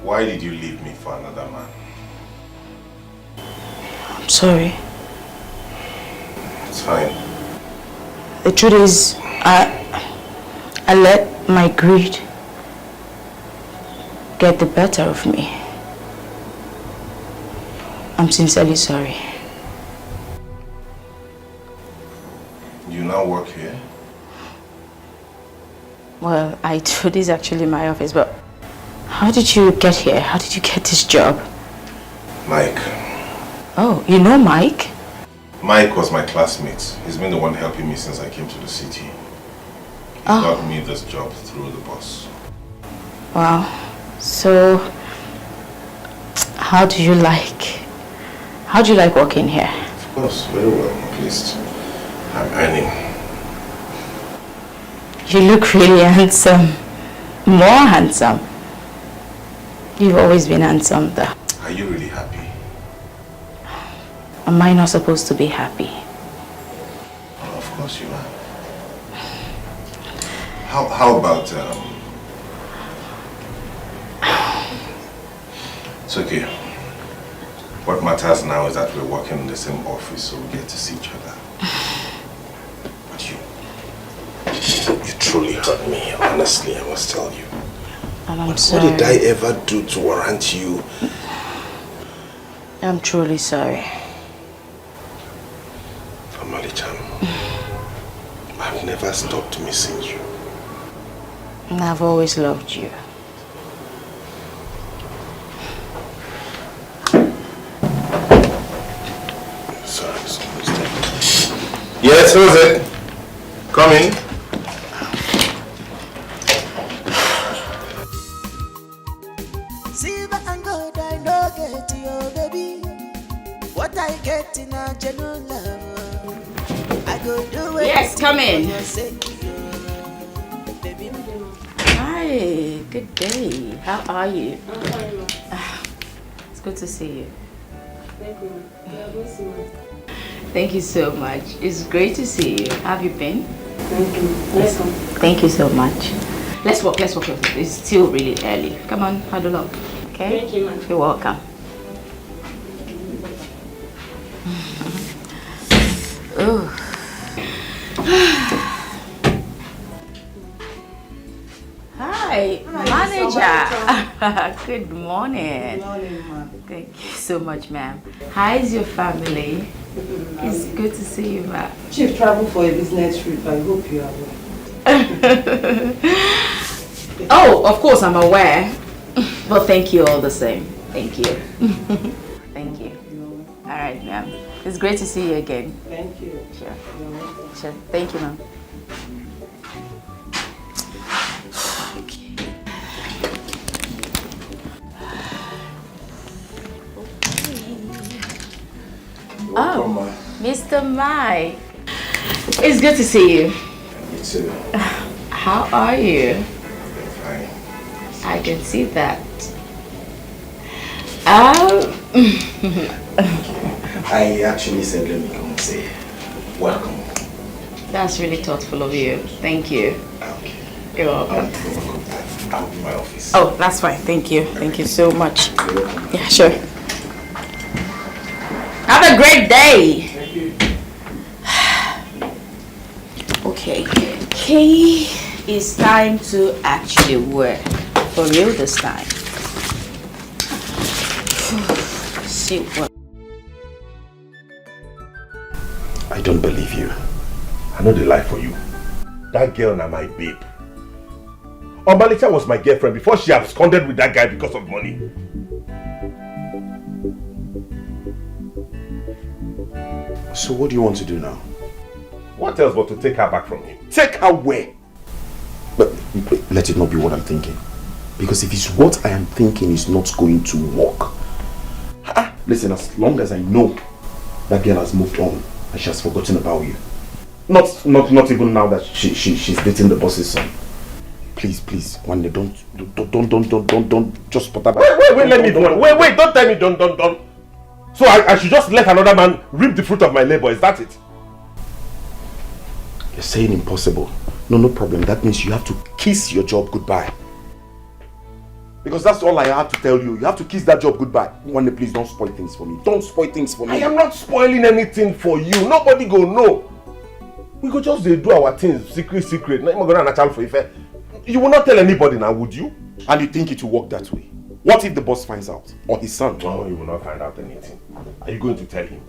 Why did you leave me for another man? I'm sorry. It's fine. The truth is, I let my greed get the better of me. I'm sincerely sorry. You now work here? Well, I do. This is actually my office, but how did you get here? How did you get this job? Mike. Oh, you know Mike? Mike was my classmate. He's been the one helping me since I came to the city. He got me this job through the boss. Wow. So, how do you like working here? Of course, very well, at least. I'm earning. You look really handsome. More handsome. You've always been handsome though. Are you really happy? Am I not supposed to be happy? Oh, of course you are. How about it's okay. What matters now is that we're working in the same office, so we get to see each other. But you truly hurt me, honestly, I must tell you. I'm sorry. What did I ever do to warrant you? I'm truly sorry. Famali-chan, I've never stopped missing you. And I've always loved you. Sorry, someone's there. Yes, who's it? Come in. Silver and gold I no get you, baby. What I get in a genuine love, I go do it. Yes, come in. For your sake, baby. Hi, good day. How are you? It's good to see you. Thank you so much. It's great to see you. Have you been? Thank you. Welcome. Thank you so much. Let's walk. It's still really early. Come on, huddle up. Okay? Thank you, ma'am. You're welcome. Ooh. Hi, manager. Good morning. Good morning, ma'am. Thank you so much, ma'am. How's your family? It's good to see you, ma'am. Chief traveled for a business trip. I hope you are well. Oh, of course I'm aware. But thank you all the same. Thank you. Thank you. All right, ma'am. It's great to see you again. Thank you. Sure. Sure. Thank you, ma'am. Welcome, Oh, Mr. Mike. It's good to see you. You too. How are you? Fine. I can see that. I actually said let me come and say welcome. That's really thoughtful of you. Thank you. Okay. You're welcome. I'll be in my office. Oh, that's fine. Thank you. Thank you so much. Yeah, sure. Have a great day. Thank you. Okay. Okay. It's time to actually work. For real this time. See what. I don't believe you. I know the lie for you. That girl na my babe. Omalicha was my girlfriend before she absconded with that guy because of money. So what do you want to do now? What else but to take her back from him? Take her where? But let it not be what I'm thinking. Because if it's what I am thinking is not going to work. Listen, as long as I know that girl has moved on and she has forgotten about you. Not even now that she's dating the boss's son. Please, one day, don't just put that back. Wait, let me do. Wait, don't tell me don't. So I should just let another man reap the fruit of my labor, is that it? You're saying impossible. No problem. That means you have to kiss your job goodbye. Because that's all I have to tell you. You have to kiss that job goodbye. One day, please don't spoil things for me. Don't spoil things for me. I am not spoiling anything for you. Nobody go know. We go just do our things secret. Not even gonna natural for Ife. You will not tell anybody now, would you? And you think it will work that way? What if the boss finds out? Or his son? No, he will not find out anything. Are you going to tell him?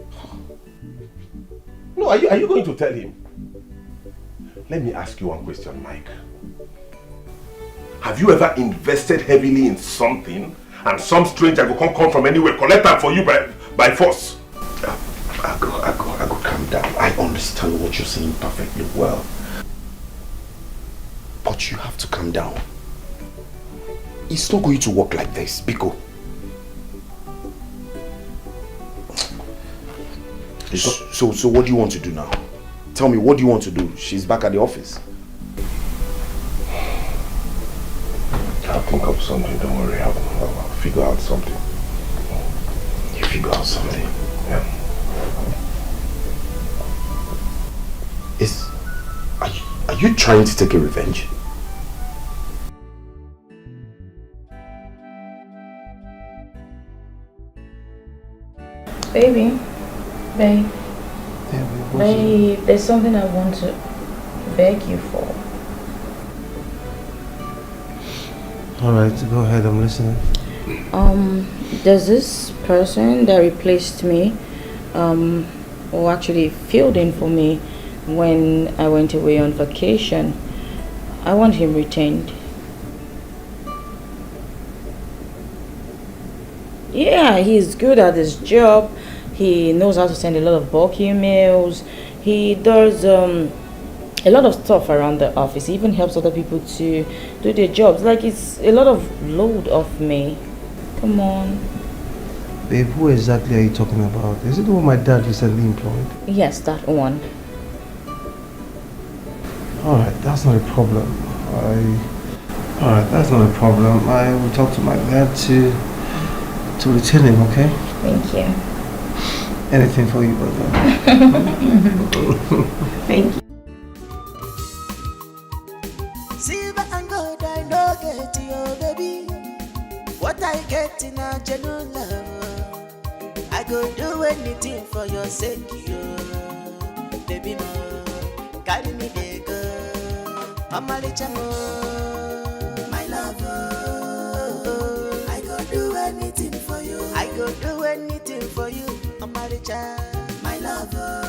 No, are you going to tell him? Let me ask you one question, Mike. Have you ever invested heavily in something and some stranger will come from anywhere, collect that for you by force? I go, calm down. I understand what you're saying perfectly well. But you have to calm down. It's not going to work like this, Biko. So what do you want to do now? Tell me, what do you want to do? She's back at the office. I'll think of something, don't worry. I'll figure out something. You figure out something? Yeah. Are you trying to take a revenge? Babe, there's something I want to beg you for. Alright, go ahead, I'm listening. There's this person that replaced me, who actually filled in for me when I went away on vacation. I want him retained. Yeah, he's good at his job. He knows how to send a lot of bulk emails. He does a lot of stuff around the office. He even helps other people to do their jobs. Like, it's a lot of load off me. Come on. Babe, who exactly are you talking about? Is it the one my dad recently employed? Yes, that one. Alright, that's not a problem. Alright, that's not a problem. I will talk to my dad to retain him, okay? Thank you. Anything for you, brother. Thank you. Silver and gold I no get you, baby. What I get in a genuine love, I go do anything for your sake, you. Baby, no, carry me there, go. I'm a little more, my lover. I go do anything for you. I go do anything for you, I'm a little, my lover.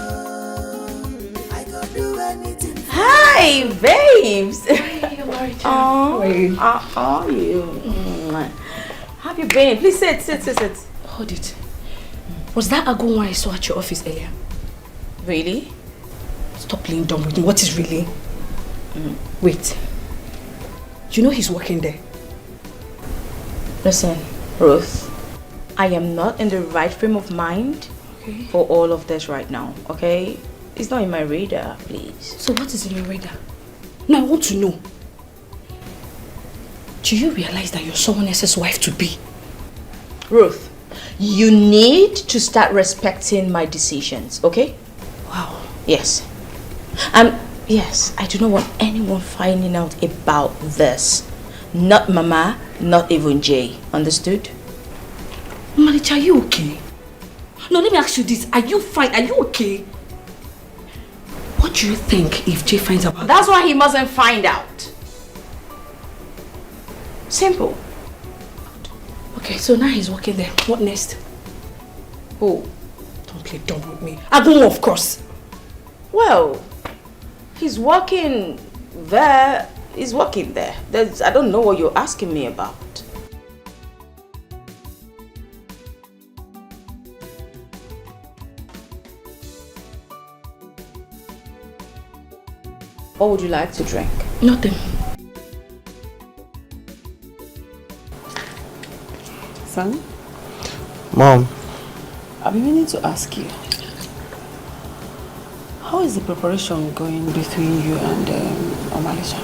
I go do anything. Hi, babes. How are you? How are you? How have you been? Please sit. Hold it. Was that Agon I saw at your office earlier? Really? Stop playing dumb with me. What is really? Wait. You know he's working there? Listen, Ruth. I am not in the right frame of mind for all of this right now, okay? It's not in my radar, please. So what is in your radar? Now I want to know. Do you realize that you're someone else's wife to be? Ruth, you need to start respecting my decisions, okay? Wow. Yes. And yes, I do not want anyone finding out about this. Not Mama, not even Jay. Understood? Malicha, are you okay? No, let me ask you this. Are you fine? Are you okay? What do you think if Jay finds out? That's why he mustn't find out. Simple. Okay, so now he's working there. What next? Who? Don't play dumb with me. Agun, of course. Well, he's working there. He's working there. I don't know what you're asking me about. What would you like to drink? Nothing. Son? Mom. I've been meaning to ask you. How is the preparation going between you and Omalisha?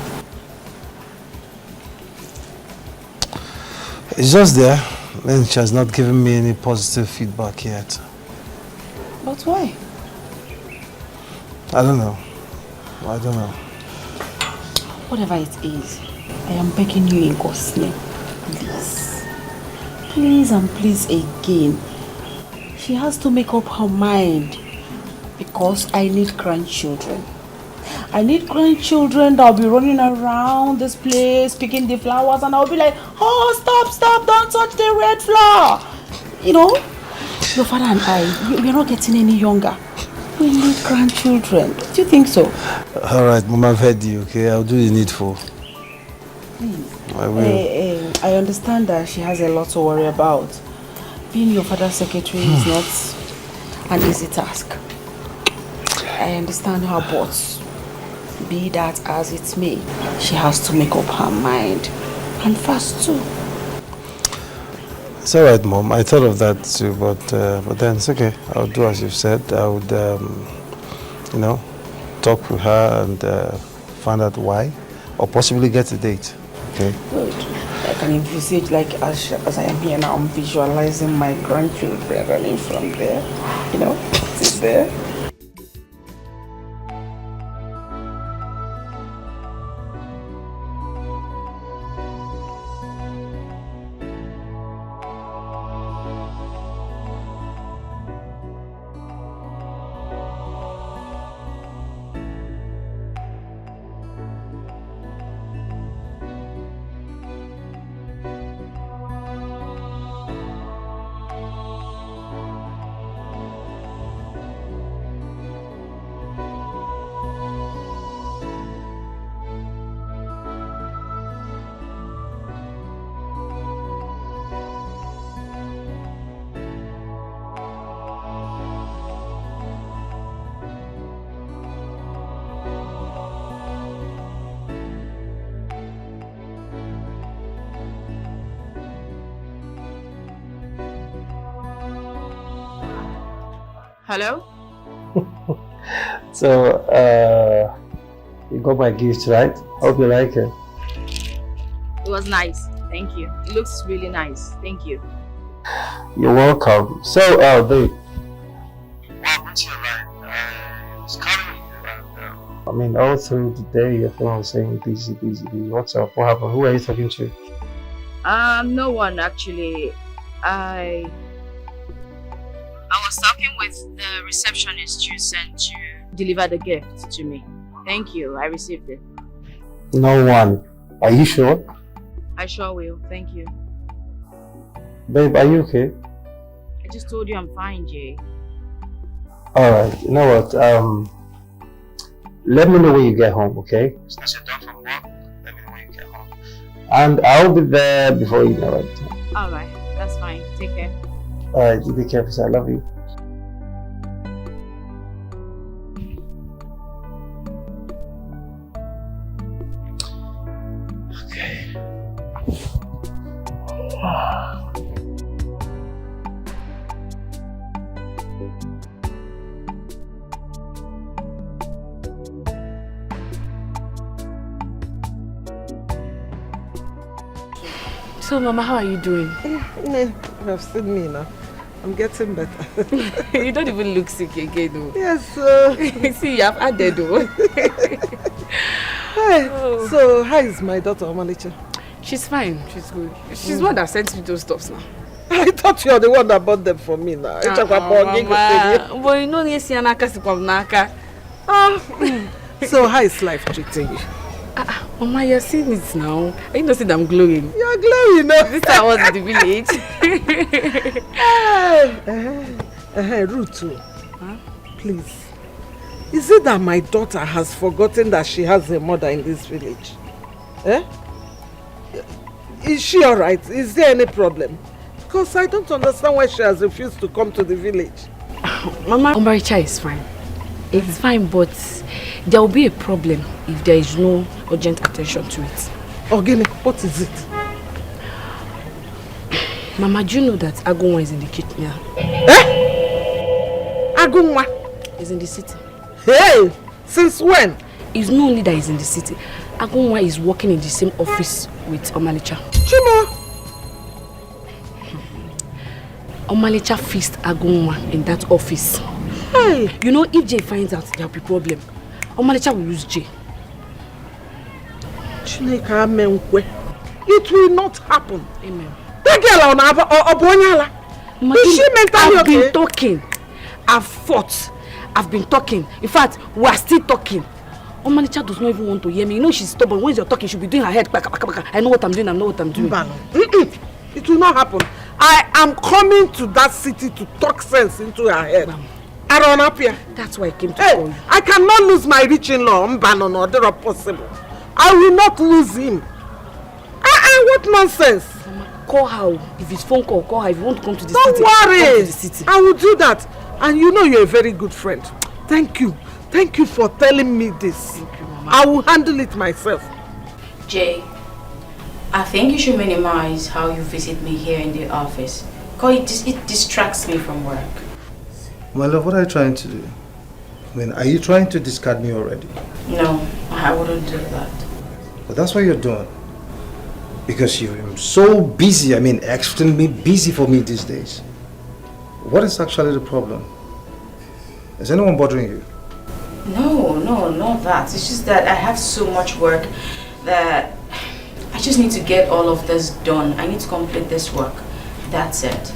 It's just there. Then she has not given me any positive feedback yet. But why? I don't know. I don't know. Whatever it is, I am begging you in God's name. Please. Please and please again. She has to make up her mind. Because I need grandchildren. I need grandchildren that will be running around this place, picking the flowers, and I'll be like, oh, stop, don't touch the red flower. You know, your father and I, we're not getting any younger. We need grandchildren. Do you think so? All right, Mom, I've heard you, okay? I'll do the needful. Please. I will. I understand that she has a lot to worry about. Being your father's secretary is not an easy task. I understand her, but be that as it may, she has to make up her mind. And fast too. It's all right, Mom. I thought of that too, but then it's okay. I'll do as you've said. I would, you know, talk with her and find out why, or possibly get a date. Okay. Good. I can envisage, like as I am here now, I'm visualizing my grandchildren running from there. You know, sit there. Hello? So, you got my gift, right? Hope you like it. It was nice. Thank you. It looks really nice. Thank you. You're welcome. So, babe, to your line. I was calling you and I mean, all through the day, your phone was saying busy, busy, busy. What's up? What happened? Who are you talking to? No one actually. I was talking with the receptionist you sent to deliver the gift to me. Thank you, I received it. No one. Are you sure? I sure will, thank you. Babe, are you okay? I just told you I'm fine, Jay. Alright, you know what? Let me know when you get home, okay? since you're done from work, let me know when you get home. And I'll be there before you know it. Alright, that's fine. Take care. Alright, you be careful, sir. I love you. So, Mama, how are you doing? You have seen me now. I'm getting better. You don't even look sick again, though. Yes, See, you have added, though. Hey, so, how is my daughter, Omalicha? She's fine. She's good. She's one that sent me those stuffs now. I thought you were the one that bought them for me now. Mama. But you know, yes, you're not So, how is life treating you? Mama, you're seeing it now. I know that I'm glowing. You're glowing now. This time I was in the village. Rutu, please. Is it that my daughter has forgotten that she has a mother in this village? Eh? Is she alright? Is there any problem? Because I don't understand why she has refused to come to the village. Mama, Omaricha is fine. It's fine, but there will be a problem if there is no urgent attention to it. Ogini, what is it? Mama, do you know that Agunwa is in the kitchen now? Eh? Agunwa? Is in the city. Hey! Since when? It's not only that he's in the city. Agunwa is working in the same office with Omalicha. Chimo! Omalicha fixed Agunwa in that office. Hey! You know, if Jay finds out, there will be a problem. Omalicha will lose Jay. Chineka amenkwe. It will not happen. Amen. That girl on Obonyala. Is she mentally okay? I've been talking. I've fought. I've been talking. In fact, we are still talking. Omalicha does not even want to hear me. You know she's stubborn. When you're talking, she'll be doing her head. I know what I'm doing. I know what I'm doing. It will not happen. I am coming to that city to talk sense into her head. I run up here. That's why I came to call you. I cannot lose my rich-in-law. Mbano, possible. I will not lose him. What nonsense? Mama, call her. If it's phone call, call her. If you want to come to the city, come worry. To the city. I will do that. And you know you're a very good friend. Thank you. Thank you for telling me this. Thank you, Mama. I will handle it myself. Jay, I think you should minimize how you visit me here in the office. Because it distracts me from work. My love, what are you trying to do? I mean, are you trying to discard me already? No, I wouldn't do that. But that's what you're doing. Because you're so busy, I mean, extremely busy for me these days. What is actually the problem? Is anyone bothering you? No, not that. It's just that I have so much work that I just need to get all of this done. I need to complete this work. That's it.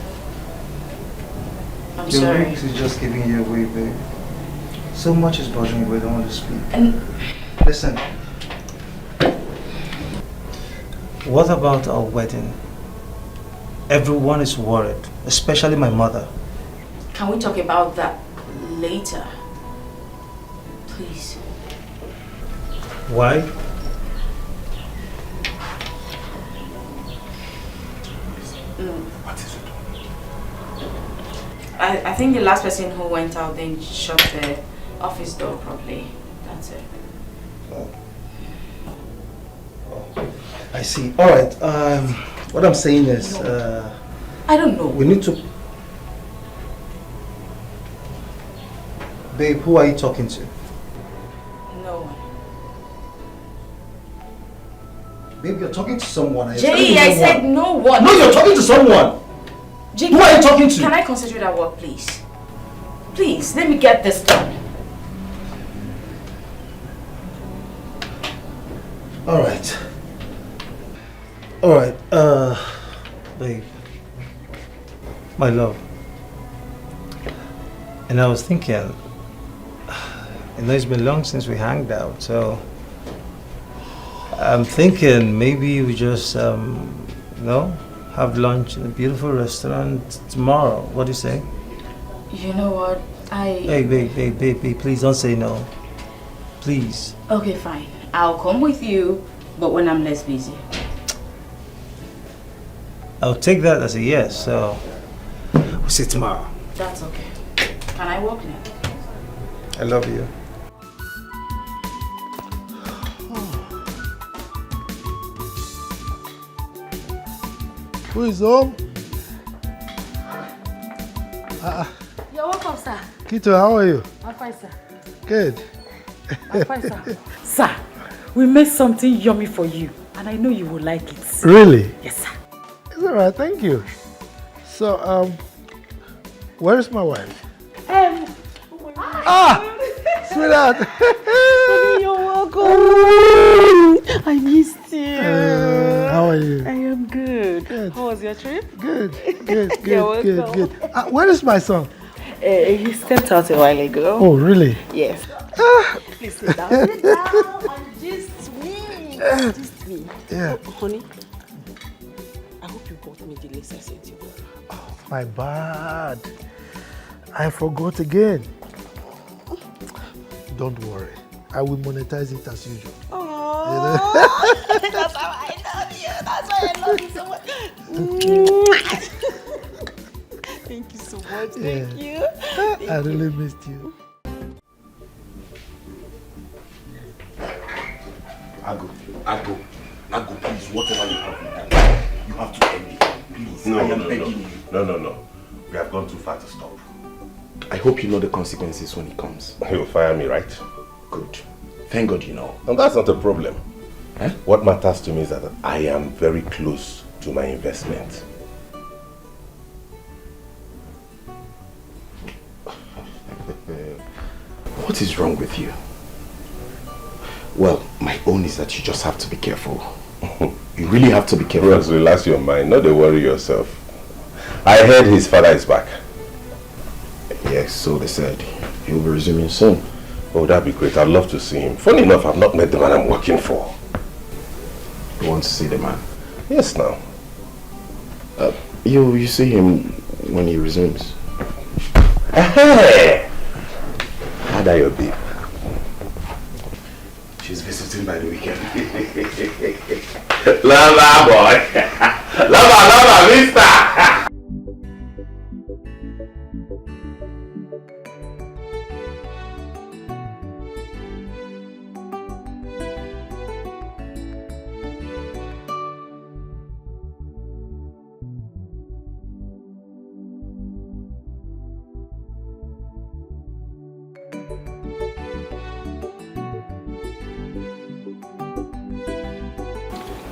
I'm sorry. Your is just giving you away, babe. So much is bothering you, I don't want to speak. And listen. What about our wedding? Everyone is worried, especially my mother. Can we talk about that later? Please. Why? What is it? I think the last person who went out then shut the office door properly. That's it. I see. All right. What I'm saying is, I don't know. We need to. Babe, who are you talking to? No one. Babe, you're talking to someone. Jay, I said no one. No, you're talking to someone. Jay, who are you talking to? Can I concentrate at work, please? Please, let me get this done. Alright. Babe. My love. And I was thinking, it's been long since we hanged out, so I'm thinking maybe we just, have lunch in a beautiful restaurant tomorrow. What do you say? You know what? Hey, babe, please don't say no. Please. Okay, fine. I'll come with you, but when I'm less busy. I'll take that as a yes, so we'll see tomorrow. That's okay. Can I walk now? I love you. Who is home? You're welcome, sir. Kito, how are you? I'm fine, sir. Good. I'm fine, sir. Sir, we made something yummy for you, and I know you will like it. Really? Yes, sir. It's all right, thank you. So, where is my wife? Sweetheart. You're welcome. I missed you. How are you? I am good. How was your trip? Good. You're welcome. Where is my son? He stepped out a while ago. Oh, really? Yes. Please sit down. Sit down and just me. Just me. Yeah. Oh, honey, I hope you bought me the lace I sent you. Oh, my bad. I forgot again. Don't worry. I will monetize it as usual. Oh, that's how I love you. That's why I love you so much. Thank you so much. Thank you. I really missed you. Ago, please, whatever you have done, you have to end it. Please, I am begging you. No. We have gone too far to stop. I hope you know the consequences when it comes. You'll fire me, right? Good. Thank God you know. And that's not a problem. What matters to me is that I am very close to my investment. What is wrong with you? Well, my own is that you just have to be careful. You really have to be careful. Bros, relax your mind. Not to worry yourself. I heard his father is back. Yes, so they said. He'll be resuming soon. Oh, that'd be great. I'd love to see him. Funny enough, I've not met the man I'm working for. You want to see the man? Yes, now. You see him when he resumes. Hey! How are your babe? She's visiting by the weekend. Lover boy. Lover, mister.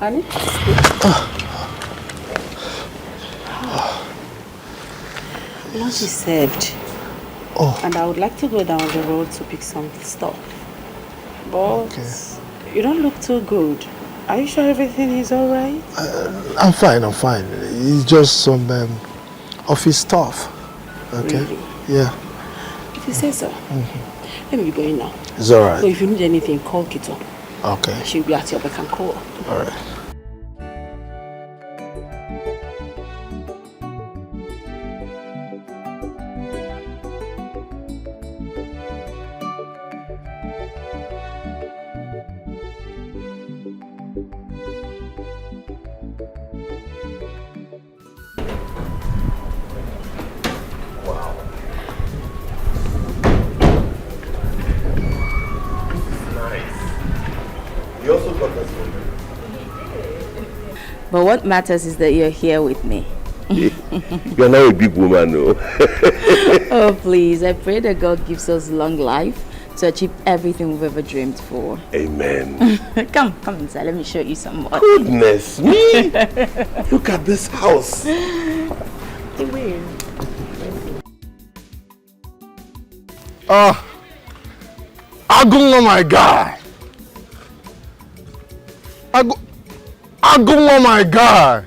Honey? Lunch is served. And I would like to go down the road to pick some stuff. But you don't look too good. Are you sure everything is alright? I'm fine. It's just some office stuff. Okay? Really? Yeah. If you say so. Let me be going now. It's alright. So if you need anything, call Kito. Okay. She'll be at your beck and call. Alright. But what matters is that you're here with me. You're not a big woman, no. Oh, please. I pray that God gives us long life to achieve everything we've ever dreamed for. Amen. Come inside. Let me show you some more. Goodness me. Look at this house. Hey, where? Agunwa, my guy. Agunwa, my guy.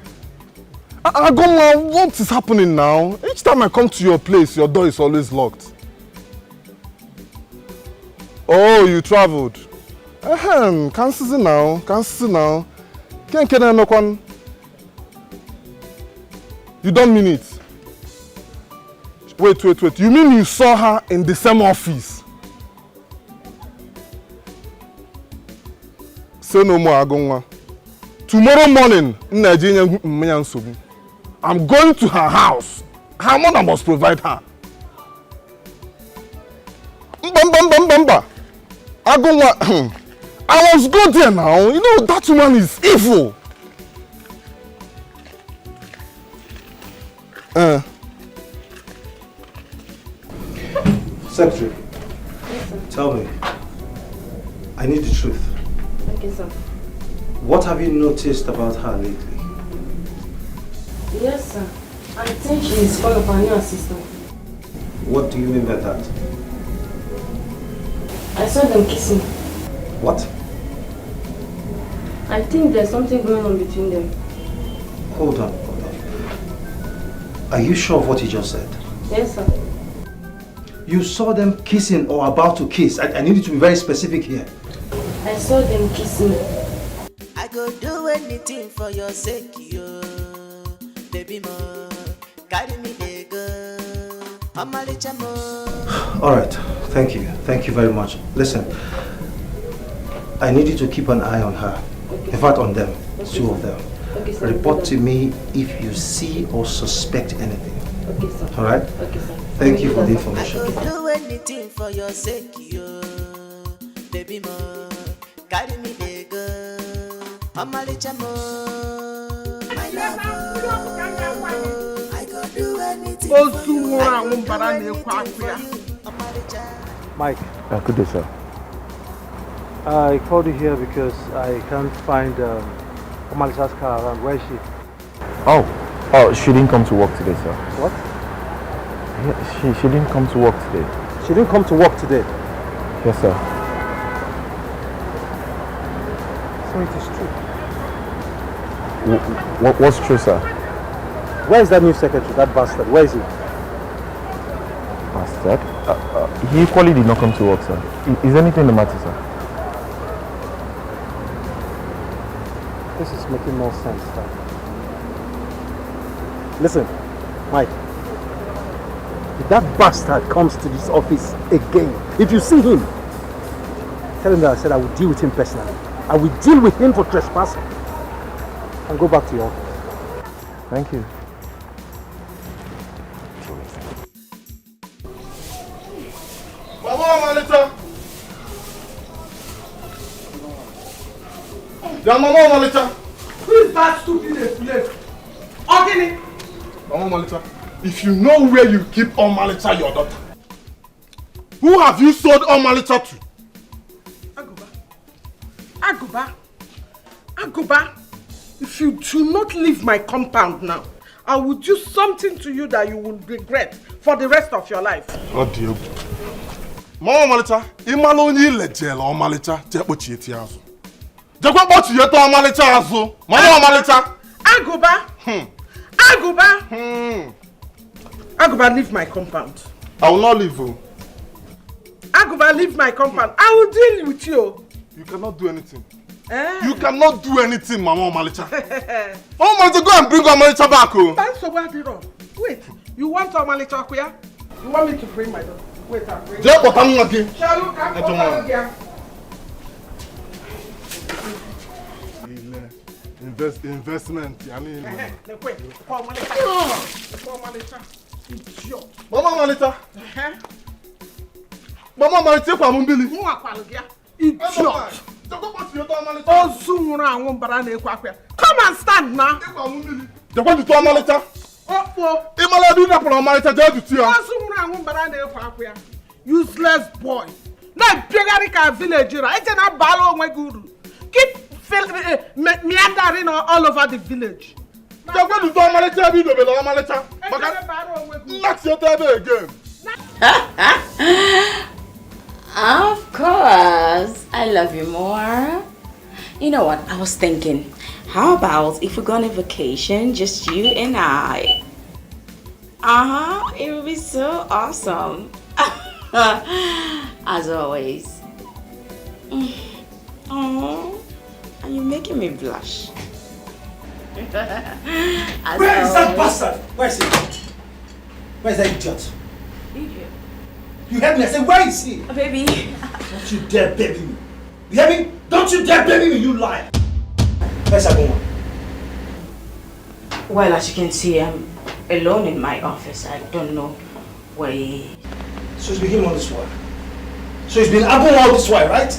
Agunwa, what is happening now? Each time I come to your place, your door is always locked. Oh, you traveled. Can't see now. You don't mean it. Wait. You mean you saw her in the same office? Say no more, Agunwa. Tomorrow morning, I'm going to her house. Her mother must provide her. Agunwa, I was good there now. You know, that woman is evil. Secretary, tell me. I need the truth. Okay, sir. What have you noticed about her lately? Yes, sir. I think she's one of our new assistants. What do you mean by that? I saw them kissing. What? I think there's something going on between them. Hold on. Are you sure of what you just said? Yes, sir. You saw them kissing or about to kiss. I need you to be very specific here. I saw them kissing. I go do anything for your sake, yo. Baby mo, carry me there go. Amalicha mo. All right. Thank you. Thank you very much. Listen, I need you to keep an eye on her. Okay. In fact, on them. Okay, two of them. Okay, sir. Report to me if you see or suspect anything. Okay, sir. All right? Okay, sir. Thank you for the information. I go do anything for your sake, yo. Baby mo, carry me there go. Amalicha mo, my love. I go do anything for you. Mike. Good day, sir. I called you here because I can't find Omalicha's car around. Where is she? Oh, she didn't come to work today, sir. What? Yeah, she didn't come to work today. She didn't come to work today? Yes, sir. So it is true. What's true, sir? Where is that new secretary, that bastard? Where is he? Bastard? He equally did not come to work, sir. Is anything the matter, sir? This is making more sense, sir. Listen, Mike. If that bastard comes to this office again, if you see him, tell him that I said I will deal with him personally. I will deal with him for trespassing. And go back to your office. Thank you. Mama, Malita. Yeah, Mama, Malita. Who is that stupid place? Ogini. Mama, Malita. If you know where you keep Omalita, your daughter, who have you sold Omalita to? Aguba, if you do not leave my compound now, I will do something to you that you will regret for the rest of your life. Oh dear. Mama Malita, imalo onye lejela Omalita je kpochi eti azu. Je kwa kpochi yeto Omalita azu. Mama Malita. Aguba, leave my compound. I will not leave you. Aguba, leave my compound. I will deal with you. You cannot do anything. You cannot do anything, Mama Malita. Mama Malita, go and bring Omalita back. Wait, you want Omalita here? You want me to bring my daughter? Wait, I'll bring her. Shall you come over here? Investment. Wait, Idiot. Mama Malita. Mama Malita, kwa mumbili. Idiot. Come and stand now. Useless boy. Now village. Keep meandering all over the village. Of course. I love you more. You know what? I was thinking, how about if we go on a vacation, just you and I? It would be so awesome. As always. Oh, and you're making me blush. Where is that bastard? Where is he? Where is that idiot? Idiot. You heard me? I said, where is he? Baby. Don't you dare baby me. You hear me? Don't you dare baby me, you liar. Where's that woman? Well, as you can see, I'm alone in my office. I don't know where he... So it's been him all this while. So it's been Abu all this while, right?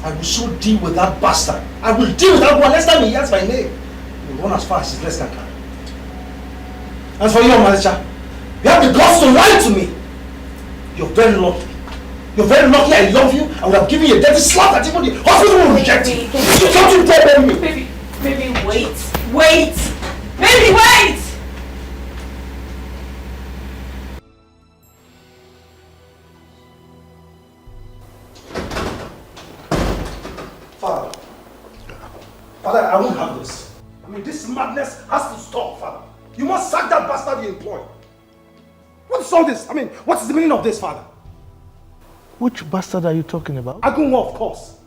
I will so deal with that bastard. I will deal with that one next time he hears my name. He will run as fast as his legs can carry. As for you, manager, you have the guts to lie to me. You're very lucky. You're very lucky I love you. I would have given you a dirty slap that even the hospital will reject you. Don't you dare baby me. Baby, wait. Wait! Baby, wait! Father, I won't have this. I mean, this madness has to stop, Father. You must sack that bastard you employ. What is all this? I mean, what is the meaning of this, Father? Which bastard are you talking about? Agunwa, of course.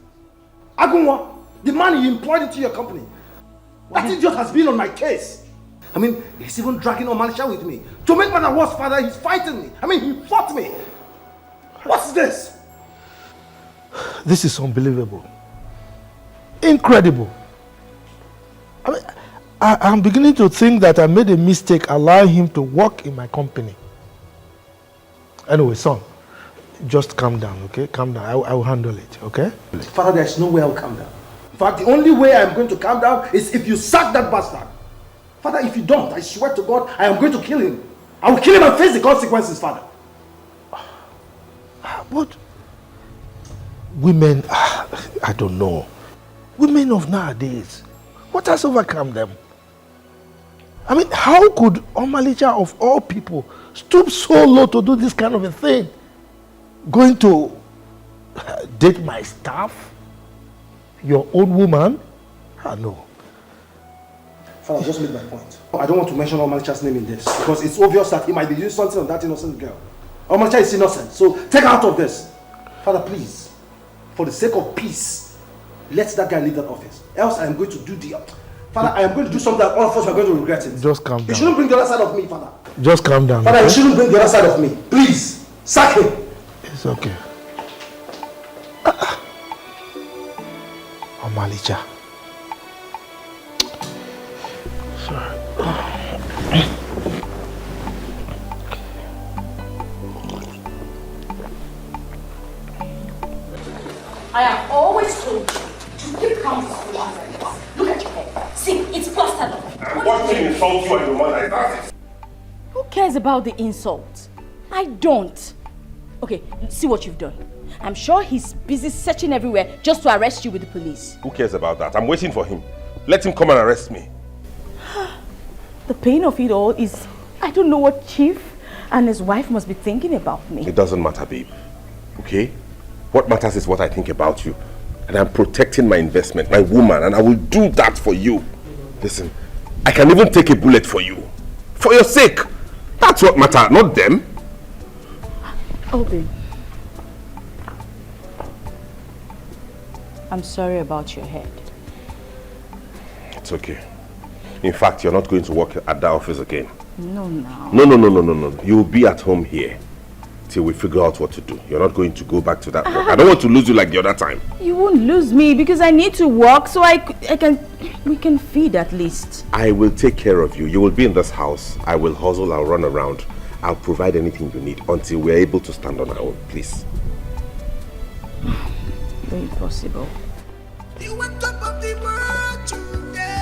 Agunwa, the man you employed into your company. That idiot has been on my case. I mean, he's even dragging on Manisha with me. To make matters worse, Father, he's fighting me. I mean, he fought me. What's this? This is unbelievable. Incredible. I mean, I'm beginning to think that I made a mistake allowing him to work in my company. Anyway, son, just calm down, okay? Calm down. I will handle it, okay? Father, there's no way I'll calm down. In fact, the only way I'm going to calm down is if you sack that bastard. Father, if you don't, I swear to God, I am going to kill him. I will kill him and face the consequences, Father. But women, I don't know. Women of nowadays, what has overcome them? I mean, how could Omalicha of all people stoop so low to do this kind of a thing? Going to date my staff? Your own woman? No. Father, just make my point. I don't want to mention Omalicha's name in this because it's obvious that he might be doing something on that innocent girl. Omalicha is innocent, so take her out of this. Father, please, for the sake of peace, let that guy leave that office. Else I am going to do the... Father, I am going to do something that all of us are going to regret it. Just calm down. You shouldn't bring the other side of me, Father. Just calm down. Father, you shouldn't bring the other side of me. Please, sack him. It's okay. Omalicha. Sorry. I have always told you to keep calm before you answer this. Look at your head. See, it's plastered up. I'm watching insult you and your mother. That's it. Who cares about the insult? I don't. Okay, see what you've done. I'm sure he's busy searching everywhere just to arrest you with the police. Who cares about that? I'm waiting for him. Let him come and arrest me. The pain of it all is, I don't know what Chief and his wife must be thinking about me. It doesn't matter, babe. Okay? What matters is what I think about you. And I'm protecting my investment, my woman, and I will do that for you. Listen, I can even take a bullet for you. For your sake. That's what matters, not them. Obi, I'm sorry about your head. It's okay. In fact, you're not going to work at that office again. No. No. You'll be at home here till we figure out what to do. You're not going to go back to that work. I don't want to lose you like the other time. You won't lose me because I need to work so we can feed at least. I will take care of you. You will be in this house. I will hustle, I'll run around. I'll provide anything you need until we're able to stand on our own, please. Very possible. You went top of the world today.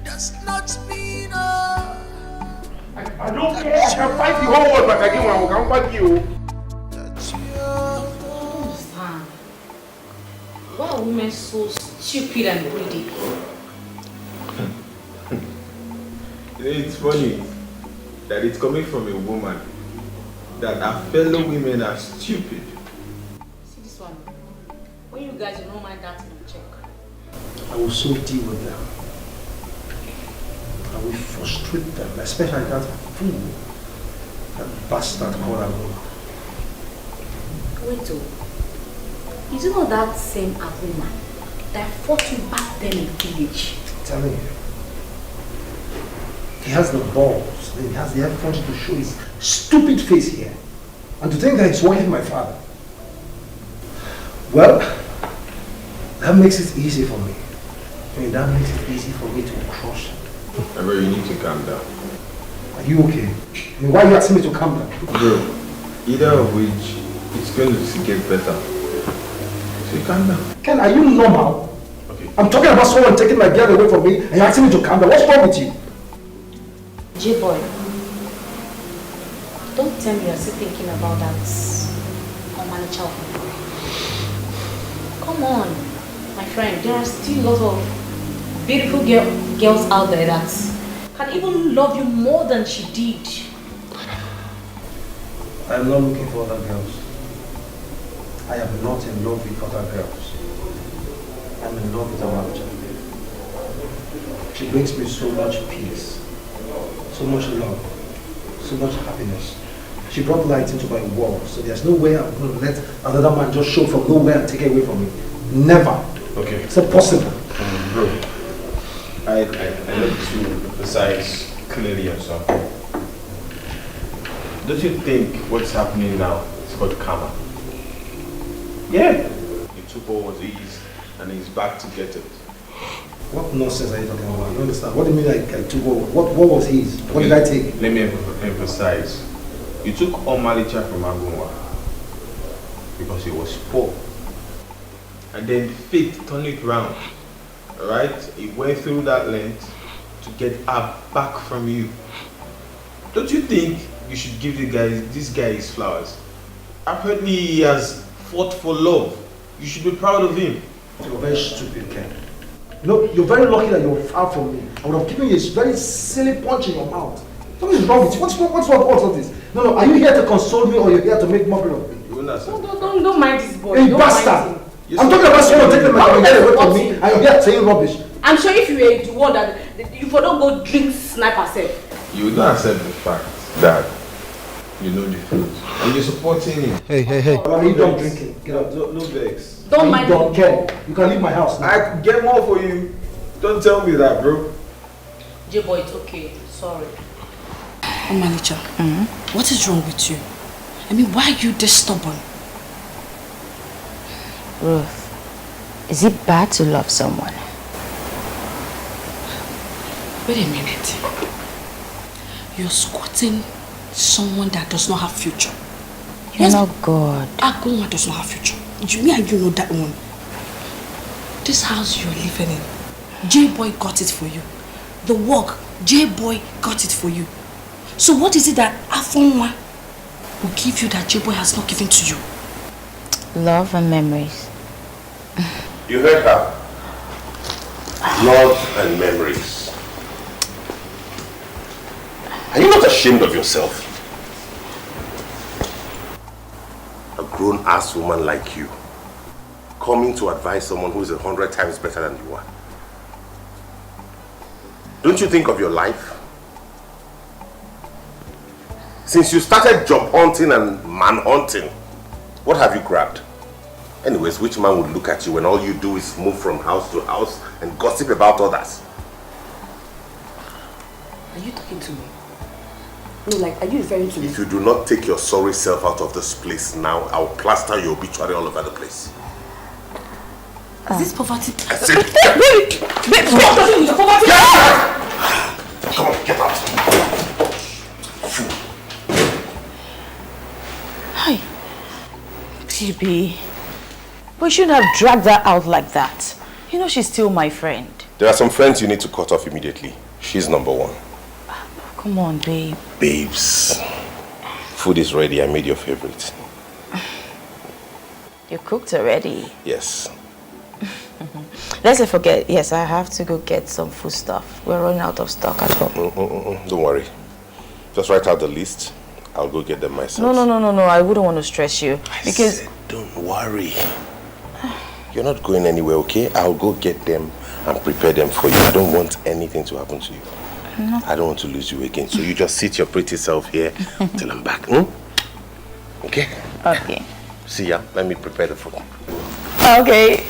Does not mean I don't care. I can fight the whole world, but I can't fight you. Why are women so stupid and greedy? It's funny that it's coming from a woman that our fellow women are stupid. See this one. When you guys don't mind that in check. I will so deal with them. I will frustrate them, especially that fool, that bastard called Aguma. Wait, is it not that same Aguma that fought you back then in the village? I'm telling you. He has the balls, he has the effort to show his stupid face here. And to think that he's working my father. Well, that makes it easy for me. I mean, that makes it easy for me to crush him. Bro, you need to calm down. Are you okay? I mean, why are you asking me to calm down? Bro, either of which, it's going to get better. So calm down. Ken, are you normal? Okay. I'm talking about someone taking my girl away from me and you're asking me to calm down. What's wrong with you? J-boy, don't tell me you're still thinking about that Omalicha. Come on, my friend. There are still lots of beautiful girls out there that can even love you more than she did. I am not looking for other girls. I am not in love with other girls. I'm in love with Omalicha. She brings me so much peace, so much love, so much happiness. She brought light into my world, so there's no way I'm going to let another man just show from nowhere and take it away from me. Never. Okay. It's impossible. Bro, I need to emphasize clearly on something. Don't you think what's happening now is called karma? Yeah. He took what was his and he's back to get it. What nonsense are you talking about? You understand? What do you mean I took what was his? What did I take? Let me emphasize. You took Omalicha from Aguma because he was poor. And then fate turned it round. Alright? He went through that length to get her back from you. Don't you think you should give this guy his flowers? Apparently he has fought for love. You should be proud of him. You're very stupid, Ken. No, you're very lucky that you're far from me. I would have given you a very silly punch in your mouth. What is wrong with you? What's wrong with all this? No, are you here to console me or you're here to make mockery of me? Don't mind this boy. You bastard! I'm talking about someone taking my girl away from me and you're here saying rubbish. I'm sure if you were the one that you for don't go drink sniper self. You will not accept the fact that you know the truth and you're supporting him. Hey. Are you done drinking? Get out. No vex. Don't mind me. Don't care. You can leave my house now. I can get more for you. Don't tell me that, bro. J-boy, it's okay. Sorry. Omalicha, what is wrong with you? I mean, why are you this stubborn? Ruth, is it bad to love someone? Wait a minute. You're squatting someone that does not have future. You're not God. Aguma does not have future. You know that one. This house you're living in, J-boy got it for you. The work, J-boy got it for you. So what is it that Afonwa will give you that J-boy has not given to you? Love and memories. You heard her. Love and memories. Are you not ashamed of yourself? A grown-ass woman like you coming to advise someone who is 100 times better than you are. Don't you think of your life? Since you started job hunting and man hunting, what have you grabbed? Anyways, which man would look at you when all you do is move from house to house and gossip about others? Are you talking to me? No, like, are you referring to me? If you do not take your sorry self out of this place now, I'll plaster your obituary all over the place. Is this poverty? I said, Wait! Stop talking with your poverty! Come on, get out! Fool. Hi. TB. We shouldn't have dragged her out like that. You know she's still my friend. There are some friends you need to cut off immediately. She's number one. Come on, babe. Babes. Food is ready. I made your favorite. You cooked already? Yes. Let's not forget, yes, I have to go get some food stuff. We're running out of stock at home. Don't worry. Just write out the list I'll go get them myself. No. I wouldn't want to stress you. Because... I said, don't worry. You're not going anywhere, okay? I'll go get them and prepare them for you. I don't want anything to happen to you. No. I don't want to lose you again. So you just sit your pretty self here till I'm back. Okay? Okay. See ya. Let me prepare the food. Okay.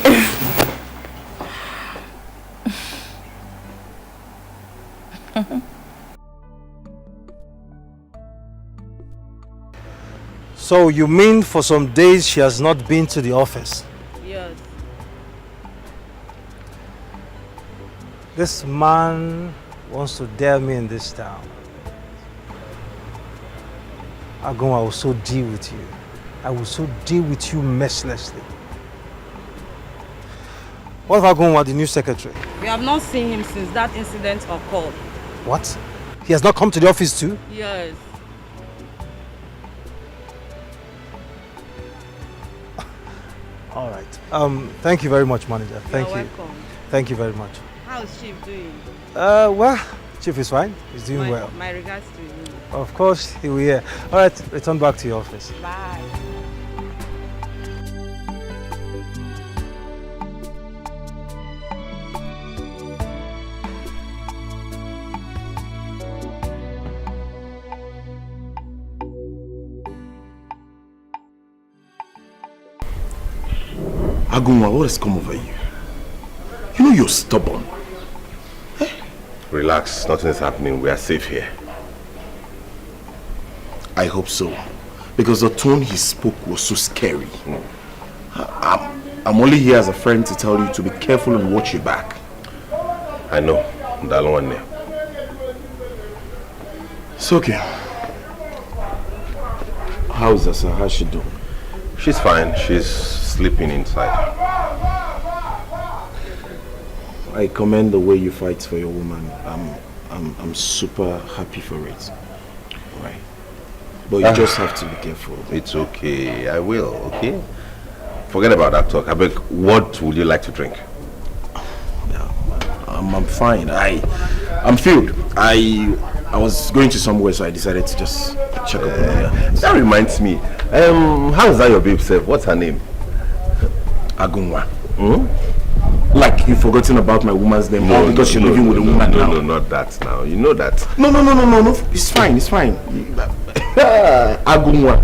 So you mean for some days she has not been to the office? Yes. This man wants to dare me in this town. Agun, I will so deal with you. I will so deal with you mercilessly. What if Agun was the new secretary? We have not seen him since that incident occurred. What? He has not come to the office too? Yes. All right. Thank you very much, manager. Thank you. Welcome. Thank you very much. How's Chief doing? Well, Chief is fine. He's doing well. My regards to you. Of course, he will hear. All right, return back to your office. Bye. Agunwa, what has come over you? You know you're stubborn. Relax, nothing is happening. We are safe here. I hope so. Because the tone he spoke was so scary. I'm only here as a friend to tell you to be careful and watch your back. I know. It's okay. How's Asa? How's she doing? She's fine. She's sleeping inside. I commend the way you fight for your woman. I'm super happy for it. Right. But you just have to be careful. It's okay. I will, okay? Forget about that talk. I beg, what would you like to drink? I'm fine. I'm filled. I was going to somewhere, so I decided to just check up on her. That reminds me. How's that your babe self? What's her name? Agunwa. Like you've forgotten about my woman's name because you're living with a woman now. No, not that now. You know that. No. It's fine. Agunwa.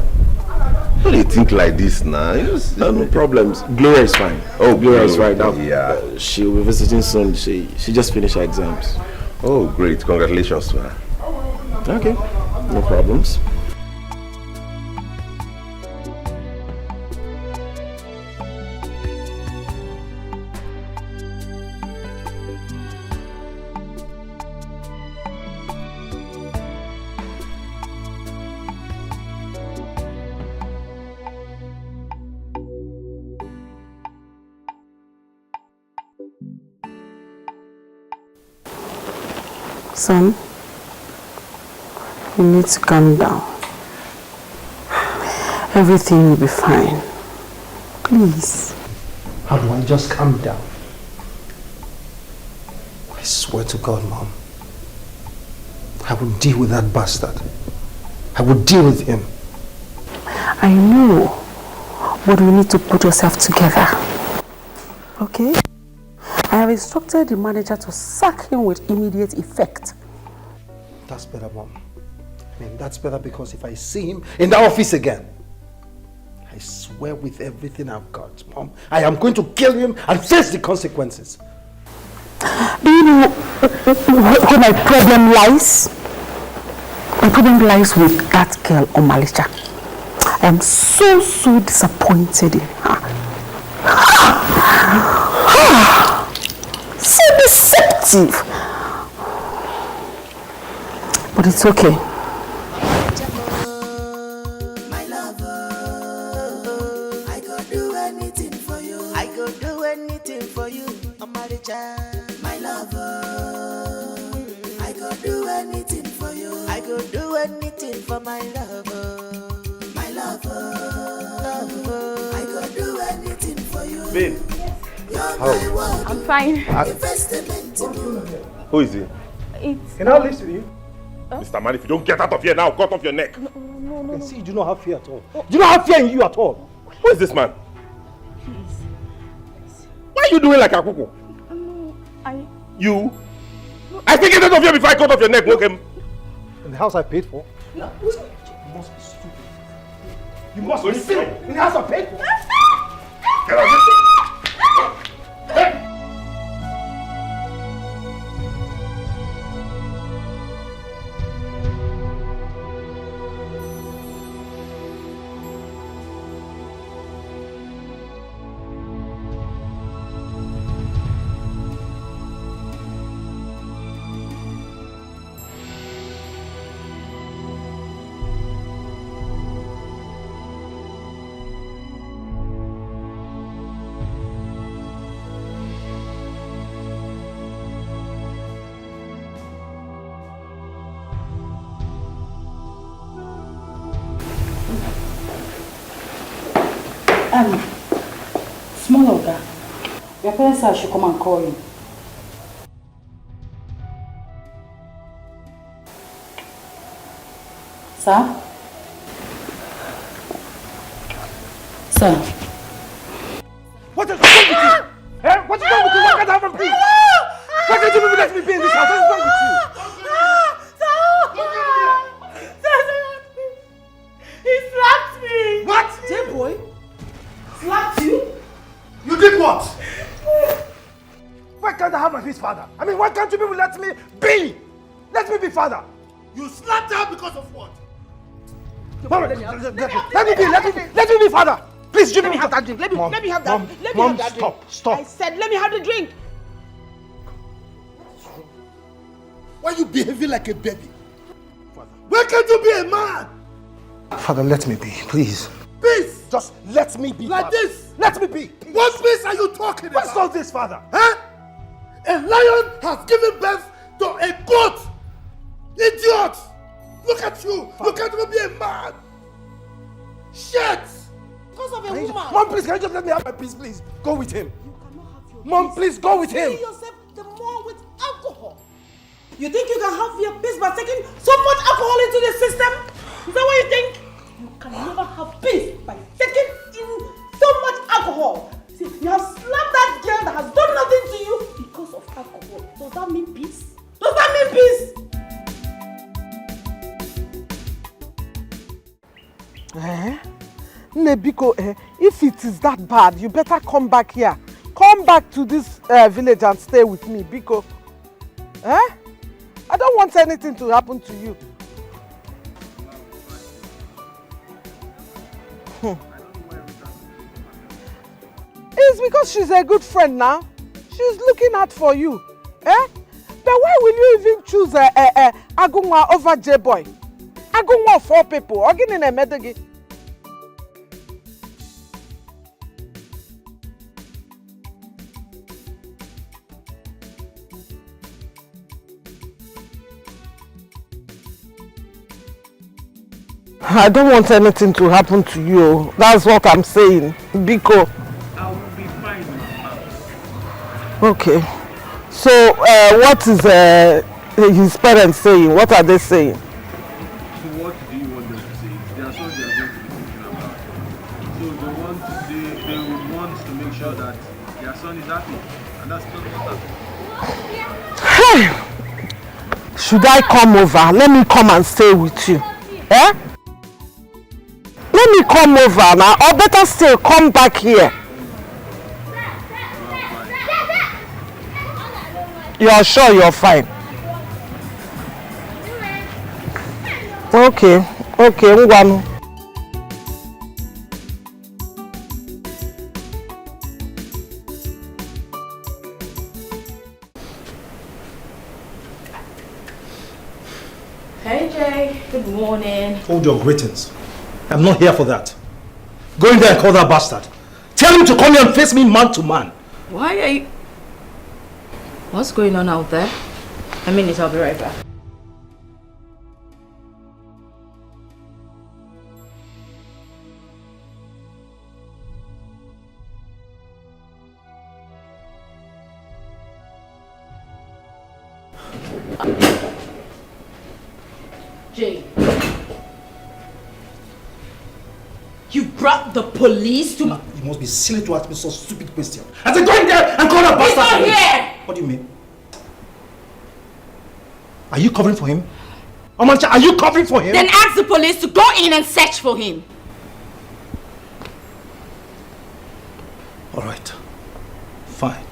How do you think like this now? No problems. Gloria is fine. Oh, Gloria is right now. Yeah. She'll be visiting soon. She just finished her exams. Oh, great. Congratulations to her. Okay. No problems. Son, you need to calm down. Everything will be fine. Please. How do I just calm down? I swear to God, Mom, I will deal with that bastard. I will deal with him. I know, but we need to put yourself together. Okay? I have instructed the manager to sack him with immediate effect. That's better, Mom. I mean, that's better because if I see him in the office again, I swear with everything I've got, Mom, I am going to kill him and face the consequences. Do you know where my problem lies? My problem lies with that girl, Omalicha. I am so disappointed in her. So deceptive. But it's okay. My lover, I go do anything for you. I go do anything for you. Omalicha, my lover, I go do anything for you. I go do anything for my lover. My lover, I go do anything for you. Babe. How? I'm fine. Who is he? It's... Can I listen to you? Mr. Man, if you don't get out of here now, I'll cut off your neck. No. See, you do not have fear at all. You don't have fear in you at all. Who is this man? Please. Why are you doing like a cuckoo? No, You? I think get out of here before I cut off your neck, okay? In the house I paid for. No. You must be stupid. You must be silly. In the house I paid for. Get out of here. Small Oga, your parents said I should come and call you. Sir? Sir? What is wrong with you? Eh? What is wrong with you? Why can't I have a peace? Why can't you let me be in this house? What is wrong with you? He slapped me! What? J-boy? Slapped you? You did what? Why can't I have my peace, father? I mean, why can't you people let me be? Let me be father. You slapped her because of what? Let me be father. Please, Let me have that drink. Let me have that. Let me have that drink. Stop. I said, let me have the drink. Why are you behaving like a baby? Father. Why can't you be a man? Father, let me be, please. Peace. Just let me be, like father. this. Let me be. What peace are you talking about? What's all this, father? Huh? A lion has given birth to a goat. Idiot. Look at you. Father. You can't even be a man. Shit. Because of a woman. Mom, please, can you just let me have my peace, please? Go with him. Mom, please, go with him. Kill yourself the more with alcohol. You think you can have your peace by taking so much alcohol into the system? Is that what you think? You can never have peace by taking in so much alcohol. See, you have slapped that girl that has done nothing to you because of alcohol. Does that mean peace? Does that mean peace? Nebiko, if it is that bad, you better come back here. Come back to this village and stay with me, Biko. I don't want anything to happen to you. It's because she's a good friend now. She's looking out for you. But why will you even choose Agunwa over J-boy? Agunwa of 4 people. Again in a medagi. I don't want anything to happen to you. That's what I'm saying, Biko. I will be fine. Okay. So, what is his parents saying? What are they saying? So what do you want them to say? Their sons they are going to be thinking about. So they will want to make sure that their son is happy. And that's not what happens. Should I come over? Let me come and stay with you. Let me come over now, or better still, come back here. You're sure you're fine? Okay, Ngwanu. Hey Jay, good morning. Hold your greetings. I'm not here for that. Go in there and call that bastard. Tell him to come here and face me man to man. Why are you... What's going on out there? A minute, I'll be right back. Jay. You brought the police to my... You must be silly to ask me such stupid question. I said, go in there and call a bastard. He's not here! What do you mean? Are you covering for him? Omalicha, are you covering for him? Then ask the police to go in and search for him. All right. Fine.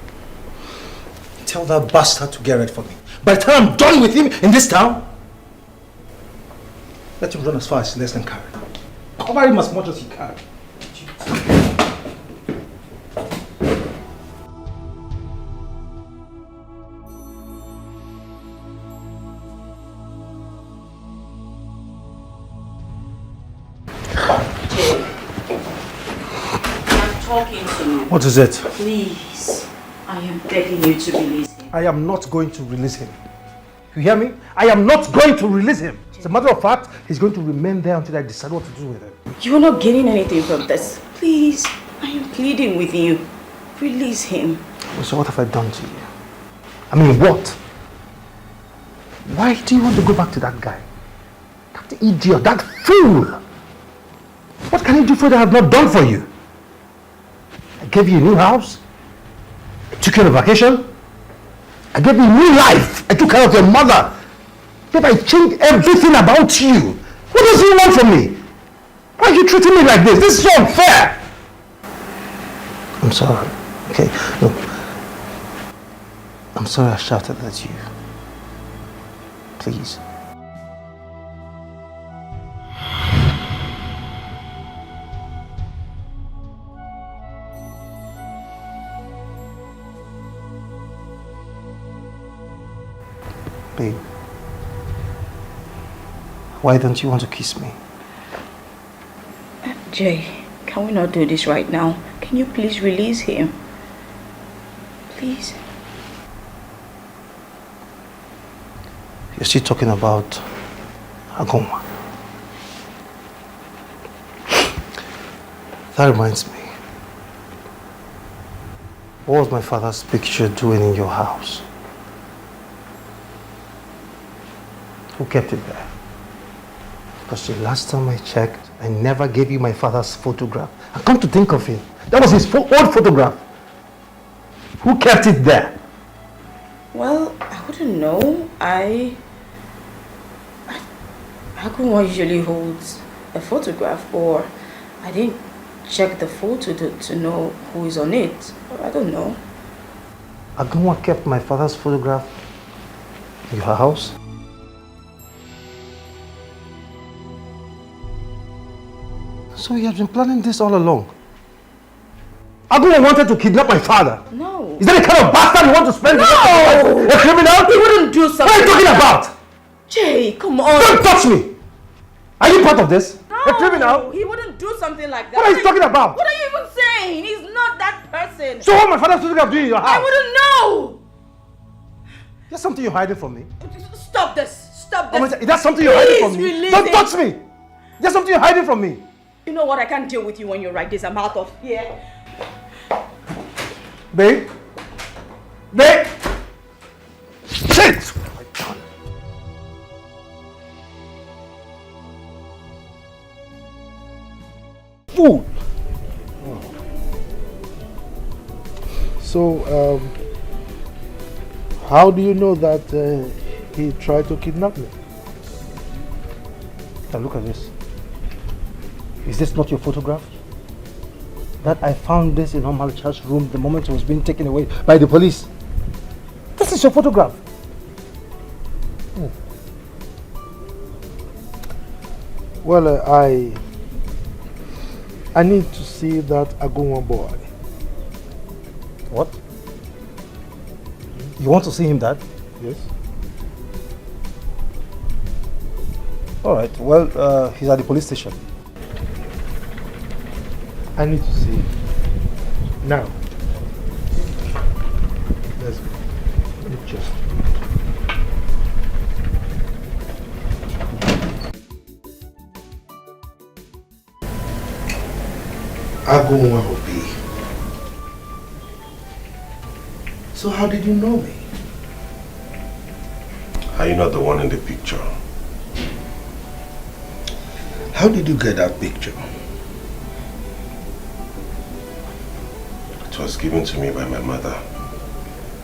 Tell that bastard to get ready for me. By the time I'm done with him in this town, let him run as far as his legs can carry. Cover him as much as he can. I'm talking to you. What is it? Please, I am begging you to release him. I am not going to release him. You hear me? I am not going to release him. As a matter of fact, he's going to remain there until I decide what to do with him. You are not getting anything from this. Please, I am pleading with you. Release him. So what have I done to you? I mean, what? Why do you want to go back to that guy? That idiot, that fool! What can he do for that I have not done for you? I gave you a new house. I took you on a vacation. I gave you a new life. I took care of your mother. Yet I changed everything about you. What does he want from me? Why are you treating me like this? This is so unfair. I'm sorry. Okay, look. I'm sorry I shouted at you. Please. Babe, why don't you want to kiss me? Jay, can we not do this right now? Can you please release him? Please. You're still talking about Agoma. That reminds me. What was my father's picture doing in your house? Who kept it there? Because the last time I checked, I never gave you my father's photograph. And come to think of it, that was his old photograph. Who kept it there? Well, I wouldn't know. Aguma usually holds a photograph, or I didn't check the photo to know who is on it. I don't know. Aguma kept my father's photograph in your house? So he has been planning this all along. Aguma wanted to kidnap my father. No. Is that the kind of bastard you want to spend? No! A criminal? He wouldn't do something. What are you talking like that. about? Jay, come on. Don't touch me! Are you part of this? No, a criminal? He wouldn't do something like that. What are you talking about? What are you even saying? He's not that person. So what my father's photograph doing in your house? I wouldn't know. There's something you're hiding from me. Stop this. Stop this. Is that something you're hiding from me? Release Don't him. touch me! There's something you're hiding from me. You know what? I can't deal with you when you're like this. I'm out of here. Babe? Babe? Shit! Fool! So, how do you know that he tried to kidnap me? Now look at this. Is this not your photograph? That I found this in Omalicha's room the moment it was being taken away by the police. This is your photograph. Well, I need to see that Aguma boy. What? You want to see him, Dad? Yes. All right. Well, he's at the police station. I need to see him. Now. Let's go. Let me just. Aguma Obi. So how did you know me? Are you not the one in the picture? How did you get that picture? It was given to me by my mother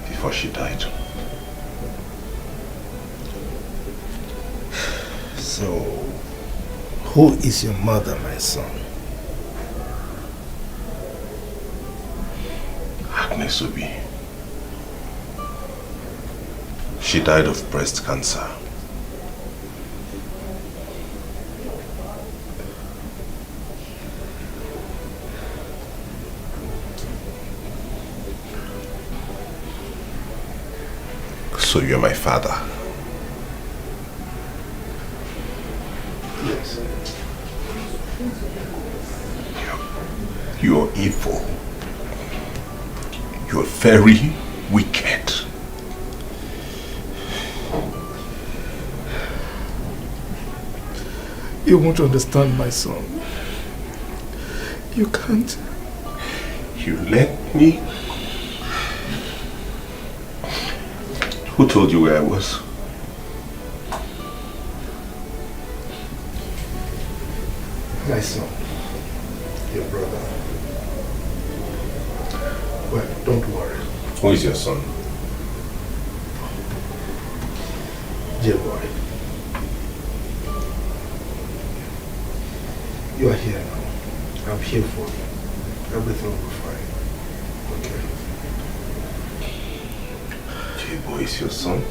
before she died. So, who is your mother, my son? Agnes Obi. She died of breast cancer. So you're my father? Yes. You're evil. You're very wicked. You won't understand, my son. You can't. You let me? Who told you where I was? My son, your brother. Well, don't worry. Who is your son? J-boy. You are here now. I'm here for you. Everything will be fine. Okay? J-boy is your son?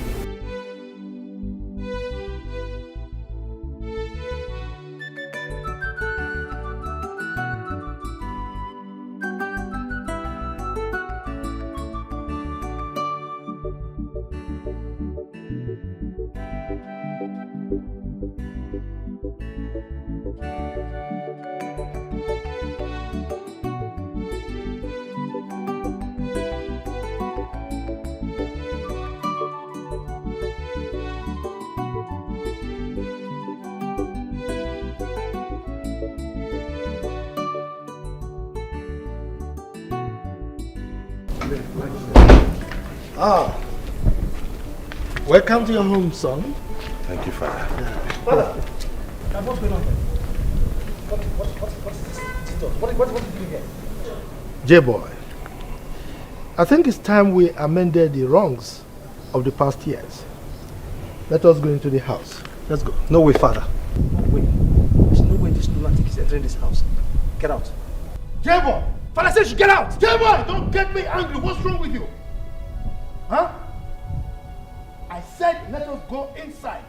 Ah, welcome to your home, son. Thank you, Father. Father, what's going on here? What did you do here? J-boy, I think it's time we amended the wrongs of the past years. Let us go into the house. Let's go. No way, Father. No way. There's no way this lunatic is entering this house. Get out. J-boy! Father says you get out! J-boy, don't get me angry. What's wrong with you? Huh? I said let us go inside.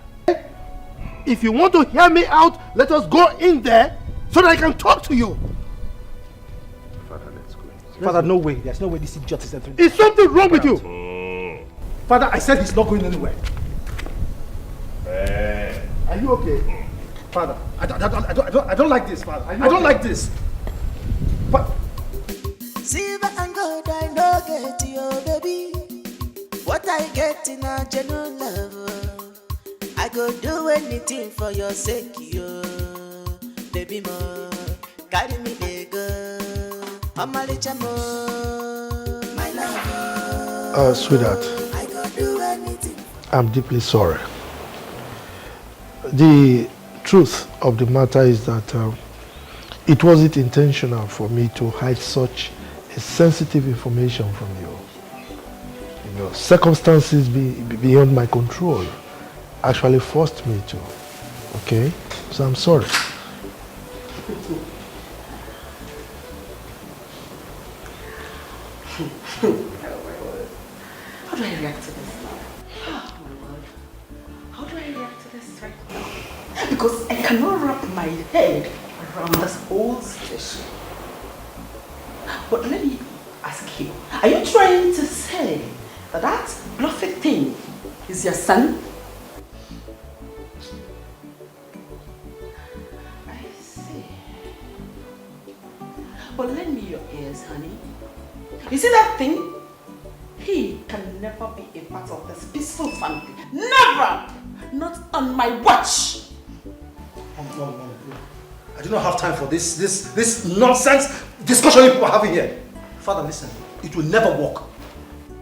If you want to hear me out, let us go in there so that I can talk to you. Father, let's go. Father, no way. There's no way this idiot is entering. Is something wrong with you? Father, I said he's not going anywhere. Are you okay? Father, I don't like this, Father. I don't like this. But Silver and gold I no get you, baby. What I get in a genuine love, I go do anything for your sake, yo. Baby mo, carry me dey go. Amalicha mo, my love. Sweetheart, I go do anything. I'm deeply sorry. The truth of the matter is that it wasn't intentional for me to hide such a sensitive information from you. You know, circumstances beyond my control actually forced me to. Okay? So I'm sorry. How do I react to this now? Oh my word. How do I react to this right now? Because I cannot wrap my head around this whole situation. But let me ask you, are you trying to say that that bluffy thing is your son? I see. But lend me your ears, honey. You see that thing? He can never be a part of this peaceful family. Never! Not on my watch! Mom, I do not have time for this nonsense discussion people are having here. Father, listen. It will never work.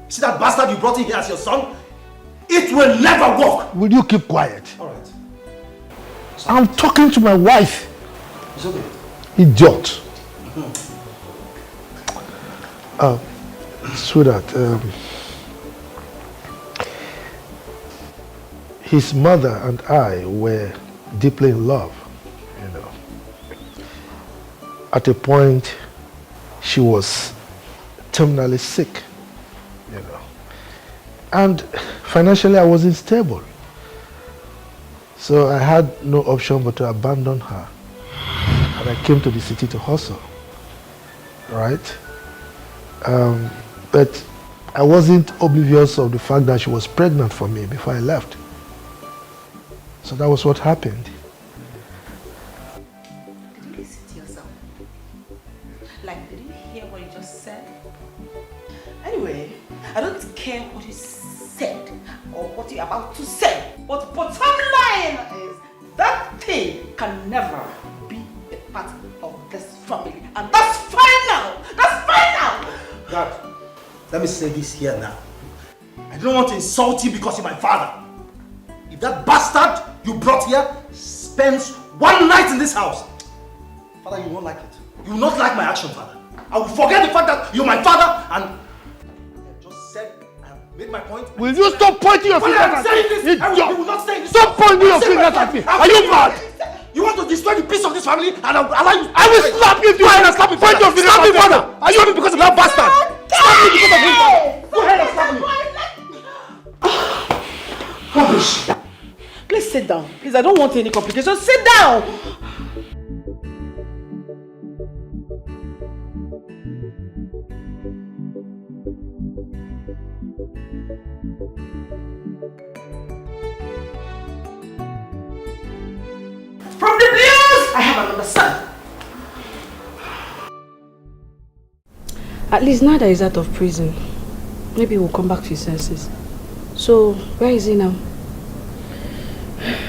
See that bastard you brought in here as your son? It will never work! Will you keep quiet? Alright. I'm talking to my wife. It's okay. Idiot. Sweetheart, his mother and I were deeply in love, you know. At a point, she was terminally sick, you know. And financially, I wasn't stable. So I had no option but to abandon her. And I came to the city to hustle, right? But I wasn't oblivious of the fact that she was pregnant for me before I left. So that was what happened. Did you listen to yourself? Like, did you hear what you just said? Anyway, I don't care what you said or what you're about to say, but bottom line is that thing can never be a part of this family, and that's final! That's final! Dad, let me say this here now. I don't want to insult you because you're my father. If that bastard you brought here spends one night in this house, Father, you won't like it. You will not like my action, Father. I will forget the fact that you're my father and I just said, I made my point. Will you stop pointing your fingers at me? You will not say this. Stop pointing your fingers at me. Are you mad? You want to destroy the peace of this family and I will allow you. I will slap you if you want to slap me. Point your fingers at me, father. Are you only because of that bastard? Slap me because of him, father. Go ahead and slap me. Rubbish. Please sit down. Please, I don't want any complications. Sit down! From the blues, I have another son. At least now that he's out of prison, maybe he'll come back to his senses. So, where is he now?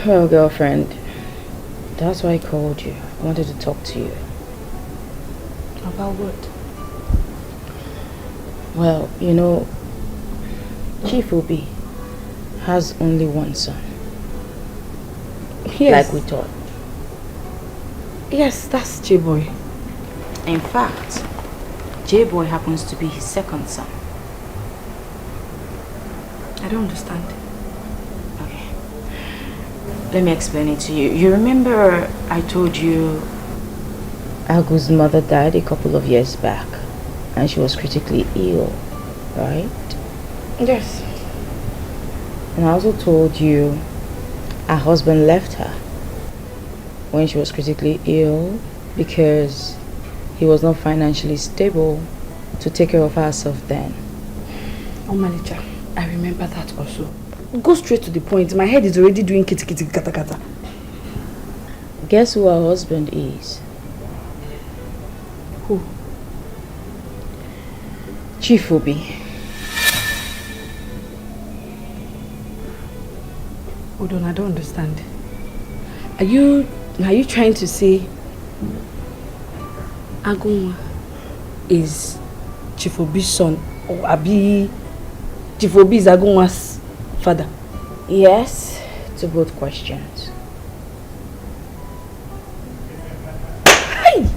Well, girlfriend, that's why I called you. I wanted to talk to you. About what? Well, you know, Chief Obi has only one son. Yes. Like we thought. Yes, that's J-Boy. In fact, J-Boy happens to be his second son. I don't understand. Okay. Let me explain it to you. You remember I told you Agu's mother died a couple of years back and she was critically ill, right? Yes. And I also told you her husband left her when she was critically ill because he was not financially stable to take care of herself then. Oh, Manager, I remember that also. Go straight to the point. My head is already doing kitty kitty kata kata. Guess who her husband is? Who? Chief Obi. Hold on, I don't understand. Are you trying to say Agunwa is Chief Obi's son, or Abi Chief Obi is Agunwa's father? Yes, to both questions. Hey!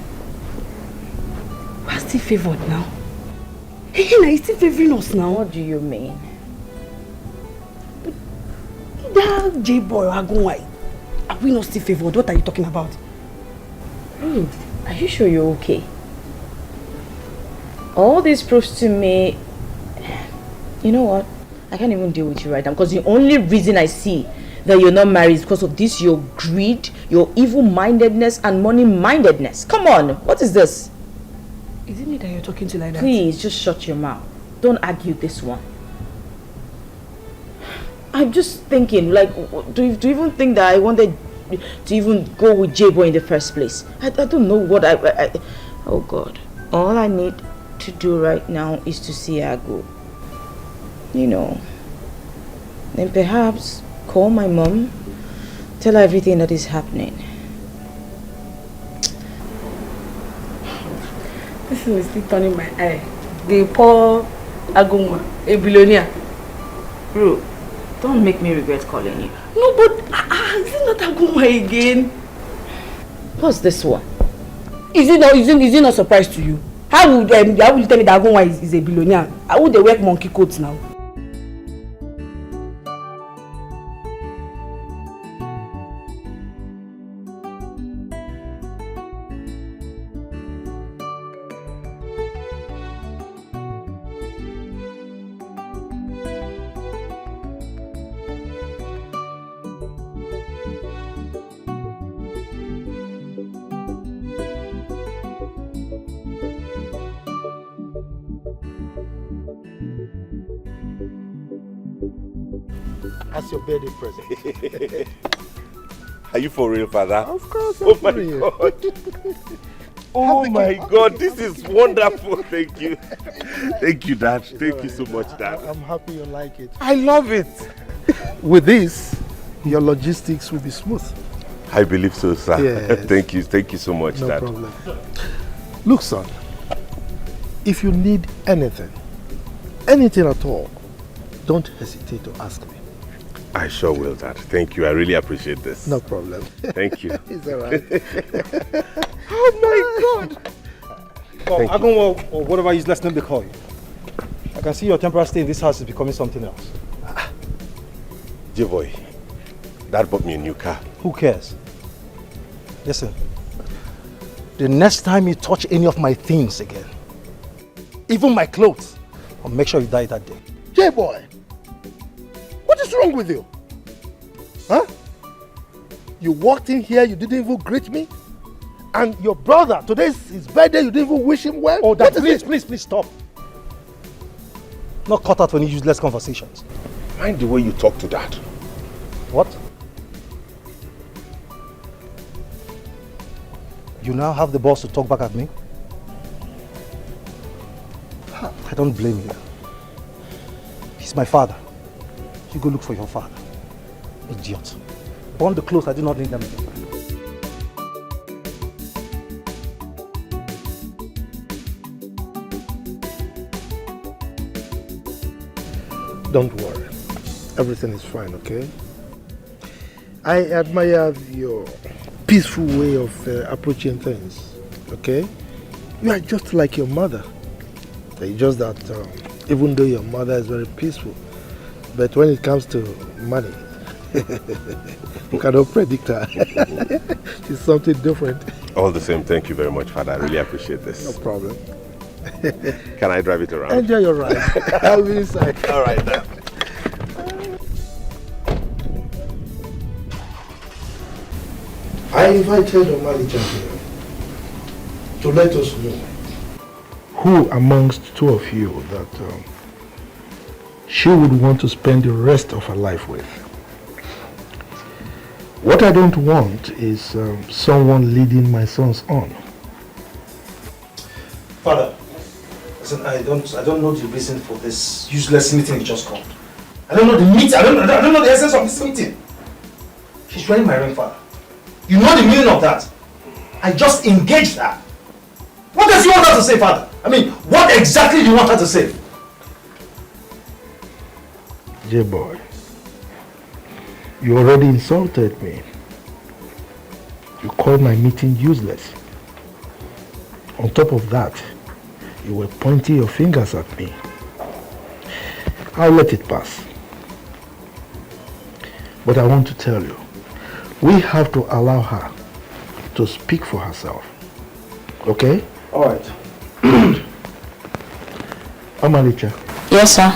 We're still favored now. Hey, now he's still favoring us now. What do you mean? That J-Boy or Agunwa, are we not still favored? What are you talking about? Are you sure you're okay? All this proves to me, you know what? I can't even deal with you right now because the only reason I see that you're not married is because of this, your greed, your evil-mindedness and money-mindedness. Come on, what is this? Is it me that you're talking to like that? Please, just shut your mouth. Don't argue this one. I'm just thinking, like, do you even think that I wanted to even go with J-Boy in the first place? I don't know what I oh God. All I need to do right now is to see Agu. You know. Then perhaps call my mom, tell her everything that is happening. This is still turning my eye. The poor Agunwa, a billionaire. Bro, don't make me regret calling you. No, but is it not Agunwa again? What's this one? Is it not a surprise to you? How would you tell me that Agunwa is a billionaire? How would they wear monkey coats now? As your birthday present. Are you for real, Father? Of course, oh my God. Oh my God, this is wonderful. Thank you. Thank you, Dad. Thank you so much, Dad. I'm happy you like it. I love it. With this, your logistics will be smooth. I believe so, sir. Yes. Thank you so much, No Dad. problem. Look, son, if you need anything at all, don't hesitate to ask me. I sure will, Dad. Thank you. I really appreciate this. No problem. Thank you. It's all right. Oh my God. Agunwa, or whatever useless name they call you. I can see your temporary stay in this house is becoming something else. J-boy, Dad bought me a new car. Who cares? Listen, the next time you touch any of my things again, even my clothes, I'll make sure you die that day. J-boy, what is wrong with you? Huh? You walked in here, you didn't even greet me? And your brother, today's his birthday, you didn't even wish him well? Oh, Dad, please stop. Not cut out for any useless conversations. Mind the way you talk to Dad. What? You now have the balls to talk back at me? I don't blame you. He's my father. You go look for your father. Idiot. Burn the clothes, I do not need them again. Don't worry. Everything is fine, okay? I admire your peaceful way of approaching things, okay? You are just like your mother. It's just that even though your mother is very peaceful, but when it comes to money, you cannot predict her. She's something different. All the same, thank you very much, Father. I really appreciate this. No problem. Can I drive it around? Enjoy your ride. I'll be inside. All right, then. I invited Omalicha here to let us know who amongst two of you that she would want to spend the rest of her life with. What I don't want is someone leading my sons on. Father, listen, I don't know the reason for this useless meeting you just called. I don't know the meeting. I don't know the essence of this meeting. She's wearing my ring, Father. You know the meaning of that. I just engaged her. What does you want her to say, Father? I mean, what exactly do you want her to say? J-boy, you already insulted me. You called my meeting useless. On top of that, you were pointing your fingers at me. I'll let it pass. But I want to tell you, we have to allow her to speak for herself. Okay? All right. Omalicha. Yes, sir.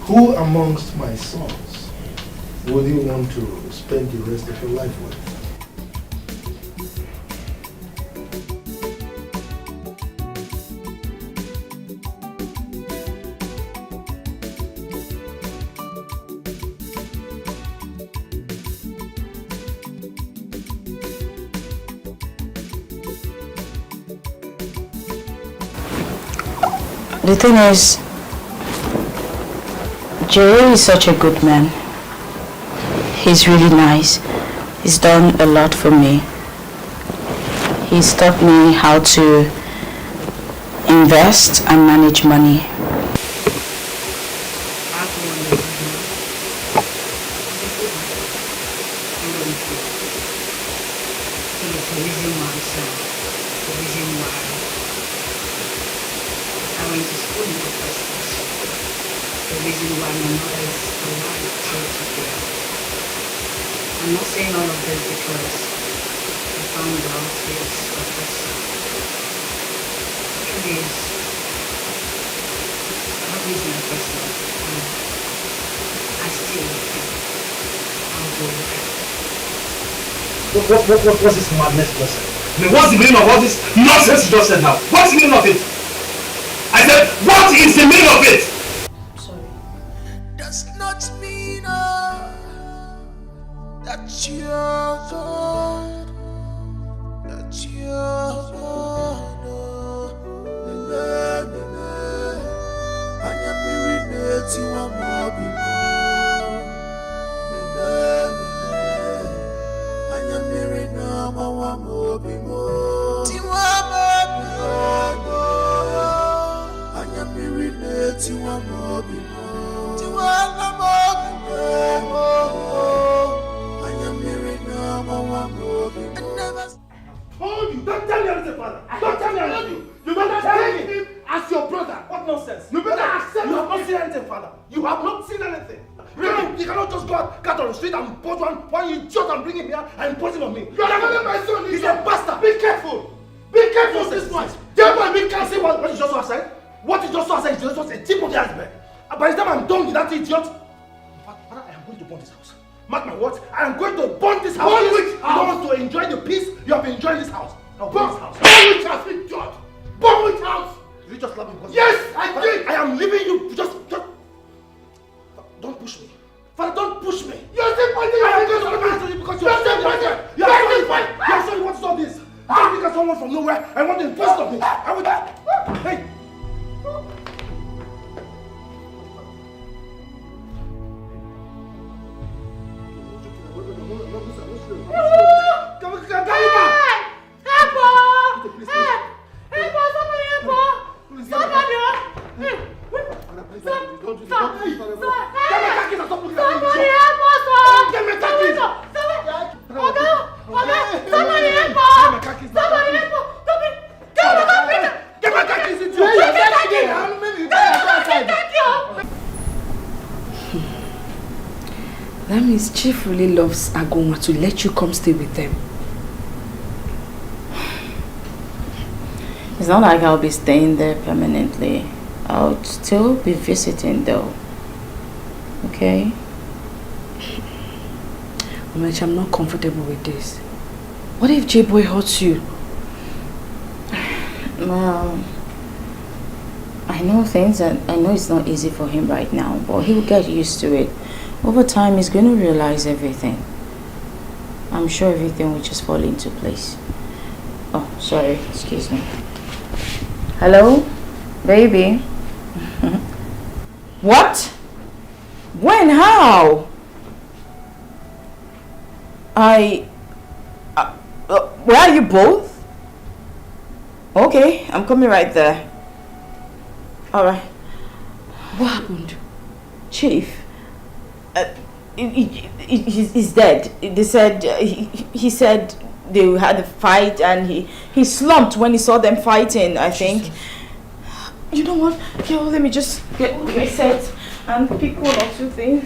Who amongst my sons would you want to spend the rest of your life with? The thing is, Jerry is such a good man. He's really nice. He's done a lot for me. He's taught me how to invest and manage money. reason why, sir, the reason why I went to school in the first place, the reason why my mother is alive till today. I'm not saying all of this because I found out his professor. The truth is, Baddie is my first love, and I still love him. I'll go with him. What's this madness you just said? I mean, what's the meaning of all this nonsense you just said now? What's the meaning of it? I said, what is the meaning of it? Does not mean that you're God, that you're God. I am irritating one more people. I am irritating one more people. I am irritating one more people. Hold you! Don't tell me anything, father! Don't tell me anything! You better take him as your brother! What nonsense? You better accept. You have not seen anything, father! You have not seen anything! You cannot just go out on the street and put one idiot and bring him here and impose him on me! You are not my son! He's a bastard! Be careful! Be careful this one! Therefore, we can't say what you just said. What you just said is just a tip of the iceberg. By the time I'm done with that idiot, father, I am going to burn this house. Mark my words, I am going to burn this house. Burn which house? You don't want to enjoy the peace you have been enjoying this house. Now burn this house. Burn which house, idiot? Burn which house? Did you just love me because... Yes, I did! I am leaving you. Just... Don't push me. Father, don't push me. You're still fighting. I am going to answer you because you're still fighting. You're sorry what is all this? You don't think someone from nowhere I want to impose on me. I would... Hey! That means Chief really loves Agoma to let you come stay with them. It's not like I'll be staying there permanently. I'll still be visiting though. Okay? Omechi, I'm not comfortable with this. What if J-Boy hurts you? Well, I know things and I know it's not easy for him right now, but he'll get used to it. Over time, he's going to realize everything. I'm sure everything will just fall into place. Oh, sorry. Excuse me. Hello? Baby? What? When? How? Where are you both? Okay, I'm coming right there. Alright. What happened? Chief. He's dead. They said he said they had a fight and he slumped when he saw them fighting, I think. You know what? Yo, let me just get reset and pick one or two things.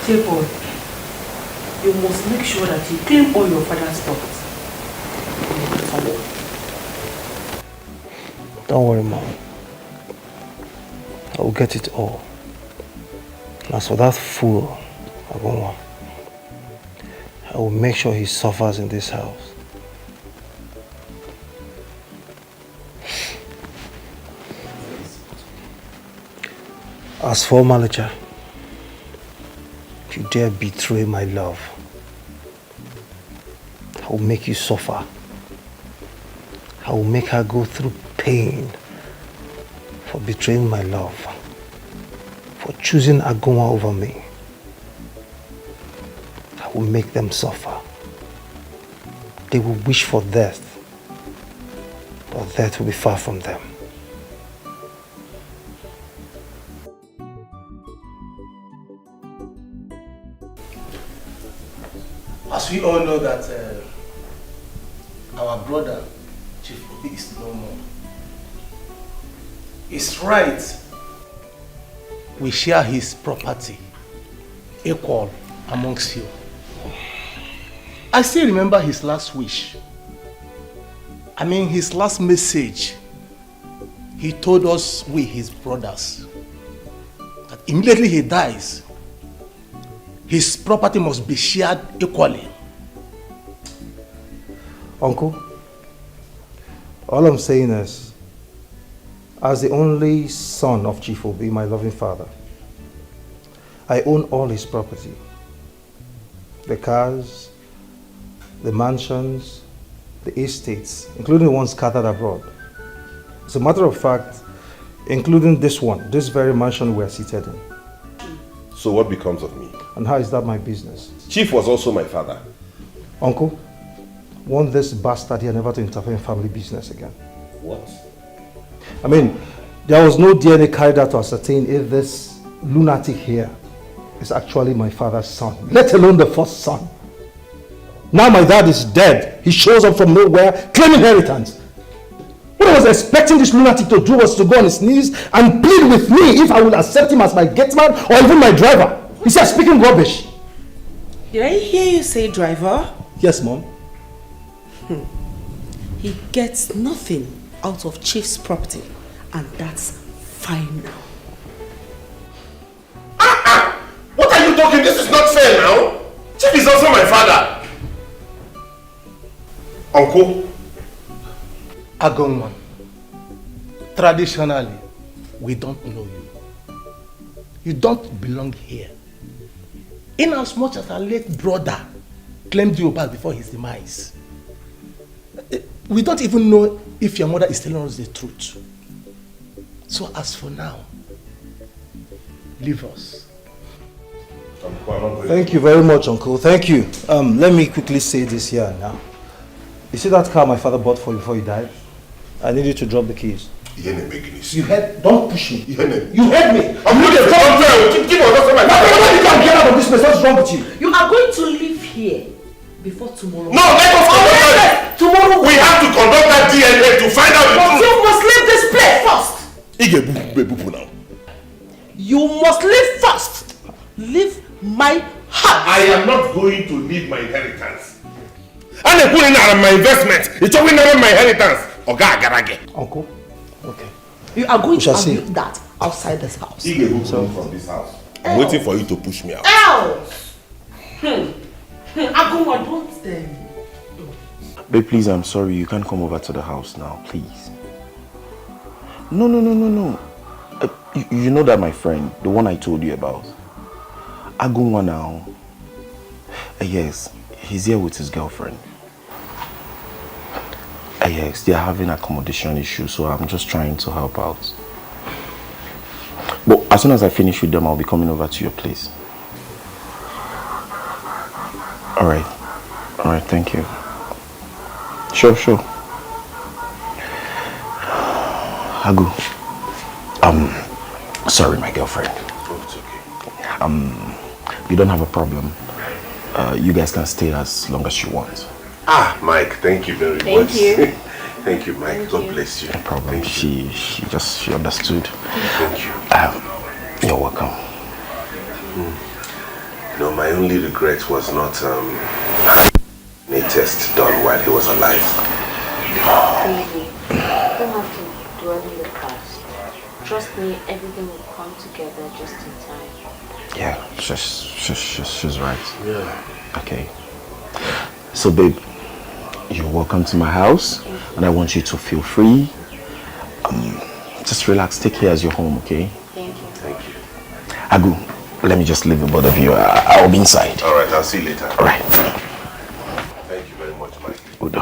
J-Boy, you must make sure that you claim all your father's thoughts. Don't worry, Mom. I will get it all. As for that fool, Agoma, I will make sure he suffers in this house. As for Malicha, if you dare betray my love, I will make you suffer. I will make her go through pain for betraying my love, for choosing Agoma over me. I will make them suffer. They will wish for death, but death will be far from them. As we all know that our brother, Chief Obi, is no more. It's right we share his property equal amongst you. I still remember his last wish. I mean, his last message. He told us, we his brothers, that immediately he dies, his property must be shared equally. Uncle, all I'm saying is, as the only son of Chief Obi, my loving father, I own all his property. The cars, the mansions, the estates, including the ones scattered abroad. As a matter of fact, including this one, this very mansion we are seated in. So what becomes of me? And how is that my business? Chief was also my father. Uncle, want this bastard here never to interfere in family business again. What? I mean, there was no DNA carried out to ascertain if this lunatic here is actually my father's son, let alone the first son. Now my dad is dead. He shows up from nowhere, claiming inheritance. What I was expecting this lunatic to do was to go on his knees and plead with me if I will accept him as my gateman or even my driver. He said, speaking rubbish. Did I hear you say driver? Yes, Mom. He gets nothing out of Chief's property, and that's fine now. What are you talking? This is not fair now. Chief is also my father. Uncle. Agonwan, traditionally, we don't know you. You don't belong here. In as much as our late brother claimed you back before his demise, we don't even know if your mother is telling us the truth. So as for now, leave us. Thank you very much, Uncle. Thank you. Let me quickly say this here now. You see that car my father bought for you before he died? I need you to drop the keys. You heard? Don't push me. You heard me. I'm looking for something. Give us my father. You can't get out of this place. What's wrong with you? You are going to leave here before tomorrow. No, let us conduct that. Tomorrow. We have to conduct that DNA to find out the But truth. you must leave this place first. Now. You must leave first. Leave my house. I am not going to leave my inheritance. And they put in my investment. It's only never my inheritance. Uncle, okay. You are going to see. leave that outside this house. He gave me from this house. I'm waiting for you to push me out. Else. Aguma, don't tell me. Babe, please, I'm sorry. You can't come over to the house now, please. No. You know that my friend, the one I told you about. Agunwa now. Yes, he's here with his girlfriend. Yes, they're having accommodation issues, so I'm just trying to help out. But as soon as I finish with them, I'll be coming over to your place. Alright, thank you. Sure. Agu. Sorry, my girlfriend. Oh, it's okay. You don't have a problem. You guys can stay as long as you want. Mike, thank you very much. Thank you. Thank you, Mike. God bless you. No problem. She understood. Thank you. You're welcome. No, my only regret was not having a test done while he was alive. Baby, you don't have to dwell in the past. Trust me, everything will come together just in time. Yeah, she's right. Yeah. Okay. So, babe, you're welcome to my house, and I want you to feel free. Just relax, take care as your home, okay? Thank you. Thank you. Agu, let me just leave the both of you. I'll be inside. All right, I'll see you later. All right. Thank you very much, Mike. Udo.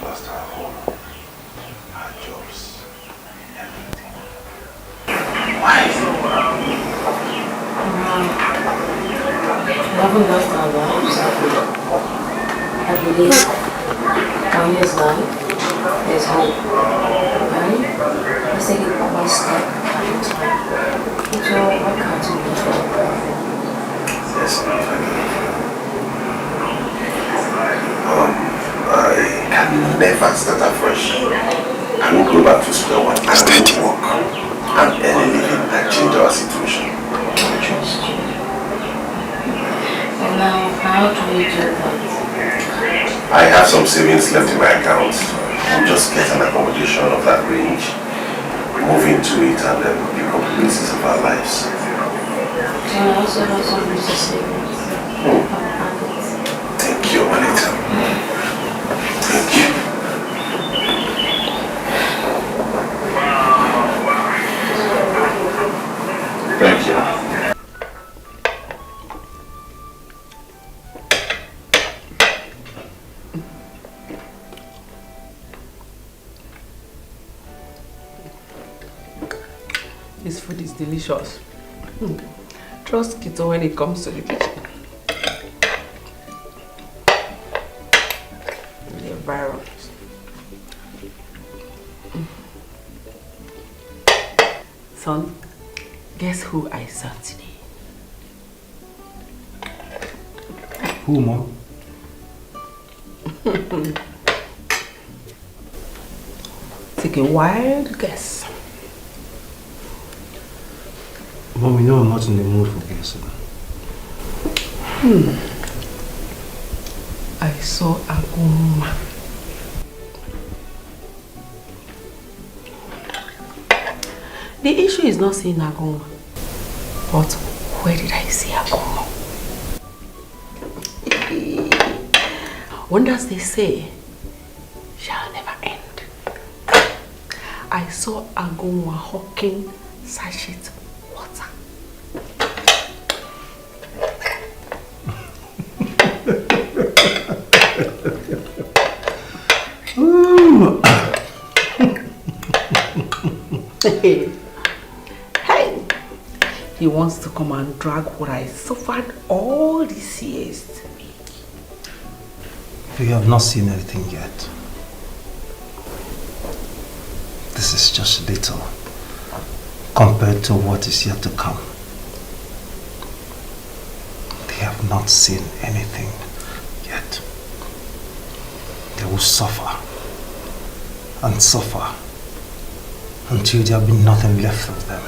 Lost our home, our jobs, everything. Why? We haven't lost our lives. I believe down his life, there's hope. Right? Let's take it one step at a time. So, what can't you do? Listen, I can never start afresh. I won't go back to square one. I will work and earn a living and change our situation. And now, how do we do that? I have some savings left in my account. We'll just get an accommodation of that range, move into it, and then pick up the pieces of our lives. So I also have some little savings. Thank you, Manita. Thank you. Thank you. This food is delicious. Trust Kito when it comes to the kitchen. The environment. Son, guess who I saw today? Who, Mom? Take a wild guess. Mom, you know I'm not in the mood for guessing. I saw Aguma. The issue is not seeing Aguma, but where did I see Aguma? Wonders they say shall never end. I saw Aguma hawking sachet water. Hey, he wants to come and drag what I suffered all these years to me. You have not seen anything yet. This is just little compared to what is yet to come. They have not seen anything yet. They will suffer and suffer until there will be nothing left of them.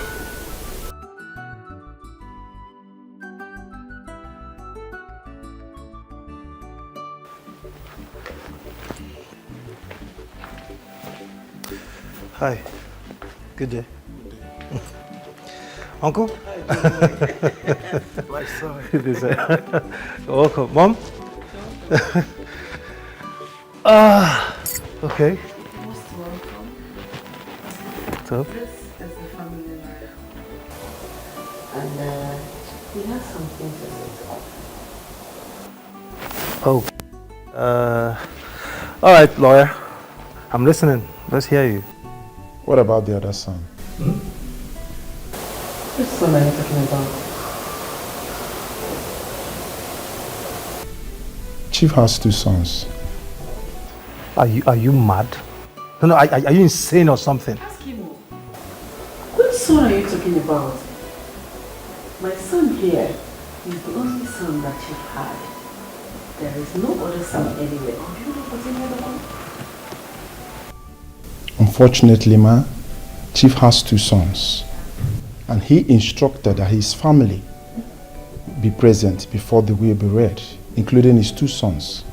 Hi. Good day. Uncle? My son. Welcome. Mom? Okay. Most welcome. What's up? This is the family life. And we have something to say. Oh. All right, lawyer. I'm listening. Let's hear you. What about the other son? Which son are you talking about? Chief has 2 sons. Are you mad? No, are you insane or something? Ask him. Which son are you talking about? My son here is the only son that Chief had. There is no other son anywhere. Have you know what's any other one? Unfortunately, ma, Chief has 2 sons. And he instructed that his family be present before the will be read, including his 2 sons.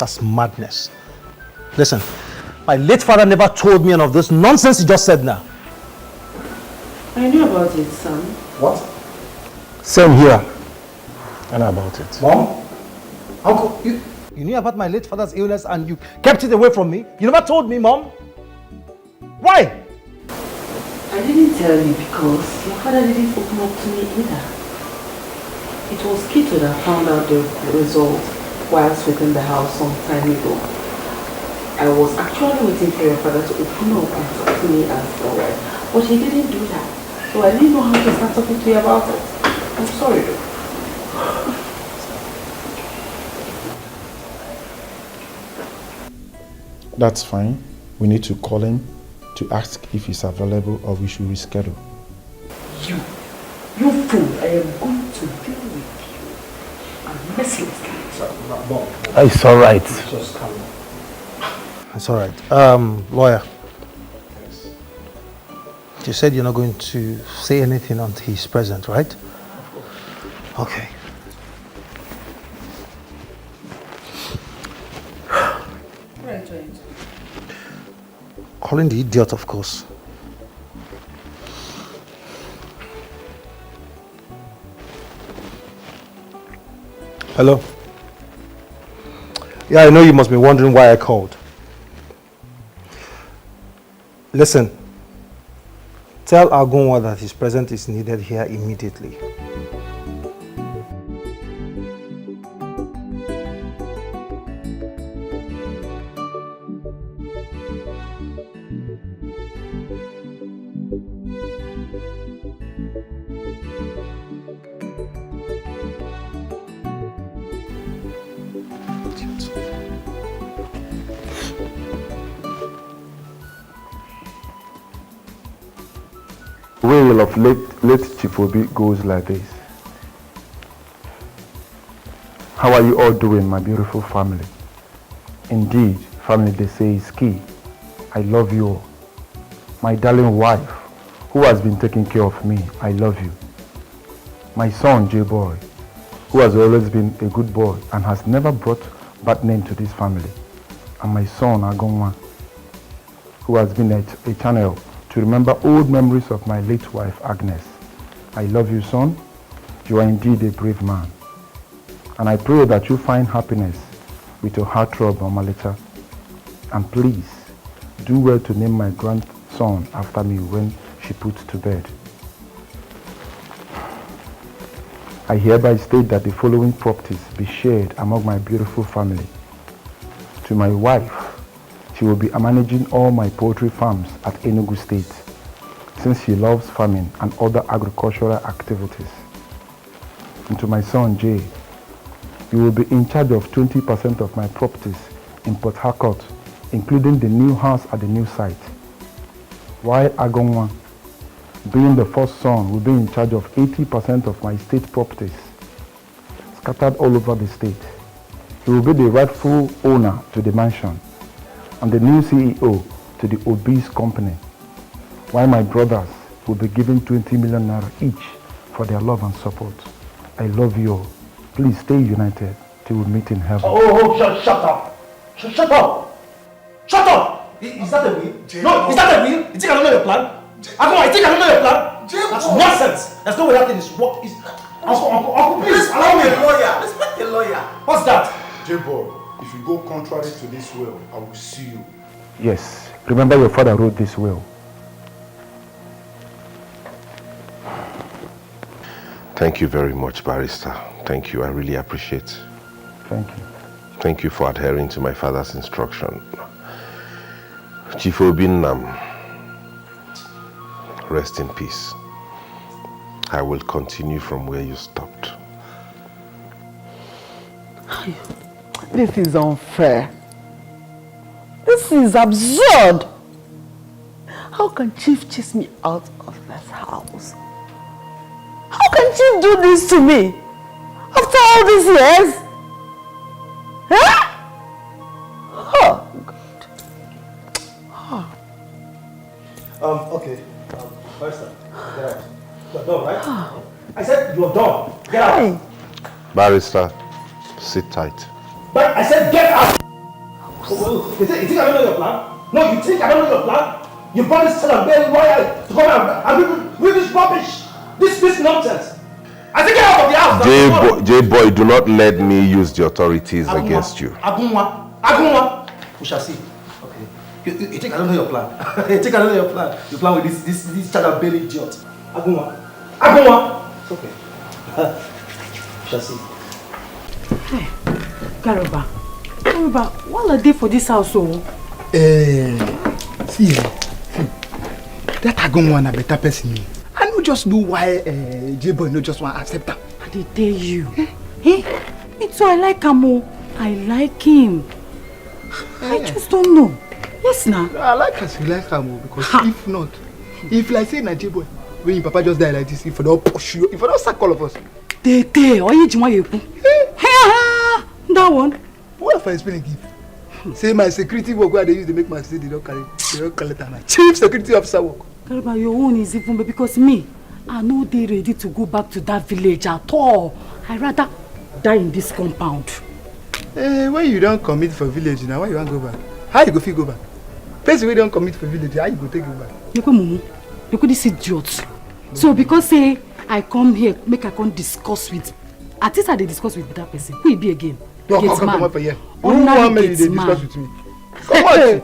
That's madness. Listen, my late father never told me any of this nonsense you just said now. I knew about it, son. What? Same here. I know about it. Mom? Uncle, you knew about my late father's illness and you kept it away from me? You never told me, Mom? Why? I didn't tell you because your father didn't open up to me either. It was Kito that found out the result whilst within the house some time ago. I was actually waiting for your father to open up and talk to me as a wife, but he didn't do that. So I didn't know how to start talking to you about it. I'm sorry though. That's fine. We need to call him to ask if he's available or we should reschedule. You fool, I am going to deal with you. I'm merciless. It's alright. Just calm down. It's alright. Lawyer. You said you're not going to say anything until he's present, right? Okay. Calling the idiot, of course. Hello? Yeah, I know you must be wondering why I called. Listen. Tell Agunwa that his presence is needed here immediately. Wail of late Chief Obi goes like this. How are you all doing, my beautiful family? Indeed, family, they say is key. I love you all. My darling wife, who has been taking care of me, I love you. My son, J-Boy, who has always been a good boy and has never brought bad name to this family. And my son, Agonwa, who has been a channel to remember old memories of my late wife, Agnes. I love you, son. You are indeed a brave man. And I pray that you find happiness with your heartthrob, Omalita. And please, do well to name my grandson after me when she puts to bed. I hereby state that the following properties be shared among my beautiful family. To my wife, she will be managing all my poultry farms at Enugu State, since she loves farming and other agricultural activities. And to my son Jay, you will be in charge of 20% of my properties in Port Harcourt, including the new house at the new site. While Agonwa, being the first son, will be in charge of 80% of my state properties, scattered all over the state. He will be the rightful owner to the mansion and the new CEO to the obese company, while my brothers will be given 20 million naira each for their love and support. I love you all. Please stay united till we meet in heaven. Shut up! Shut up! Shut up! Is that a will? No, is that a will? You think I don't know your plan? Uncle, I think I don't know your plan? That's nonsense! There's no way that thing is work. Uncle, please allow me. Respect the lawyer. What's that? J-Boy, if you go contrary to this will, I will sue you. Yes, remember your father wrote this will. Thank you very much, Barrister. Thank you. I really appreciate. Thank you. Thank you for adhering to my father's instruction. Chief Obinnam, rest in peace. I will continue from where you stopped. This is unfair. This is absurd. How can Chief chase me out of this house? How can Chief do this to me? After all these years? Huh? Oh, God. Okay. Barrister, get out. You're done, right? I said you're done. Get out. Barrister, sit tight. But I said get out! Oh, you think I don't know your plan? No, you think I don't know your plan? You brought this child and very royal to come and read this rubbish, this nonsense. I think get out of the house. J-boy, do not let me use the authorities against you. Agunwa. We shall see. Okay. You think I don't know your plan? You think I don't know your plan? You plan with this child and belly idiot. Agunwa. It's okay. We shall see. Hey, Garuba, what are they for this house? See, that Agunwa na better person. I don't just know why J-boy no just want to accept her. I did tell you. Me too, I like him. I like him. I just don't know. Yes, now. I like her, you like her more because if not, if like say na J-boy, when your papa just die like this, if I don't push you, if I don't sack all of us. That one. What if I explain a gift? Say my security work where they use to make my city, they don't collect my chief security officer work. Garba, your own is even because me, I know they ready to go back to that village at all. I rather die in this compound. When you don't commit for village now, why you want to go back? How you go fit go back? Person we don't commit for village, how you go take you back? You could this idiot. So because say I come here, make I come discuss with. At least I discuss with that person. Who will be again? Come up for here. Ordinary They discuss with me. Come on.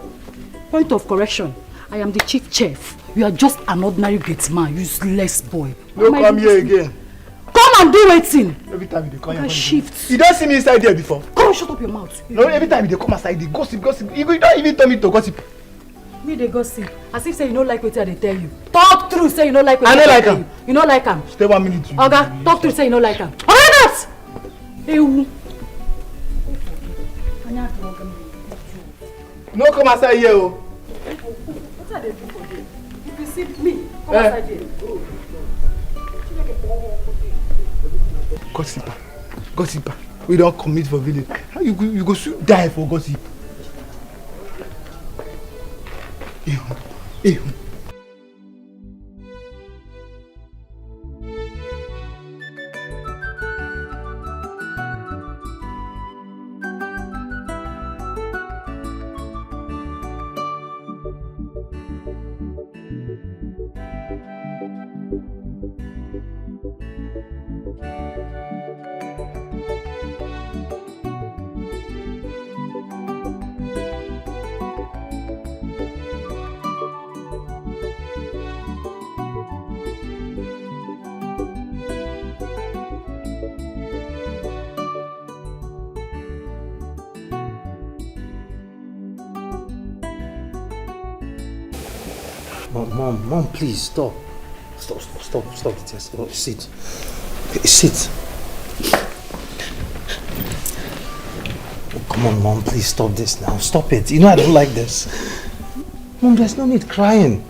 Point of correction. I am the chief chef. You are just an ordinary gate man, useless boy. No come here again. Come and do waiting. Every time you come here. Shift. You don't see me inside there before. Come shut up your mouth. No, every time you come outside, they gossip. You don't even tell me to gossip. Me they gossip. As if say you don't like what they tell you. Talk through, say you don't like what I they don't like tell him. you. You don't like him. Stay 1 minute. Oga, talk through, say you don't like him. Alright! Ewu. No come outside here. What are they doing for you? If you see me, come outside here. Gossiper. We don't commit for village. How you go soon die for gossip? Ew. Mom, please stop. Stop the test. Oh, sit. Sit. Oh, come on, Mom, please stop this now. Stop it. You know I don't like this. Mom, there's no need crying.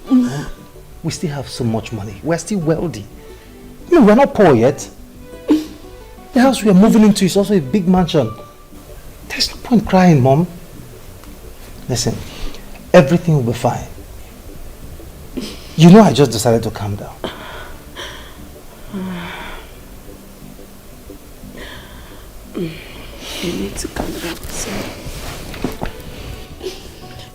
Mom, we still have so much money. We're still wealthy. You know, we're not poor yet. The house we are moving into is also a big mansion. There's no point crying, Mom. Listen. Everything will be fine. You know I just decided to calm down. You need to calm down, son.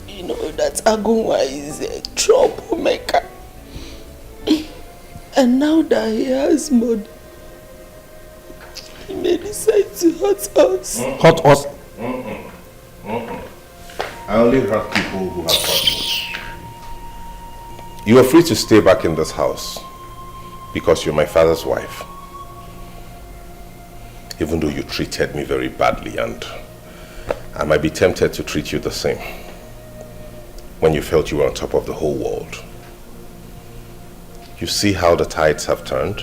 You know that Agunwa is a troublemaker. And now that he has money, he may decide to hurt us. Hurt us? I only hurt people who have hurt me. You are free to stay back in this house because you're my father's wife. Even though you treated me very badly, and I might be tempted to treat you the same when you felt you were on top of the whole world. You see how the tides have turned?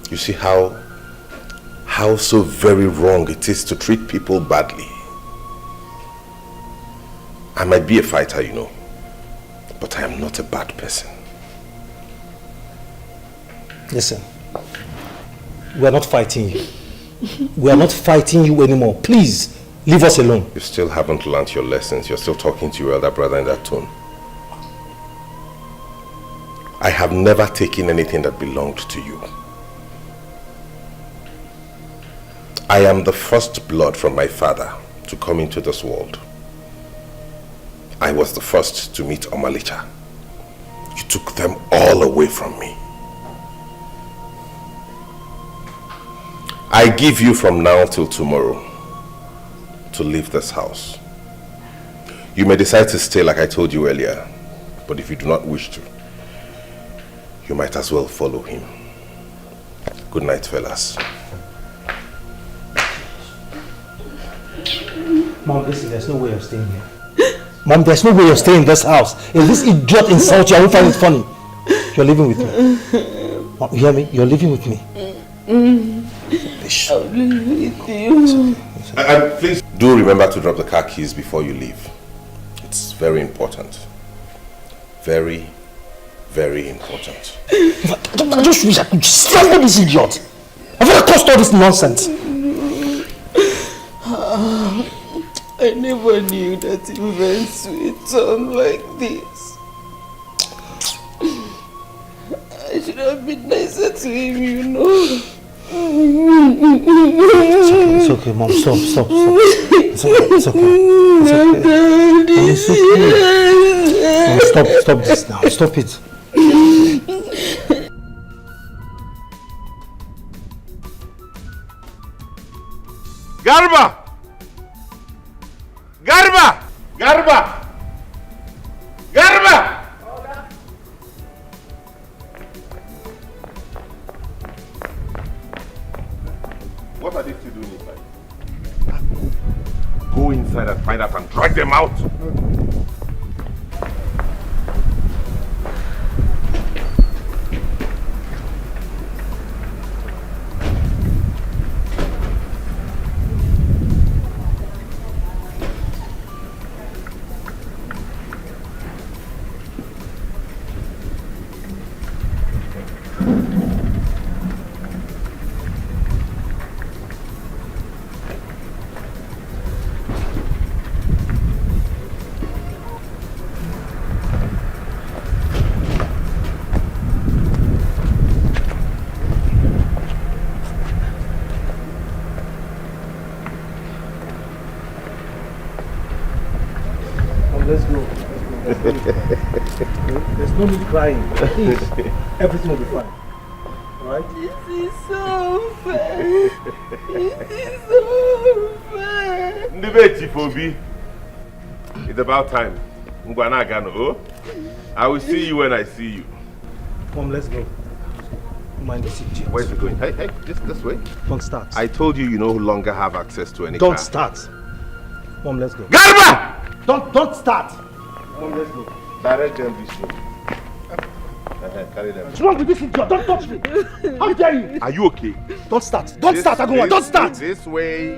You see how so very wrong it is to treat people badly. I might be a fighter, you know, but I am not a bad person. Listen, we are not fighting you. We are not fighting you anymore. Please, leave us alone. You still haven't learned your lessons. You're still talking to your elder brother in that tone. I have never taken anything that belonged to you. I am the first blood from my father to come into this world. I was the first to meet Omalicha. You took them all away from me. I give you from now till tomorrow to leave this house. You may decide to stay like I told you earlier, but if you do not wish to, you might as well follow him. Good night, fellas. Mom, listen, there's no way of staying here. Mom, there's no way of staying in this house. If this idiot insults you, I won't find it funny. You're living with me. Mom, you hear me? You're living with me. I'll live with you. And please do remember to drop the car keys before you leave. It's very important. Very, very important. I just wish I could slap this idiot. I've never caused all this nonsense. I never knew that events would turn like this. I should have been nicer to him, you know. It's okay, Mom. Stop. It's okay. It's okay. Mom, stop this now. Stop it. Garba! What are they still doing inside? Go inside and find out and drag them out. Let's go. There's no need crying. Please. Everything will be fine. Alright? This is so unfair. This is so unfair. Fobi. It's about time. I will see you when I see you. Mom, let's go. Mind the idiot. Where's it going? Hey, this way. Don't start. I told you you no longer have access to any Don't car. start. Mom, let's go. Garba! Don't start. Mom, let's go. Direct them this way. Carry them. What's wrong with this idiot? Don't touch me. How dare you? Are you okay? Don't start. Don't start, Aguma. Don't start. This way.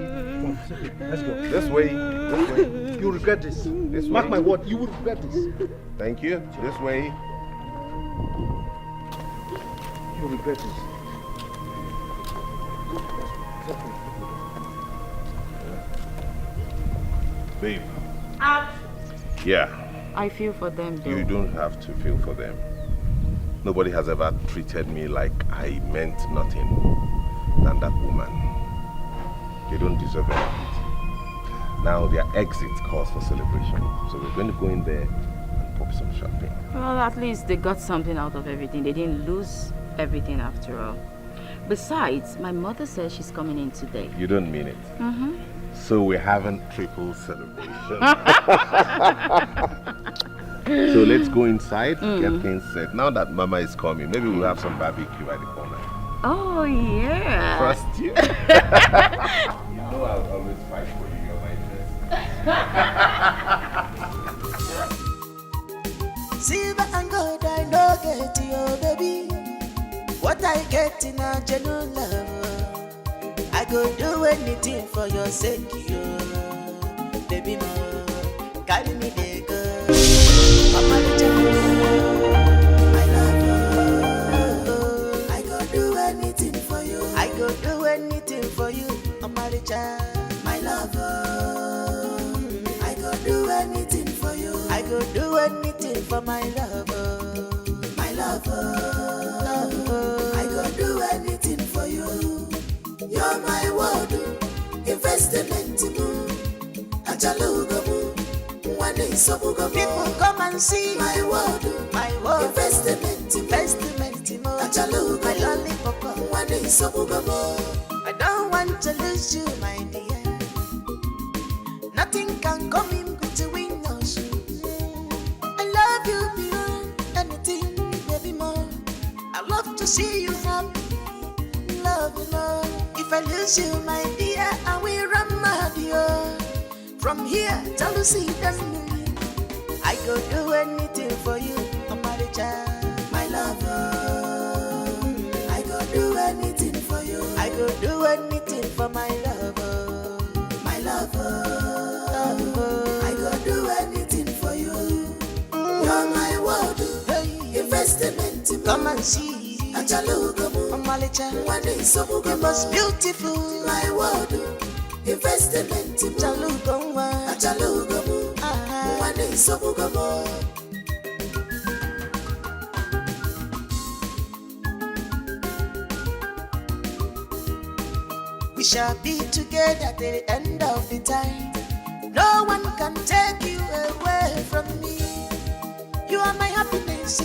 Let's go. This way. This way. You'll regret this. This way. Mark my word, you will regret this. Thank you. This way. You'll regret this. Babe. Yeah. I feel for them though. You don't have to feel for them. Nobody has ever treated me like I meant nothing than that woman. They don't deserve anything. Now their exit calls for celebration. So we're going to go in there and pop some champagne. Well, at least they got something out of everything. They didn't lose everything after all. Besides, my mother says she's coming in today. You don't mean it. Mm-hmm. So we're having triple celebration. So let's go inside, get things set. Now that Mama is coming, maybe we'll have some barbecue at the corner. Oh, yeah. Trust you. You know I'll always fight for you. You're my dress. Silver and gold I no get you, baby. What I get in a genuine love, I go do anything for your sake, you, baby. No, carry me there, go. Mama, my love, I go do anything for you. I go do anything for you, Mama, my love. I go do anything for you. I go do anything for my lover, my lover. I go do anything for you. You're my world. People come and see my world, investment, my lollipop. I don't want to lose you, my dear. Nothing can come in between us. I love you beyond anything, baby more. I love to see you happy, love you more. If I lose you, my dear, I will run mad, yo. From here, jealousy doesn't mean I go do anything for you, my lover. I go do anything for you. I go do anything for my lover, my lover. I go do anything for you. You're my world, investment. Come and see. The most beautiful, my world, investment. We shall be together at the end of the time. No one can take you away from me. You are my happiness.